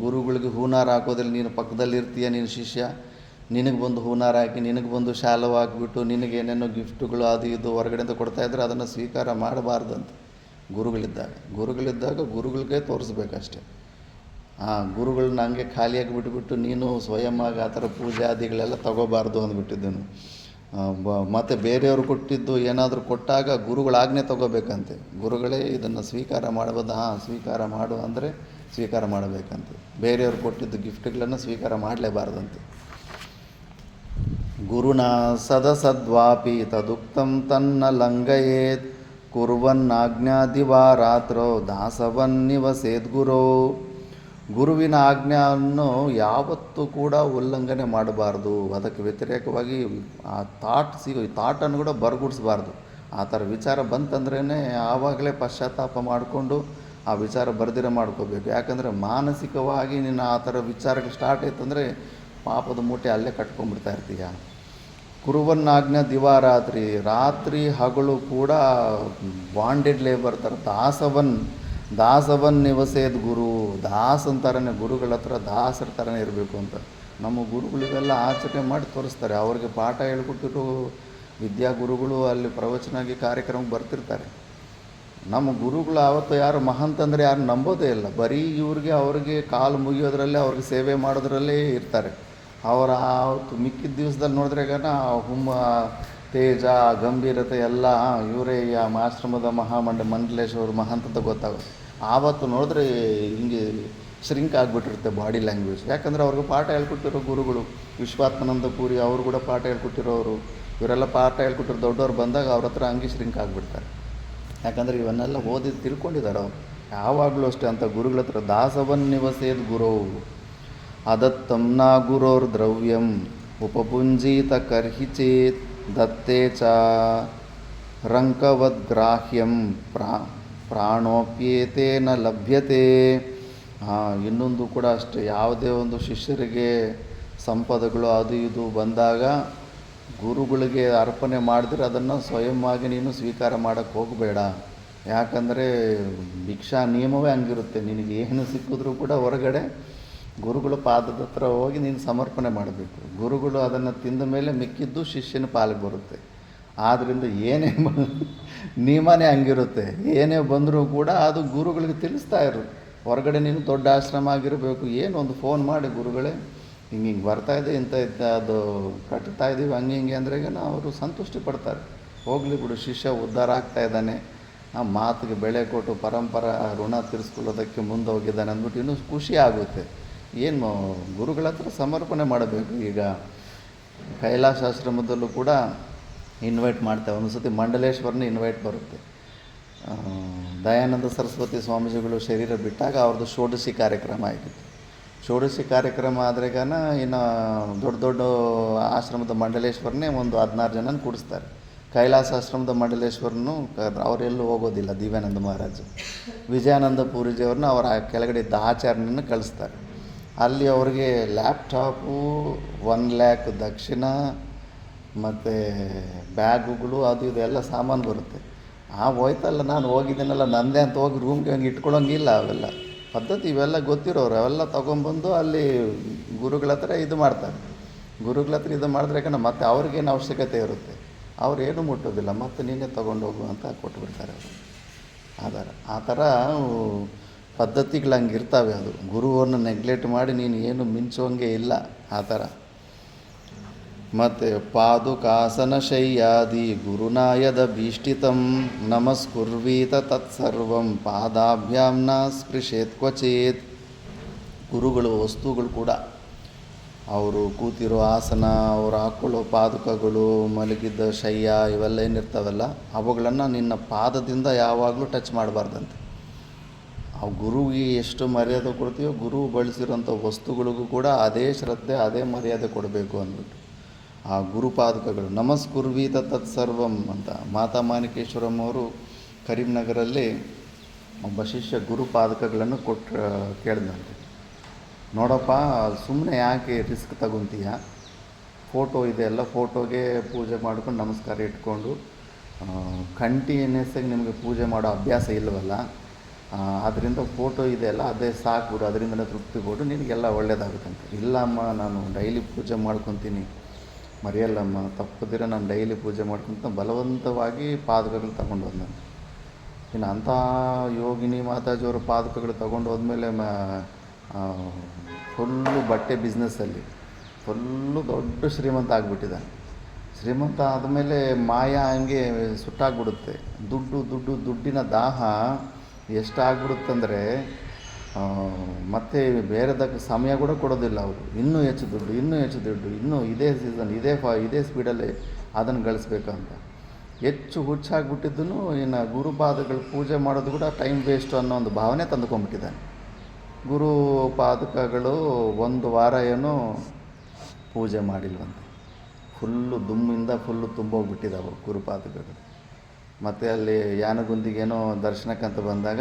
ಗುರುಗಳಿಗೆ ಹೂನಾರ ಹಾಕೋದ್ರಲ್ಲಿ ನೀನು ಪಕ್ಕದಲ್ಲಿರ್ತೀಯ, ನೀನು ಶಿಷ್ಯ, ನಿನಗೆ ಬಂದು ಹೂನಾರ ಹಾಕಿ ನಿನಗೆ ಬಂದು ಶಾಲು ಹಾಕಿಬಿಟ್ಟು ನಿನಗೇನೇನೋ ಗಿಫ್ಟುಗಳು ಅದು ಇದು ಹೊರಗಡೆಯಿಂದ ಕೊಡ್ತಾಯಿದ್ರೆ ಅದನ್ನು ಸ್ವೀಕಾರ ಮಾಡಬಾರ್ದಂತೆ. ಗುರುಗಳಿದ್ದಾಗ ಗುರುಗಳಿಗೆ ತೋರಿಸ್ಬೇಕಷ್ಟೆ. ಗುರುಗಳನ್ನ ಹಂಗೆ ಖಾಲಿಯಾಗಿ ಬಿಟ್ಟುಬಿಟ್ಟು ನೀನು ಸ್ವಯಂವಾಗಿ ಆ ಥರ ಪೂಜಾದಿಗಳೆಲ್ಲ ತಗೋಬಾರ್ದು ಅಂದ್ಬಿಟ್ಟಿದ್ದನು. ಮತ್ತು ಬೇರೆಯವರು ಕೊಟ್ಟಿದ್ದು ಏನಾದರೂ ಕೊಟ್ಟಾಗ ಗುರುಗಳ ಆಜ್ಞೆ ತಗೋಬೇಕಂತೆ. ಗುರುಗಳೇ ಇದನ್ನು ಸ್ವೀಕಾರ ಮಾಡಬಹುದು, ಸ್ವೀಕಾರ ಮಾಡು ಅಂದರೆ ಸ್ವೀಕಾರ ಮಾಡಬೇಕಂತೆ. ಬೇರೆಯವರು ಕೊಟ್ಟಿದ್ದು ಗಿಫ್ಟ್ಗಳನ್ನು ಸ್ವೀಕಾರ ಮಾಡಲೇಬಾರ್ದಂತೆ. ಗುರುನ ಸದಸದ್ವಾಪಿ ತದುಕ್ತಂ ತನ್ನ ಲಂಘಯೇತ್ ಕುರ್ವನ್ನಾಜ್ಞಾದಿವಾ ರಾತ್ರೋ ದಾಸವನ್ನಿವಸೇದ್ ಗುರೋ. ಗುರುವಿನ ಆಜ್ಞೆಯನ್ನು ಯಾವತ್ತೂ ಕೂಡ ಉಲ್ಲಂಘನೆ ಮಾಡಬಾರ್ದು. ಅದಕ್ಕೆ ವ್ಯತಿರೇಕವಾಗಿ ಆ ಥಾಟನ್ನು ಕೂಡ ಬರಗುಡಿಸ್ಬಾರ್ದು. ಆ ಥರ ವಿಚಾರ ಬಂತಂದ್ರೇ ಆವಾಗಲೇ ಪಶ್ಚಾತ್ತಾಪ ಮಾಡಿಕೊಂಡು ಆ ವಿಚಾರ ಬರ್ದಿರ ಮಾಡ್ಕೋಬೇಕು. ಯಾಕಂದರೆ ಮಾನಸಿಕವಾಗಿ ನೀನು ಆ ಥರ ವಿಚಾರಗಳು ಸ್ಟಾರ್ಟ್ ಆಯ್ತಂದರೆ ಪಾಪದ ಮೂಟೆ ಅಲ್ಲೇ ಕಟ್ಕೊಂಡ್ಬಿಡ್ತಾ ಇರ್ತೀಯ. ಕುರುವನ್ನಾಜ್ಞ ದಿವಾರಾತ್ರಿ, ರಾತ್ರಿ ಹಗಲು ಕೂಡ ಬಾಂಡೆಡ್ ಲೇಬರ್ ಥರ ದಾಸವನ್ ನಿವಸೇದ್ ಗುರು, ದಾಸನ ಥರನೇ ಗುರುಗಳ ಹತ್ರ ದಾಸರ ಥರನೇ ಇರಬೇಕು ಅಂತ ನಮ್ಮ ಗುರುಗಳಿಗೆಲ್ಲ ಆಚರಣೆ ಮಾಡಿ ತೋರಿಸ್ತಾರೆ. ಅವ್ರಿಗೆ ಪಾಠ ಹೇಳ್ಕೊಟ್ಟಿರೋ ವಿದ್ಯಾಗುರುಗಳು ಅಲ್ಲಿ ಪ್ರವಚನಾಗಿ ಕಾರ್ಯಕ್ರಮಕ್ಕೆ ಬರ್ತಿರ್ತಾರೆ. ನಮ್ಮ ಗುರುಗಳು ಆವತ್ತು ಯಾರು ಮಹಂತಂದರೆ ಯಾರು ನಂಬೋದೇ ಇಲ್ಲ, ಬರೀ ಅವ್ರಿಗೆ ಕಾಲು ಮುಗಿಯೋದ್ರಲ್ಲೇ ಅವ್ರಿಗೆ ಸೇವೆ ಮಾಡೋದ್ರಲ್ಲೇ ಇರ್ತಾರೆ. ಅವರ ಆವತ್ತು ಮಿಕ್ಕಿದ ದಿವಸದಲ್ಲಿ ನೋಡಿದ್ರೆಗನ ಹುಮ್ಮ ತೇಜ ಗಂಭೀರತೆ ಎಲ್ಲ ಇವರೇ ಈ ಆಶ್ರಮದ ಮಂಡಲೇಶ್ವರ ಮಹಂತ ಗೊತ್ತಾಗುತ್ತೆ. ಆವತ್ತು ನೋಡಿದ್ರೆ ಹಿಂಗೆ ಶ್ರಿಂಕ್ ಆಗಿಬಿಟ್ಟಿರುತ್ತೆ ಬಾಡಿ ಲ್ಯಾಂಗ್ವೇಜ್. ಯಾಕಂದರೆ ಅವ್ರಿಗೆ ಪಾಠ ಹೇಳ್ಕೊಟ್ಟಿರೋ ಗುರುಗಳು ವಿಶ್ವಾತ್ಮಾನಂದ ಪುರಿ ಅವರು ಕೂಡ ಪಾಠ ಹೇಳ್ಕೊಟ್ಟಿರೋರು, ಇವರೆಲ್ಲ ಪಾಠ ಹೇಳ್ಕೊಟ್ಟಿರೋ ದೊಡ್ಡವ್ರು ಬಂದಾಗ ಅವ್ರ ಹತ್ರ ಹಂಗೆ ಶ್ರಿಂಕ್ ಆಗಿಬಿಡ್ತಾರೆ. ಯಾಕಂದರೆ ಇವನ್ನೆಲ್ಲ ಓದಿ ತಿಳ್ಕೊಂಡಿದ್ದಾರೆ ಅವರು. ಯಾವಾಗಲೂ ಅಷ್ಟೇ ಅಂತ ಗುರುಗಳ ಹತ್ರ ದಾಸವನ್ ನಿವಸೇದ್ ಗುರು ಅದತ್ತಂ ನ ಗುರೋರ್ ದ್ರವ್ಯಂ ಉಪಪುಂಜೀತ ಕರ್ಹಿ ಚೇತ್ ದತ್ತೇ ಚ ರಂಕವದ್ಗ್ರಾಹ್ಯಂ ಪ್ರಾಣೋಪ್ಯೇತೇನ ಲಭ್ಯತೆ. ಇನ್ನೊಂದು ಕೂಡ ಅಷ್ಟೇ, ಯಾವುದೇ ಒಂದು ಶಿಷ್ಯರಿಗೆ ಸಂಪದಗಳು ಅದು ಇದು ಬಂದಾಗ ಗುರುಗಳಿಗೆ ಅರ್ಪಣೆ ಮಾಡಿದ್ರೆ ಅದನ್ನು ಸ್ವಯಂವಾಗಿ ನೀನು ಸ್ವೀಕಾರ ಮಾಡೋಕ್ಕೆ ಹೋಗಬೇಡ. ಯಾಕಂದರೆ ಭಿಕ್ಷಾ ನಿಯಮವೇ ಹಂಗಿರುತ್ತೆ. ನಿನಗೆ ಏನು ಸಿಕ್ಕಿದ್ರೂ ಕೂಡ ಹೊರಗಡೆ ಗುರುಗಳ ಪಾದದ ಹತ್ರ ಹೋಗಿ ನೀನು ಸಮರ್ಪಣೆ ಮಾಡಬೇಕು. ಗುರುಗಳು ಅದನ್ನು ತಿಂದ ಮೇಲೆ ಮಿಕ್ಕಿದ್ದು ಶಿಷ್ಯನ ಪಾಲಿಗೆ ಬರುತ್ತೆ. ಆದ್ದರಿಂದ ಏನೇ ನಿಯಮನೇ ಹಂಗಿರುತ್ತೆ. ಏನೇ ಬಂದರೂ ಕೂಡ ಅದು ಗುರುಗಳಿಗೆ ತಿಳಿಸ್ತಾ ಇರು. ಹೊರಗಡೆ ನೀನು ದೊಡ್ಡ ಆಶ್ರಮ ಆಗಿರಬೇಕು, ಏನು ಒಂದು ಫೋನ್ ಮಾಡಿ ಗುರುಗಳೇ ಹಿಂಗೆ ಬರ್ತಾಯಿದೆ ಇಂಥ ಅದು ಕಟ್ತಾ ಇದ್ದೀವಿ ಹಂಗೆ ಅಂದ್ರೆಗನ ಅವರು ಸಂತುಷ್ಟಿ ಪಡ್ತಾರೆ. ಹೋಗಲಿ ಬಿಡು, ಶಿಷ್ಯ ಉದ್ಧಾರ ಆಗ್ತಾ ಇದ್ದಾನೆ, ಆ ಮಾತಿಗೆ ಬೆಳೆ ಕೊಟ್ಟು ಪರಂಪರಾ ಋಣ ತೀರಿಸ್ಕೊಳ್ಳೋದಕ್ಕೆ ಮುಂದೆ ಹೋಗಿದ್ದಾನೆ ಅಂದ್ಬಿಟ್ಟು ಇನ್ನೂ ಖುಷಿ ಆಗುತ್ತೆ. ಏನು ಗುರುಗಳ ಹತ್ರ ಸಮರ್ಪಣೆ ಮಾಡಬೇಕು. ಈಗ ಕೈಲಾಸಾಶ್ರಮದಲ್ಲೂ ಕೂಡ ಇನ್ವೈಟ್ ಮಾಡ್ತೇವೆ. ಒಂದು ಸತಿ ಮಂಡಲೇಶ್ವರನ ಇನ್ವೈಟ್ ಬರುತ್ತೆ. ದಯಾನಂದ ಸರಸ್ವತಿ ಸ್ವಾಮೀಜಿಗಳು ಶರೀರ ಬಿಟ್ಟಾಗ ಅವ್ರದ್ದು ಷೋಡಶಿ ಕಾರ್ಯಕ್ರಮ ಆಗಿತ್ತು. ಷೋಡಶಿ ಕಾರ್ಯಕ್ರಮ ಆದ್ರೆಗಾನ ಇನ್ನು ದೊಡ್ಡ ಆಶ್ರಮದ ಮಂಡಲೇಶ್ವರನೇ ಒಂದು 16 ಜನನ ಕೂಡಿಸ್ತಾರೆ. ಕೈಲಾಸಾಶ್ರಮದ ಮಂಡಲೇಶ್ವರನು ಅವರೆಲ್ಲೂ ಹೋಗೋದಿಲ್ಲ. ದಿವ್ಯಾನಂದ ಮಹಾರಾಜ್ ವಿಜಯಾನಂದ ಪೂರಿಜಿಯವ್ರನ್ನ ಅವರ ಕೆಳಗಡೆ ಇದ್ದ ಆಚಾರ್ಯನನ್ನು ಕಳಿಸ್ತಾರೆ. ಅಲ್ಲಿ ಅವ್ರಿಗೆ ಲ್ಯಾಪ್ಟಾಪು 1 lakh ದಕ್ಷಿಣ ಮತ್ತು ಬ್ಯಾಗುಗಳು ಅದು ಇದು ಎಲ್ಲ ಸಾಮಾನು ಬರುತ್ತೆ. ಹೋಯ್ತಲ್ಲ, ನಾನು ಹೋಗಿದ್ದೀನಲ್ಲ ನಂದೇ ಅಂತ ಹೋಗಿ ರೂಮ್ಗೆ ಹಂಗೆ ಇಟ್ಕೊಳ್ಳೋಂಗಿಲ್ಲ. ಅವೆಲ್ಲ ಪದ್ಧತಿ ಇವೆಲ್ಲ ಗೊತ್ತಿರೋರು ಅವೆಲ್ಲ ತೊಗೊಂಬಂದು ಅಲ್ಲಿ ಗುರುಗಳ ಹತ್ರ ಇದು ಮಾಡ್ತಾರೆ. ಗುರುಗಳ ಹತ್ರ ಇದು ಮಾಡಿದ್ರೆ ಯಾಕಂದ್ರೆ ಮತ್ತೆ ಅವ್ರಿಗೇನು ಅವಶ್ಯಕತೆ ಇರುತ್ತೆ, ಅವ್ರೇನು ಮುಟ್ಟೋದಿಲ್ಲ, ಮತ್ತು ನೀನೇ ತೊಗೊಂಡೋಗು ಅಂತ ಕೊಟ್ಬಿಡ್ತಾರೆ ಅವರು. ಆ ಥರ ಪದ್ಧತಿಗಳು ಹಂಗೆ ಇರ್ತವೆ. ಅದು ಗುರುವನ್ನು ನೆಗ್ಲೆಕ್ಟ್ ಮಾಡಿ ನೀನು ಏನು ಮಿಂಚುವಂಗೆ ಇಲ್ಲ ಆ ಥರ. ಮತ್ತು ಪಾದುಕಾಸನ ಶಯ್ಯಾದಿ ಗುರುನಾಯದ ಭೀಷ್ಟಿತಂ ನಮಸ್ಕುರ್ವೀತ ತತ್ಸರ್ವಂ ಪಾದಾಭ್ಯಾಂ ನ ಸ್ಪೃಶೇತ್ ಕ್ವಚೇತ್. ಗುರುಗಳು ವಸ್ತುಗಳು ಕೂಡ ಅವರು ಕೂತಿರೋ ಆಸನ, ಅವರು ಹಾಕ್ಕೊಳ್ಳೋ ಪಾದುಕಗಳು, ಮಲಗಿದ್ದ ಶಯ್ಯ ಇವೆಲ್ಲ ಏನಿರ್ತಾವಲ್ಲ ಅವುಗಳನ್ನು ನಿನ್ನ ಪಾದದಿಂದ ಯಾವಾಗಲೂ ಟಚ್ ಮಾಡಬಾರ್ದಂತೆ. ಆ ಗುರುವಿಗೆ ಎಷ್ಟು ಮರ್ಯಾದೆ ಕೊಡ್ತೀವೋ ಗುರು ಬಳಸಿರೋಂಥ ವಸ್ತುಗಳಿಗೂ ಕೂಡ ಅದೇ ಶ್ರದ್ಧೆ ಅದೇ ಮರ್ಯಾದೆ ಕೊಡಬೇಕು ಅಂದ್ಬಿಟ್ಟು ಆ ಗುರುಪಾದಕಗಳು ನಮಸ್ಕುರ್ವೀತ ತತ್ಸರ್ವಂ ಅಂತ ಮಾತಾ ಮಾಣಿಕೇಶ್ವರಂ ಅವರು ಕರೀಂನಗರಲ್ಲಿ ಒಬ್ಬ ಶಿಷ್ಯ ಗುರುಪಾದಕಗಳನ್ನು ಕೇಳಿದಂತೆ. ನೋಡಪ್ಪ, ಸುಮ್ಮನೆ ಯಾಕೆ ರಿಸ್ಕ್ ತಗೊತೀಯ, ಫೋಟೋ ಇದೆಯಲ್ಲ, ಫೋಟೋಗೆ ಪೂಜೆ ಮಾಡ್ಕೊಂಡು ನಮಸ್ಕಾರ ಇಟ್ಕೊಂಡು ಕಂಟಿನ್ಯೂಸ್ಸಾಗಿ ನಿಮಗೆ ಪೂಜೆ ಮಾಡೋ ಅಭ್ಯಾಸ ಇಲ್ಲವಲ್ಲ, ಅದರಿಂದ ಫೋಟೋ ಇದೆಯಲ್ಲ ಅದೇ ಸಾಕ್ಬಿಡು, ಅದರಿಂದಲೇ ತೃಪ್ತಿ ಕೊಡು, ನಿನಗೆಲ್ಲ ಒಳ್ಳೆಯದಾಗುತ್ತಂತೆ. ಇಲ್ಲಮ್ಮ, ನಾನು ಡೈಲಿ ಪೂಜೆ ಮಾಡ್ಕೊತೀನಿ, ಮರೆಯಲ್ಲಮ್ಮ, ತಪ್ಪದಿರ ನಾನು ಡೈಲಿ ಪೂಜೆ ಮಾಡ್ಕೊತ ಬಲವಂತವಾಗಿ ಪಾದಕಗಳು ತಗೊಂಡು ಹೋದ್ನಂತೆ. ಇನ್ನು ಅಂಥ ಯೋಗಿನಿ ಮಾತಾಜಿಯವರು ಪಾದಕಗಳು ತಗೊಂಡು ಹೋದ್ಮೇಲೆ ಫುಲ್ಲು ಬಟ್ಟೆ ಬಿಸ್ನೆಸ್ಸಲ್ಲಿ ಫುಲ್ಲು ದೊಡ್ಡ ಶ್ರೀಮಂತ ಆಗಿಬಿಟ್ಟಿದ್ದಾನೆ. ಶ್ರೀಮಂತ ಆದಮೇಲೆ ಮಾಯಾ ಹಂಗೆ ಸುಟ್ಟಾಗ್ಬಿಡುತ್ತೆ. ದುಡ್ಡಿನ ದಾಹ ಎಷ್ಟಾಗ್ಬಿಡುತ್ತಂದರೆ ಮತ್ತು ಬೇರೆದಕ್ಕೆ ಸಮಯ ಕೂಡ ಕೊಡೋದಿಲ್ಲ ಅವರು. ಇನ್ನೂ ಹೆಚ್ಚು ದುಡ್ಡು, ಇನ್ನೂ ಇದೇ ಸೀಸನ್, ಇದೇ ಸ್ಪೀಡಲ್ಲಿ ಅದನ್ನು ಗಳಿಸ್ಬೇಕಂತ ಹೆಚ್ಚು ಹುಚ್ಚಾಗ್ಬಿಟ್ಟಿದ್ದೂ ಇನ್ನು ಗುರುಪಾದಗಳು ಪೂಜೆ ಮಾಡೋದು ಕೂಡ ಟೈಮ್ ವೇಸ್ಟು ಅನ್ನೋ ಒಂದು ಭಾವನೆ ತಂದುಕೊಂಡ್ಬಿಟ್ಟಿದ್ದಾನೆ. ಗುರು ಪಾದಕಗಳು 1 ವಾರ ಏನೋ ಪೂಜೆ ಮಾಡಿಲ್ವಂತೆ. Full ದುಮ್ಮಿಂದ full ತುಂಬೋಗ್ಬಿಟ್ಟಿದ್ದಾವೆ ಗುರುಪಾದಕಗಳು. ಮತ್ತು ಅಲ್ಲಿ ಯಾನಗುಂದಿಗೇನೋ ದರ್ಶನಕ್ಕಂತ ಬಂದಾಗ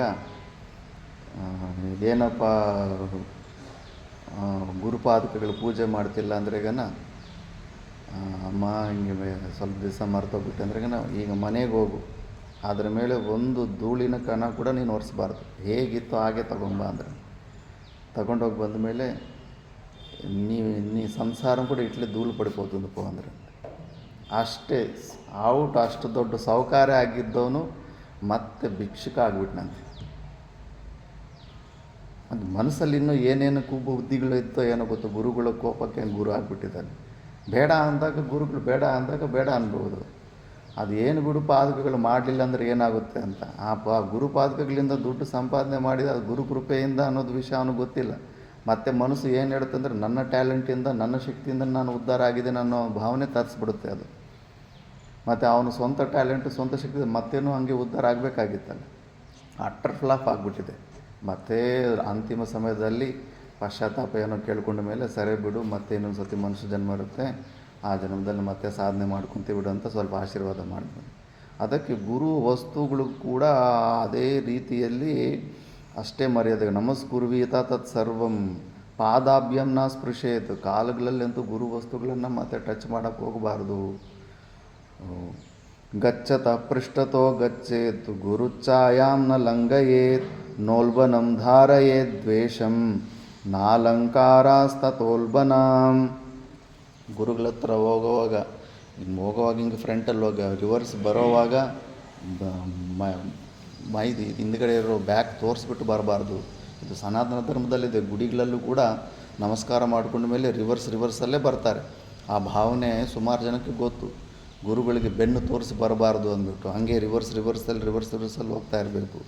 ಏನಪ್ಪ ಗುರುಪಾದಕಗಳು ಪೂಜೆ ಮಾಡ್ತಿಲ್ಲ ಅಂದ್ರೆಗನ ಅಮ್ಮ ಹಿಂಗೆ ಸ್ವಲ್ಪ ದಿವಸ ಮರ್ತೋಗ್ಬಿಟ್ಟೆ ಅಂದ್ರೆ ಈಗ ಮನೆಗೆ ಹೋಗು, ಅದ್ರ ಮೇಲೆ ಒಂದು ಧೂಳಿನ ಕಣ ಕೂಡ ನೀನು ಒರೆಸ್ಬಾರ್ದು, ಹೇಗಿತ್ತು ಹಾಗೆ ತಗೊಂಬ ಅಂದರೆ ತಗೊಂಡೋಗಿ ಬಂದ ಮೇಲೆ ನೀ ಸಂಸಾರ ಕೂಡ ಇಟ್ಲಿ ಧೂಳು ಪಡ್ಕೋತಂದಪ್ಪ ಅಂದರೆ ಅಷ್ಟೇ ಔಟ್. ಅಷ್ಟು ದೊಡ್ಡ ಸಾಹುಕಾರ ಆಗಿದ್ದವನು ಮತ್ತೆ ಭಿಕ್ಷುಕ ಆಗಿಬಿಟ್ನಂತೆ. ಅದು ಮನಸ್ಸಲ್ಲಿ ಇನ್ನೂ ಏನೇನು ಬುದ್ಧಿಗಳು ಇತ್ತೋ ಏನೋ ಗೊತ್ತು, ಗುರುಗಳ ಕೋಪಕ್ಕೆ ಗುರು ಆಗಿಬಿಟ್ಟಿದ್ದಾನೆ. ಬೇಡ ಅಂದಾಗ ಗುರುಗಳು ಬೇಡ ಅಂದಾಗ ಬೇಡ ಅನ್ಬೋದು. ಅದು ಏನು ಗುರುಪಾದಕಗಳು ಮಾಡಲಿಲ್ಲ ಅಂದರೆ ಏನಾಗುತ್ತೆ ಅಂತ. ಆ ಗುರುಪಾದಕಗಳಿಂದ ದುಡ್ಡು ಸಂಪಾದನೆ ಮಾಡಿದ ಅದು ಗುರು ಕೃಪೆಯಿಂದ ಅನ್ನೋದು ವಿಷಯ ಅವನಿಗೆ ಗೊತ್ತಿಲ್ಲ. ಮತ್ತು ಮನಸ್ಸು ಏನು ಹೇಳುತ್ತೆ ಅಂದರೆ ನನ್ನ ಟ್ಯಾಲೆಂಟಿಂದ ನನ್ನ ಶಕ್ತಿಯಿಂದ ನಾನು ಉದ್ಧಾರ ಆಗಿದ್ದೇನೆ ಅನ್ನೋ ಭಾವನೆ ತರಿಸ್ಬಿಡುತ್ತೆ ಅದು. ಮತ್ತು ಅವನು ಸ್ವಂತ ಟ್ಯಾಲೆಂಟು ಸ್ವಂತ ಶಕ್ತಿ ಮತ್ತೇನೂ ಹಾಗೆ ಉದ್ಧಾರ ಆಗಬೇಕಾಗಿತ್ತಲ್ಲ, ಅಟ್ಟರ್ ಫ್ಲಾಪ್ ಆಗಿಬಿಟ್ಟಿದೆ. ಮತ್ತು ಅಂತಿಮ ಸಮಯದಲ್ಲಿ ಪಶ್ಚಾತ್ತಾಪ ಏನೋ ಕೇಳ್ಕೊಂಡ ಮೇಲೆ ಸರಿ ಬಿಡು, ಮತ್ತೆ ಇನ್ನೊಂದು ಸತಿ ಮನುಷ್ಯ ಜನ್ಮ ಇರುತ್ತೆ, ಆ ಜನ್ಮದಲ್ಲಿ ಮತ್ತೆ ಸಾಧನೆ ಮಾಡ್ಕೊತೀವಿ ಬಿಡು ಅಂತ ಸ್ವಲ್ಪ ಆಶೀರ್ವಾದ ಮಾಡಿದ್ವಿ. ಅದಕ್ಕೆ ಗುರು ವಸ್ತುಗಳು ಕೂಡ ಅದೇ ರೀತಿಯಲ್ಲಿ ಅಷ್ಟೇ ಮರ್ಯಾದೆ. ನಮಸ್ಕುರ್ವೀತ ತತ್ ಸರ್ವಂ ಪಾದಾಭ್ಯಂ ನ ಸ್ಪೃಶೇತ್. ಕಾಲುಗಳಲ್ಲಂತೂ ಗುರು ವಸ್ತುಗಳನ್ನು ಮತ್ತೆ ಟಚ್ ಮಾಡೋಕ್ಕೆ ಹೋಗಬಾರ್ದು. ಗಚ್ಚತ ಪೃಷ್ಠತೋ ಗಚ್ಚೇತ್ ಗುರುಚ್ಛಾಯಾಂ ನ ಲಂಘಯೇತ್ ನೋಲ್ಬನಂ ಧಾರಯೇತ್ ದ್ವೇಷಂ ನಾಲಂಕಾರಾಸ್ತತೋಲ್ಬನಾಂ. ಗುರುಗಳ ಹತ್ರ ಹೋಗುವಾಗ ಹಿಂಗೆ ಫ್ರಂಟಲ್ಲಿ ರಿವರ್ಸ್ ಬರೋವಾಗ ಮೈದು ಹಿಂದ್ಗಡೆ ಇರೋ ಬ್ಯಾಕ್ ತೋರಿಸ್ಬಿಟ್ಟು ಬರಬಾರ್ದು. ಇದು ಸನಾತನ ಧರ್ಮದಲ್ಲಿದೆ. ಗುಡಿಗಳಲ್ಲೂ ಕೂಡ ನಮಸ್ಕಾರ ಮಾಡ್ಕೊಂಡ ಮೇಲೆ ರಿವರ್ಸಲ್ಲೇ ಬರ್ತಾರೆ. ಆ ಭಾವನೆ ಸುಮಾರು ಜನಕ್ಕೆ ಗೊತ್ತು. ಗುರುಗಳಿಗೆ ಬೆನ್ನು ತೋರಿಸಿ ಬರಬಾರ್ದು ಅಂದ್ಬಿಟ್ಟು ಹಾಗೆ ರಿವರ್ಸಲ್ಲಿ ಹೋಗ್ತಾ ಇರಬೇಕು.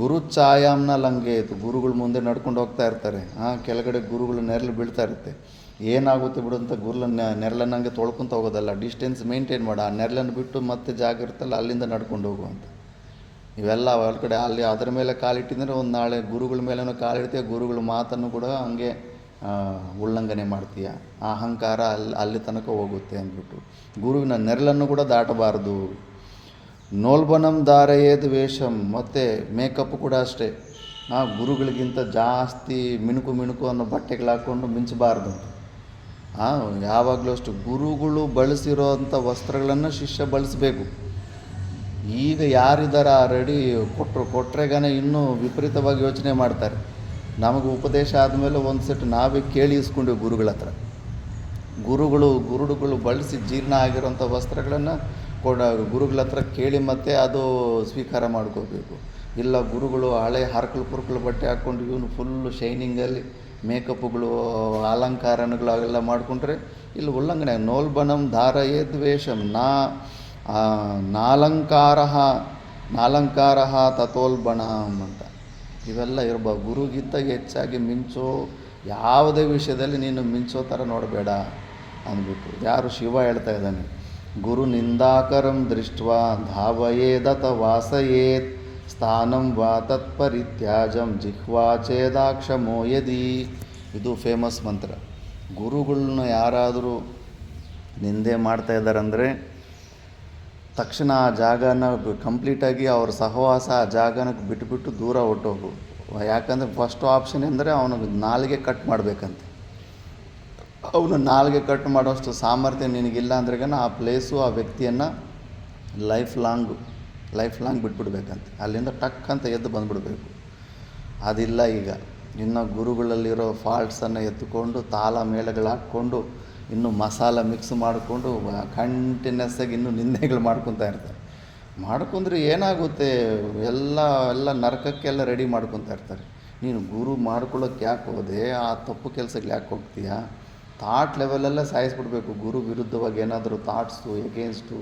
ಗುರು ಛಾಯಾಮ್ನ ಲಂಗೆ ಇತ್ತು. ಗುರುಗಳು ಮುಂದೆ ನಡ್ಕೊಂಡು ಹೋಗ್ತಾ ಇರ್ತಾರೆ. ಕೆಳಗಡೆ ಗುರುಗಳು ನೆರಳು ಬೀಳ್ತಾ ಇರುತ್ತೆ. ಏನಾಗುತ್ತೆ ಬಿಡು ಅಂತ ಗುರುಗಳನ್ನ ನೆರಳನ್ನು ಹಂಗೆ ತೊಳ್ಕೊತ ಹೋಗೋದಲ್ಲ, ಡಿಸ್ಟೆನ್ಸ್ ಮೇಂಟೈನ್ ಮಾಡು. ಆ ನೆರಳನ್ನು ಬಿಟ್ಟು ಮತ್ತೆ ಜಾಗ ಇರುತ್ತಲ್ಲ ಅಲ್ಲಿಂದ ನಡ್ಕೊಂಡು ಹೋಗುವಂತ. ಇವೆಲ್ಲ ಹೊರಗಡೆ ಅಲ್ಲಿ ಅದರ ಮೇಲೆ ಕಾಲಿಟ್ಟಿದ್ರೆ ಒಂದು ನಾಳೆ ಗುರುಗಳ ಮೇಲೇನೋ ಕಾಲಿಡ್ತೀಯ, ಗುರುಗಳ ಮಾತನ್ನು ಕೂಡ ಹಂಗೆ ಉಲ್ಲಂಘನೆ ಮಾಡ್ತೀಯ. ಆ ಅಹಂಕಾರ ಅಲ್ಲಿ ತನಕ ಹೋಗುತ್ತೆ ಅಂದ್ಬಿಟ್ಟು ಗುರುವಿನ ನೆರಳನ್ನು ಕೂಡ ದಾಟಬಾರ್ದು. ನೋಲ್ಬನಂ ಧಾರಯೇದ್ ವೇಷಂ. ಮತ್ತು ಮೇಕಪ್ ಕೂಡ ಅಷ್ಟೇ. ಗುರುಗಳಿಗಿಂತ ಜಾಸ್ತಿ ಮಿಣುಕು ಅನ್ನೋ ಬಟ್ಟೆಗಳು ಹಾಕ್ಕೊಂಡು ಮಿಂಚಬಾರ್ದು. ಯಾವಾಗಲೂ ಅಷ್ಟು ಗುರುಗಳು ಬಳಸಿರೋ ಅಂಥ ವಸ್ತ್ರಗಳನ್ನು ಶಿಷ್ಯ ಬಳಸಬೇಕು. ಈಗ ಯಾರಿದ್ದಾರೆ ಆ ರೆಡಿ ಕೊಟ್ಟರೆಗಾನೆ ಇನ್ನೂ ವಿಪರೀತವಾಗಿ ಯೋಚನೆ ಮಾಡ್ತಾರೆ. ನಮಗೆ ಉಪದೇಶ ಆದಮೇಲೆ ಒಂದು ಸೆಟ್ ನಾವೇ ಕೇಳಿ ಇಸ್ಕೊಂಡ್ವಿ ಗುರುಗಳ ಹತ್ರ. ಗುರುಗಳು ಬಳಸಿ ಜೀರ್ಣ ಆಗಿರೋಂಥ ವಸ್ತ್ರಗಳನ್ನು ಗುರುಗಳ ಹತ್ರ ಕೇಳಿ ಮತ್ತೆ ಅದು ಸ್ವೀಕಾರ ಮಾಡ್ಕೋಬೇಕು. ಇಲ್ಲ ಗುರುಗಳು ಹಳೆ ಹರ್ಕಲು ಬಟ್ಟೆ ಹಾಕ್ಕೊಂಡು ಇವನು ಫುಲ್ಲು ಶೈನಿಂಗಲ್ಲಿ ಮೇಕಪ್ಗಳು ಅಲಂಕಾರಗಳು ಅವೆಲ್ಲ ಮಾಡಿಕೊಂಡ್ರೆ ಇಲ್ಲಿ ಉಲ್ಲಂಘನೆ. ನೋಲ್ಬನಂ ಧಾರಯೇದ್ ವೇಷಂ ನಾಲಂಕಾರ ತಥೋಲ್ಬಣಂ ಅಂತ ಇವೆಲ್ಲ ಇರ್ಬೋದು. ಗುರುಗಿಂತ ಹೆಚ್ಚಾಗಿ ಮಿಂಚೋ ಯಾವುದೇ ವಿಷಯದಲ್ಲಿ ನೀನು ಮಿಂಚೋ ಥರ ನೋಡಬೇಡ ಅಂದ್ಬಿಟ್ಟು ಯಾರು ಶಿವ ಹೇಳ್ತಾ ಇದ್ದಾನೆ. ಗುರು ನಿಂದಾಕರಂ ದೃಷ್ಟ್ವಾ ಧಾವಯೇದತ ವಾಸಯೇತ್ ಸ್ಥಾನಂ ವಾ ತತ್ಪರಿತ್ಯಾಜಂ ಜಿಹ್ವಾ ಛೇದಾಕ್ಷಮೋ ಯದಿ. ಇದು ಫೇಮಸ್ ಮಂತ್ರ. ಗುರುಗಳನ್ನ ಯಾರಾದರೂ ನಿಂದೆ ಮಾಡ್ತಾ ಇದ್ದಾರಂದರೆ ತಕ್ಷಣ ಆ ಜಾಗನ ಕಂಪ್ಲೀಟಾಗಿ ಅವ್ರ ಸಹವಾಸ ಆ ಜಾಗನ ಬಿಟ್ಟುಬಿಟ್ಟು ದೂರ ಹೊಟ್ಟೋಗು. ಯಾಕಂದರೆ ಫಸ್ಟ್ ಆಪ್ಷನ್ ಎಂದರೆ ಅವನಿಗೆ ನಾಲಿಗೆ ಕಟ್ ಮಾಡಬೇಕಂತೆ. ಅವನು ನಾಲಿಗೆ ಕಟ್ ಮಾಡೋಷ್ಟು ಸಾಮರ್ಥ್ಯ ನಿನಗಿಲ್ಲ ಅಂದ್ರೆಗನ ಆ ಪ್ಲೇಸು ಆ ವ್ಯಕ್ತಿಯನ್ನು ಲೈಫ್ ಲಾಂಗ್ ಬಿಟ್ಬಿಡ್ಬೇಕಂತೆ. ಅಲ್ಲಿಂದ ಟಕ್ ಅಂತ ಎದ್ದು ಬಂದುಬಿಡ್ಬೇಕು. ಅದಿಲ್ಲ ಈಗ. ಇನ್ನು ಗುರುಗಳಲ್ಲಿರೋ ಫಾಲ್ಟ್ಸನ್ನು ಎತ್ತುಕೊಂಡು ತಾಳ ಮೇಳಗಳು ಹಾಕ್ಕೊಂಡು ಇನ್ನೂ ಮಸಾಲ ಮಿಕ್ಸ್ ಮಾಡಿಕೊಂಡು ಕಂಟಿನ್ಯೂಸ್ ಆಗಿ ಇನ್ನೂ ನಿಂದೆಗಳು ಮಾಡ್ಕೊತಾ ಇರ್ತಾರೆ. ಮಾಡ್ಕೊಂಡ್ರೆ ಏನಾಗುತ್ತೆ, ಎಲ್ಲ ನರಕಕ್ಕೆಲ್ಲ ರೆಡಿ ಮಾಡ್ಕೊತಾ ಇರ್ತಾರೆ. ನೀನು ಗುರು ಮಾಡ್ಕೊಳ್ಳೋಕ್ಕೆ ಯಾಕೆ ಹೋದೆ? ಆ ತಪ್ಪು ಕೆಲಸಗಳು ಯಾಕೆ ಹೋಗ್ತೀಯಾ? ಥಾಟ್ ಲೆವೆಲಲ್ಲೇ ಸಾಯಿಸ್ಬಿಡ್ಬೇಕು. ಗುರು ವಿರುದ್ಧವಾಗಿ ಏನಾದರೂ ಥಾಟ್ಸು ಎಗೇನ್ಸ್ಟು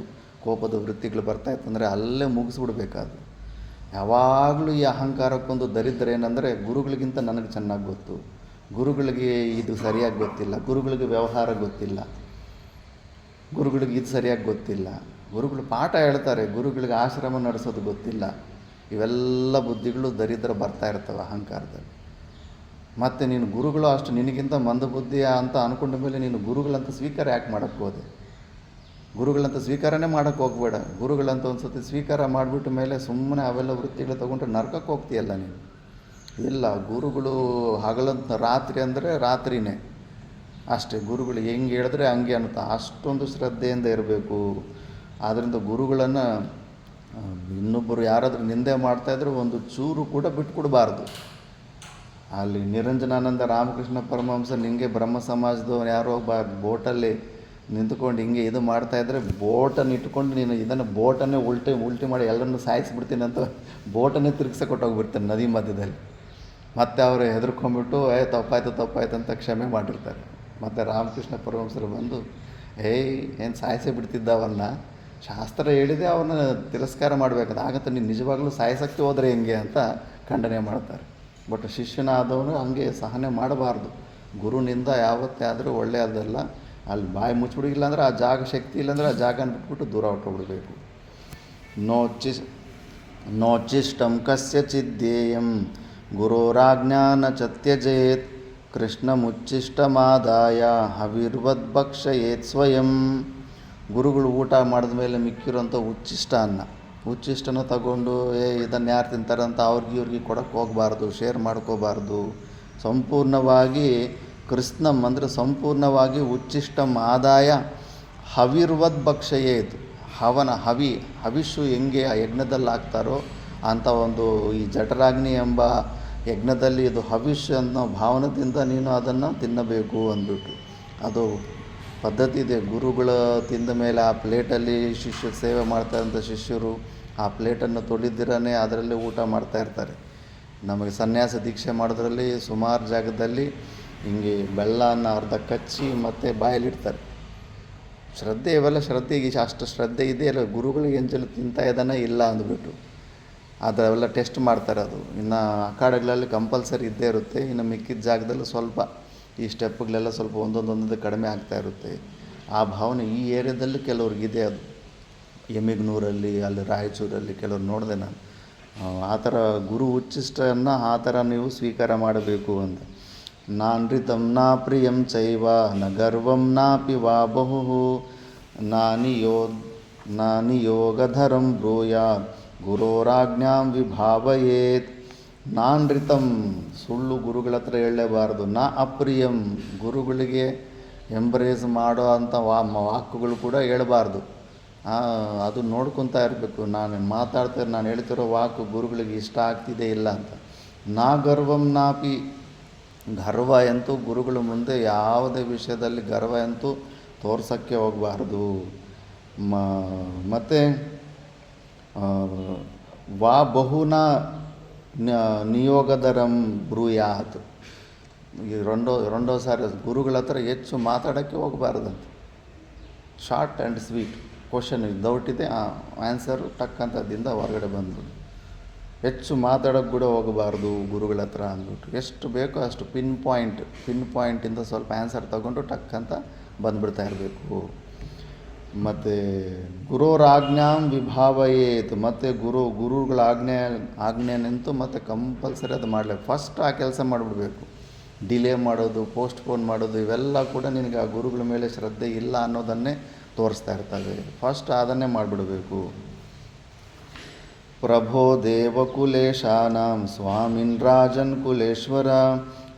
ಕೋಪದ ವೃತ್ತಿಗಳು ಬರ್ತಾಯಿತ್ತಂದರೆ ಅಲ್ಲೇ ಮುಗಿಸ್ಬಿಡ್ಬೇಕಾದ್ರು. ಯಾವಾಗಲೂ ಈ ಅಹಂಕಾರಕ್ಕೊಂದು ದರಿದ್ರ ಏನಂದರೆ ಗುರುಗಳಿಗಿಂತ ನನಗೆ ಚೆನ್ನಾಗಿ ಗೊತ್ತು, ಗುರುಗಳಿಗೆ ಇದು ಸರಿಯಾಗಿ ಗೊತ್ತಿಲ್ಲ, ಗುರುಗಳಿಗೆ ವ್ಯವಹಾರ ಗೊತ್ತಿಲ್ಲ, ಗುರುಗಳಿಗೆ ಇದು ಸರಿಯಾಗಿ ಗೊತ್ತಿಲ್ಲ, ಗುರುಗಳು ಪಾಠ ಹೇಳ್ತಾರೆ, ಗುರುಗಳಿಗೆ ಆಶ್ರಮ ನಡೆಸೋದು ಗೊತ್ತಿಲ್ಲ. ಇವೆಲ್ಲ ಬುದ್ಧಿಗಳು ದರಿದ್ರ ಬರ್ತಾ ಇರ್ತವೆ ಅಹಂಕಾರದಲ್ಲಿ. ಮತ್ತು ನೀನು ಗುರುಗಳು ಅಷ್ಟು ನಿನಗಿಂತ ಮಂದಬುದ್ಧಿಯ ಅಂತ ಅಂದ್ಕೊಂಡ ಮೇಲೆ ನೀನು ಗುರುಗಳಂತ ಸ್ವೀಕಾರ ಯಾಕೆ ಮಾಡೋಕ್ಕೆ ಹೋದೆ? ಗುರುಗಳಂತ ಸ್ವೀಕಾರನೇ ಮಾಡೋಕ್ಕೆ ಹೋಗಬೇಡ. ಗುರುಗಳಂತ ಒಂದು ಸತಿ ಸ್ವೀಕಾರ ಮಾಡಿಬಿಟ್ಟ ಮೇಲೆ ಸುಮ್ಮನೆ ಅವೆಲ್ಲ ವೃತ್ತಿಗಳು ತೊಗೊಂಡ್ರೆ ನರಕಕ್ಕೆ ಹೋಗ್ತೀಯಲ್ಲ ನೀನು. ಇಲ್ಲ, ಗುರುಗಳು ಹಗಲಂತ ರಾತ್ರಿ ಅಂದರೆ ರಾತ್ರಿನೇ, ಅಷ್ಟೇ. ಗುರುಗಳು ಹೆಂಗೆ ಹೇಳಿದ್ರೆ ಹಂಗೆ ಅನ್ನುತ್ತಾ ಅಷ್ಟೊಂದು ಶ್ರದ್ಧೆಯಿಂದ ಇರಬೇಕು. ಆದ್ದರಿಂದ ಗುರುಗಳನ್ನು ಇನ್ನೊಬ್ಬರು ಯಾರಾದರೂ ನಿಂದೆ ಮಾಡ್ತಾಯಿದ್ರೆ ಒಂದು ಚೂರು ಕೂಡ ಬಿಟ್ಕೊಡ್ಬಾರ್ದು. ಅಲ್ಲಿ ನಿರಂಜನಾನಂದ ರಾಮಕೃಷ್ಣ ಪರಮಹಂಸ ನಿಂಗೆ ಬ್ರಹ್ಮ ಸಮಾಜದವನು ಯಾರೋ ಒಬ್ಬ ಬೋಟಲ್ಲಿ ನಿಂತ್ಕೊಂಡು ಹಿಂಗೆ ಇದು ಮಾಡ್ತಾಯಿದ್ರೆ ಬೋಟನ್ನು ಇಟ್ಕೊಂಡು ನೀನು ಇದನ್ನು ಬೋಟನ್ನೇ ಉಲ್ಟಿ ಮಾಡಿ ಎಲ್ಲರನ್ನೂ ಸಾಯಿಸಿಬಿಡ್ತೀನಿ ಅಂತ ಬೋಟನ್ನೇ ತಿರುಗಿಸಕೊಟ್ಟೋಗ್ಬಿಡ್ತಾನೆ ನದಿ ಮಧ್ಯದಲ್ಲಿ. ಮತ್ತು ಅವರು ಹೆದರ್ಕೊಂಡ್ಬಿಟ್ಟು ತಪ್ಪಾಯ್ತು ಅಂತ ಕ್ಷಮೆ ಮಾಡಿರ್ತಾರೆ. ಮತ್ತು ರಾಮಕೃಷ್ಣ ಪರಮಹಂಸರು ಬಂದು ಏನು ಸಾಯಿಸೇ ಬಿಡ್ತಿದ್ದವನ್ನ ಶಾಸ್ತ್ರ ಹೇಳಿದೆ ಅವನ್ನ ತಿರಸ್ಕಾರ ಮಾಡಬೇಕಂತ ಆಗತ್ತೆ, ನೀನು ನಿಜವಾಗ್ಲೂ ಸಾಯಿಸೋಕ್ಕೆ ಹೋದರೆ ಹೆಂಗೆ ಅಂತ ಖಂಡನೆ ಮಾಡ್ತಾರೆ. ಬಟ್ ಶಿಷ್ಯನಾದವನು ಹಂಗೆ ಸಹನೆ ಮಾಡಬಾರ್ದು. ಗುರುನಿಂದ ಯಾವತ್ತೇ ಆದರೂ ಒಳ್ಳೆಯದಲ್ಲ. ಅಲ್ಲಿ ಬಾಯಿ ಮುಚ್ಚಿಬಿಡಿಲ್ಲ ಅಂದರೆ ಆ ಜಾಗ ಶಕ್ತಿ ಇಲ್ಲಾಂದರೆ ಆ ಜಾಗನ ಬಿಟ್ಬಿಟ್ಟು ದೂರ ಹೊಟ್ಟೋಗ್ಬಿಡ್ಬೇಕು. ನೋಚಿಷ್ಟಂ ಕಸ್ಯಚಿದ್ದೇಯಂ ಗುರೋರಾಜ್ಞಾನ ಚತ್ಯಜೇತ್ ಕೃಷ್ಣಮುಚ್ಚಿಷ್ಟಮಾದಾಯ ಹವಿರ್ವದ್ಭಕ್ಷಯೇತ್ ಸ್ವಯಂ. ಗುರುಗಳು ಊಟ ಮಾಡಿದ ಮೇಲೆ ಮಿಕ್ಕಿರೋಂಥ ಉಚ್ಚಿಷ್ಟನ ತಗೊಂಡು ಇದನ್ನು ಯಾರು ತಿಂತಾರಂತ ಇವ್ರಿಗೆ ಕೊಡೋಕ್ಕೆ ಹೋಗಬಾರ್ದು, ಶೇರ್ ಮಾಡ್ಕೋಬಾರ್ದು. ಸಂಪೂರ್ಣವಾಗಿ ಕೃಷ್ಣಂ ಅಂದರೆ ಸಂಪೂರ್ಣವಾಗಿ ಉಚ್ಚಿಷ್ಟಂ ಆದಾಯ ಹವಿರ್ವದ್ ಭಕ್ಷಯೇತ್. ಹವಿಷು ಹೆಂಗೆ ಆ ಯಜ್ಞದಲ್ಲಿ ಹಾಕ್ತಾರೋ ಅಂಥ ಒಂದು ಈ ಜಠರಾಗ್ನಿ ಎಂಬ ಯಜ್ಞದಲ್ಲಿ ಇದು ಹವಿಷ್ ಅನ್ನೋ ಭಾವನದಿಂದ ನೀನು ಅದನ್ನು ತಿನ್ನಬೇಕು ಅಂದ್ಬಿಟ್ಟು ಅದು ಪದ್ಧತಿ ಇದೆ. ಗುರುಗಳ ತಿಂದ ಮೇಲೆ ಆ ಪ್ಲೇಟಲ್ಲಿ ಸೇವೆ ಮಾಡ್ತಾರಂಥ ಶಿಷ್ಯರು ಆ ಪ್ಲೇಟನ್ನು ತೊಳೆದಿರನೇ ಅದರಲ್ಲಿ ಊಟ ಮಾಡ್ತಾಯಿರ್ತಾರೆ. ನಮಗೆ ಸನ್ಯಾಸ ದೀಕ್ಷೆ ಮಾಡೋದ್ರಲ್ಲಿ ಸುಮಾರು ಜಾಗದಲ್ಲಿ ಹಿಂಗೆ ಬೆಲ್ಲನ ಅರ್ಧ ಕಚ್ಚಿ ಮತ್ತು ಬಾಯಲ್ಲಿಡ್ತಾರೆ. ಶ್ರದ್ಧೆ ಇವೆಲ್ಲ ಶ್ರದ್ಧೆಗೆ ಅಷ್ಟು ಶ್ರದ್ಧೆ ಇದೆಯಲ್ಲ, ಗುರುಗಳಿಗೆ ಎಂಜಲು ತಿಂತಾ ಇದ್ದಾನೆ ಇಲ್ಲ ಅಂದ್ಬಿಟ್ಟು ಅದೆಲ್ಲ ಟೆಸ್ಟ್ ಮಾಡ್ತಾರೆ. ಅದು ಇನ್ನು ಅಖಾಡಗಳಲ್ಲಿ ಕಂಪಲ್ಸರಿ ಇದ್ದೇ ಇರುತ್ತೆ. ಇನ್ನು ಮಿಕ್ಕಿದ ಜಾಗದಲ್ಲಿ ಸ್ವಲ್ಪ ಈ ಸ್ಟೆಪ್ಗಳೆಲ್ಲ ಸ್ವಲ್ಪ ಒಂದೊಂದು ಕಡಿಮೆ ಆಗ್ತಾ ಇರುತ್ತೆ. ಆ ಭಾವನೆ ಈ ಏರಿಯಾದಲ್ಲಿ ಕೆಲವ್ರಿಗಿದೆ. ಅದು ಎಮ್ಮಿಗ್ನೂರಲ್ಲಿ, ಅಲ್ಲಿ ರಾಯಚೂರಲ್ಲಿ ಕೆಲವ್ರು ನೋಡಿದೆ ನಾನು. ಆ ಥರ ಗುರು ಉಚ್ಚಿಷ್ಟನ್ನು ಆ ಥರ ನೀವು ಸ್ವೀಕಾರ ಮಾಡಬೇಕು ಅಂತ. ನಾನೃತಂ ನಾ ಪ್ರಿಯಂ ಚೈವ ನ ಗರ್ವಂ ನಾಪಿ ವಾ ಬಹು ನಾನಿ ಯೋಗಧರಂ ಬ್ರೂಯಾತ್ ಗುರೋರಾಜ್ಞಾಂ ವಿಭಾವಯೇತ್. ನಾನೃತಂ ಸುಳ್ಳು ಗುರುಗಳ ಹತ್ರ ಹೇಳಲೇಬಾರ್ದು. ನಾ ಅಪ್ರಿಯಂ ಗುರುಗಳಿಗೆ ಎಂಬ್ರೇಸ್ ಮಾಡೋ ಅಂಥ ವಾಕ್ಯಗಳು ಕೂಡ ಹೇಳಬಾರ್ದು. ಅದು ನೋಡ್ಕೊತಾ ಇರಬೇಕು. ನಾನು ಮಾತಾಡ್ತಾರೆ, ನಾನು ಹೇಳ್ತಿರೋ ವಾಕು ಗುರುಗಳಿಗೆ ಇಷ್ಟ ಆಗ್ತಿದೆ ಇಲ್ಲ ಅಂತ. ನಾ ಗರ್ವಂ ನಾಪಿ ಗರ್ವ ಎಂತೂ ಗುರುಗಳ ಮುಂದೆ ಯಾವುದೇ ವಿಷಯದಲ್ಲಿ ಗರ್ವ ಎಂತೂ ತೋರ್ಸೋಕ್ಕೆ ಹೋಗಬಾರ್ದು. ಮತ್ತು ವಾ ಬಹುನ ನಿಯೋಗದರಂ ಬ್ರೂಯಾತ್. ಈ రెండో ಸಾರಿ ಗುರುಗಳ ಹತ್ರ ಹೆಚ್ಚು ಮಾತಾಡೋಕ್ಕೆ ಹೋಗಬಾರ್ದಂತೆ. Short and sweet question doubt ಇದೆ, ಆನ್ಸರು ಟಕ್ಕಂಥದ್ದಿಂದ ಹೊರಗಡೆ ಬಂದು ಹೆಚ್ಚು ಮಾತಾಡೋಕ್ಕೆ ಕೂಡ ಹೋಗಬಾರ್ದು ಗುರುಗಳ ಹತ್ರ ಅಂದ್ಬಿಟ್ಟು. ಎಷ್ಟು ಬೇಕೋ ಅಷ್ಟು ಪಿನ್ ಪಾಯಿಂಟಿಂದ ಸ್ವಲ್ಪ ಆನ್ಸರ್ ತಗೊಂಡು ಟಕ್ಕಂತ ಬಂದುಬಿಡ್ತಾ ಇರಬೇಕು. ಮತ್ತು ಗುರೋರಾಜ್ಞಾಂ ವಿಭಾವಯೇತ್. ಮತ್ತು ಗುರುಗಳ ಆಜ್ಞೆನಂತೂ ಮತ್ತು ಕಂಪಲ್ಸರಿ ಅದು ಮಾಡಲೇಬೇಕು. ಫಸ್ಟ್ ಆ ಕೆಲಸ ಮಾಡಿಬಿಡ್ಬೇಕು. ಡಿಲೇ ಮಾಡೋದು, ಪೋಸ್ಟ್ಪೋನ್ ಮಾಡೋದು ಇವೆಲ್ಲ ಕೂಡ ನಿನಗೆ ಆ ಗುರುಗಳ ಮೇಲೆ ಶ್ರದ್ಧೆ ಇಲ್ಲ ಅನ್ನೋದನ್ನೇ ತೋರಿಸ್ತಾ ಇರ್ತವೆ. ಫಸ್ಟ್ ಅದನ್ನೇ ಮಾಡಿಬಿಡಬೇಕು. ಪ್ರಭೋ ದೇವಕುಲೇಶಾನಾಂ ಸ್ವಾಮಿನ್ ರಾಜನ್ ಕುಲೇಶ್ವರ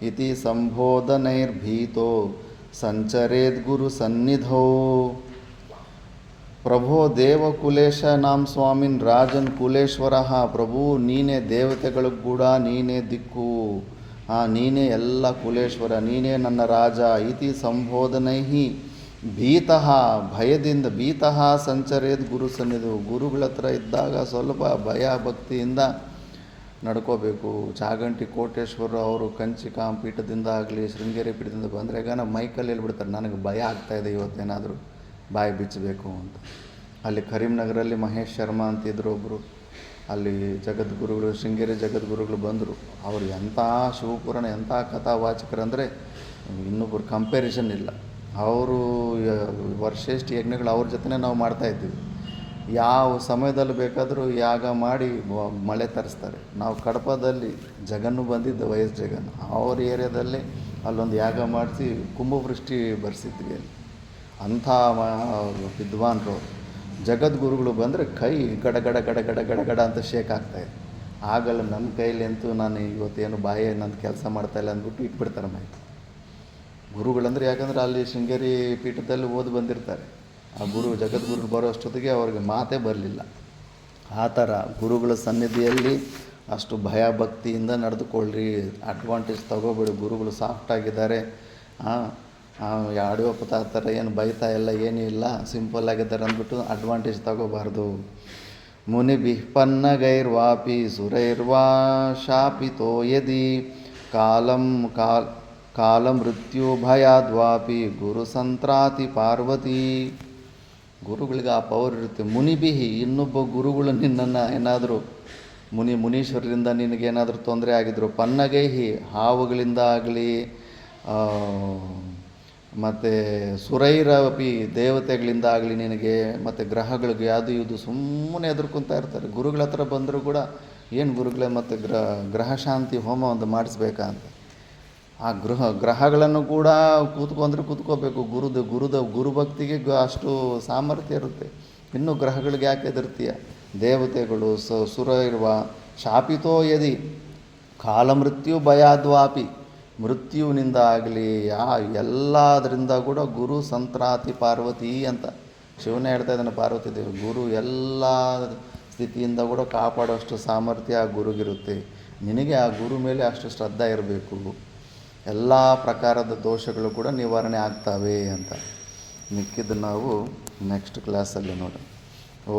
ಇತಿ ಸಂಬೋಧನೈರ್ಭೀತೋ ಸಂಚರೇದ್ ಗುರು ಸನ್ನಿಧೋ. ಪ್ರಭೋ ದೇವಕುಲೇಶಾನಾಂ ಸ್ವಾಮಿನ್ ರಾಜನ್ ಕುಲೇಶ್ವರ. ಪ್ರಭು ನೀನೇ ದೇವತೆಗಳಿಗೆ ಕೂಡ ನೀನೇ ದಿಕ್ಕು, ನೀನೇ ಎಲ್ಲ ಕುಲೇಶ್ವರ, ನೀನೇ ನನ್ನ ರಾಜ. ಇತಿ ಸಂಬೋಧನೈಹಿ ಭೀತಃ ಭಯದಿಂದ ಸಂಚರೇದ್ ಗುರು ಸನ್ನಿಧು. ಗುರುಗಳ ಹತ್ರ ಇದ್ದಾಗ ಸ್ವಲ್ಪ ಭಯ ಭಕ್ತಿಯಿಂದ ನಡ್ಕೋಬೇಕು. ಚಾಗಂಟಿ ಕೋಟೇಶ್ವರ ಅವರು ಕಂಚಿ ಪೀಠದಿಂದ ಆಗಲಿ ಶೃಂಗೇರಿ ಪೀಠದಿಂದ ಬಂದರೆ ನಮ್ಮ ಮೈಕಲ್ಲಿ ಹೇಳ್ಬಿಡ್ತಾರೆ, ನನಗೆ ಭಯ ಆಗ್ತಾಯಿದೆ ಇವತ್ತೇನಾದರೂ ಬಾಯಿ ಬಿಚ್ಚಬೇಕು ಅಂತ. ಅಲ್ಲಿ ಕರೀಂನಗರಲ್ಲಿ ಮಹೇಶ್ ಶರ್ಮಾ ಅಂತಿದ್ರು ಒಬ್ಬರು, ಅಲ್ಲಿ ಜಗದ್ಗುರುಗಳು, ಶೃಂಗೇರಿ ಜಗದ್ಗುರುಗಳು ಬಂದರು. ಅವರು ಎಂಥ ಶಿವಪುರಾಣ ಎಂಥ ಕಥಾವಾಚಕರಂದರೆ ಇನ್ನೊಬ್ಬರು ಕಂಪ್ಯಾರಿಸನ್ ಇಲ್ಲ. ಅವರು ವರ್ಷೇಷ್ಟು ಯಜ್ಞಗಳು ಅವ್ರ ಜೊತೆ ನಾವು ಮಾಡ್ತಾಯಿದ್ದೀವಿ. ಯಾವ ಸಮಯದಲ್ಲಿ ಬೇಕಾದರೂ ಯಾಗ ಮಾಡಿ ಮಳೆ ತರಿಸ್ತಾರೆ. ನಾವು ಕಡಪದಲ್ಲಿ ಜಗನ್ನು ಬಂದಿದ್ದ ವೈಎಸ್ ಜಗನ್, ಅವ್ರ ಏರಿಯಾದಲ್ಲಿ ಅಲ್ಲೊಂದು ಯಾಗ ಮಾಡಿಸಿ ಕುಂಭವೃಷ್ಟಿ ಬರ್ಸಿದ್ವಿ. ಅಂಥ ವಿದ್ವಾನ್ರು ಜಗದ್ಗುರುಗಳು ಬಂದರೆ ಕೈ ಗಡ ಗಡ ಗಡ ಗಡ ಗಡ ಗಡ ಅಂತ ಶೇಕ್ ಆಗ್ತಾಯಿದೆ. ಆಗಲ್ಲ ನನ್ನ ಕೈಲಿ ಅಂತೂ ನಾನು ಇವತ್ತೇನು ಬಾಯಿ ನನ್ನ ಕೆಲಸ ಮಾಡ್ತಾಯಿಲ್ಲ ಅಂದ್ಬಿಟ್ಟು ಇಟ್ಬಿಡ್ತಾರೆ ಮೈ. ಗುರುಗಳಂದರೆ ಯಾಕಂದರೆ ಅಲ್ಲಿ ಶೃಂಗೇರಿ ಪೀಠದಲ್ಲಿ ಓದಿ ಬಂದಿರ್ತಾರೆ. ಆ ಜಗದ್ಗುರು ಬರೋ ಅಷ್ಟೊತ್ತಿಗೆ ಅವ್ರಿಗೆ ಮಾತೇ ಬರಲಿಲ್ಲ. ಆ ಥರ ಗುರುಗಳ ಸನ್ನಿಧಿಯಲ್ಲಿ ಅಷ್ಟು ಭಯಭಕ್ತಿಯಿಂದ ನಡೆದುಕೊಳ್ಳ್ರಿ, ಅಡ್ವಾಂಟೇಜ್ ತಗೋಬೇಡಿ. ಗುರುಗಳು ಸಾಫ್ಟಾಗಿದ್ದಾರೆ, ಯಡಿಯೂರಪ್ಪ ಥರ ಏನು ಬೈತಾ ಇಲ್ಲ, ಏನೂ ಇಲ್ಲ, ಸಿಂಪಲ್ ಆಗಿದ್ದಾರೆ ಅಂದ್ಬಿಟ್ಟು ಅಡ್ವಾಂಟೇಜ್ ತಗೋಬಾರ್ದು. ಮುನಿಭಿಃ ಸುರೈರ್ವಾ ಶಾಪಿತೋ ಯದಿ ಕಾಲಮೃತ್ಯು ಭಯಾದ್ವಾಪಿ ಗುರು ಸಂತ್ರಾತಿ ಪಾರ್ವತಿ. ಗುರುಗಳಿಗೆ ಆ ಪವರ್ ಇರುತ್ತೆ. ಮುನಿಭಿಹಿ, ಇನ್ನೊಬ್ಬ ಗುರುಗಳು ನಿನ್ನನ್ನು ಏನಾದರೂ ಮುನೀಶ್ವರರಿಂದ ನಿನಗೇನಾದರೂ ತೊಂದರೆ ಆಗಿದ್ರು, ಪನ್ನಗೈಹಿ, ಹಾವುಗಳಿಂದ ಆಗಲಿ, ಮತ್ತು ಸುರೈರಪಿ, ದೇವತೆಗಳಿಂದ ಆಗಲಿ ನಿನಗೆ, ಮತ್ತು ಗ್ರಹಗಳಿಗೆ ಅದು ಇದು ಸುಮ್ಮನೆ ಎದುರ್ಕೊತಾ ಇರ್ತಾರೆ. ಗುರುಗಳ ಹತ್ರ ಬಂದರೂ ಕೂಡ ಏನು ಗುರುಗಳೇ, ಮತ್ತು ಗ್ರಹಶಾಂತಿ ಹೋಮ ಒಂದು ಮಾಡಿಸ್ಬೇಕಾ ಅಂತ. ಆ ಗ್ರಹಗಳನ್ನು ಕೂಡ ಕೂತ್ಕೋಬೇಕು. ಗುರುಭಕ್ತಿಗೆ ಅಷ್ಟು ಸಾಮರ್ಥ್ಯ ಇರುತ್ತೆ. ಇನ್ನೂ ಗ್ರಹಗಳಿಗೆ ಯಾಕೆ ಎದುರ್ತೀಯ? ದೇವತೆಗಳು ಸುರೈರ್ವ ಶಾಪಿತೋ ಯದಿ ಕಾಲಮೃತ್ಯು ಭಯಾದ್ವಾಪಿ, ಮೃತ್ಯುವಿನಿಂದ ಆಗಲಿ ಎಲ್ಲದರಿಂದ ಕೂಡ ಗುರು ಸಂತ್ರಾತಿ ಪಾರ್ವತಿ ಅಂತ ಶಿವನೇ ಹೇಳ್ತಾ ಇದ್ದಾನೆ. ಪಾರ್ವತಿ ದೇವಿ ಗುರು ಎಲ್ಲ ಸ್ಥಿತಿಯಿಂದ ಕೂಡ ಕಾಪಾಡೋಷ್ಟು ಸಾಮರ್ಥ್ಯ ಆ ಗುರುಗಿರುತ್ತೆ. ನಿನಗೆ ಆ ಗುರು ಮೇಲೆ ಅಷ್ಟು ಶ್ರದ್ಧೆ ಇರಬೇಕು. ಎಲ್ಲ ಪ್ರಕಾರದ ದೋಷಗಳು ಕೂಡ ನಿವಾರಣೆ ಆಗ್ತವೆ ಅಂತ. ಮಿಕ್ಕಿದ್ದು ನಾವು ನೆಕ್ಸ್ಟ್ ಕ್ಲಾಸಲ್ಲಿ ನೋಡೋಣ.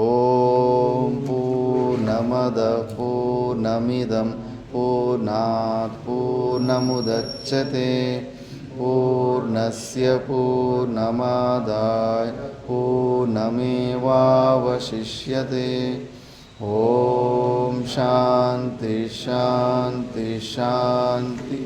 ಓಂ ಪೂರ್ಣಮದ ಪೂರ್ಣಮಿದಂ ಪೂರ್ಣಾತ್ ಪೂರ್ಣಮುದಚ್ಯತೆ ಪೂರ್ಣಸ್ಯ ಪೂರ್ಣಮಾದಾಯ ಪೂರ್ಣಮೇವಾವಶಿಷ್ಯತೆ. ಓಂ ಶಾಂತಿ ಶಾಂತಿ ಶಾಂತಿ.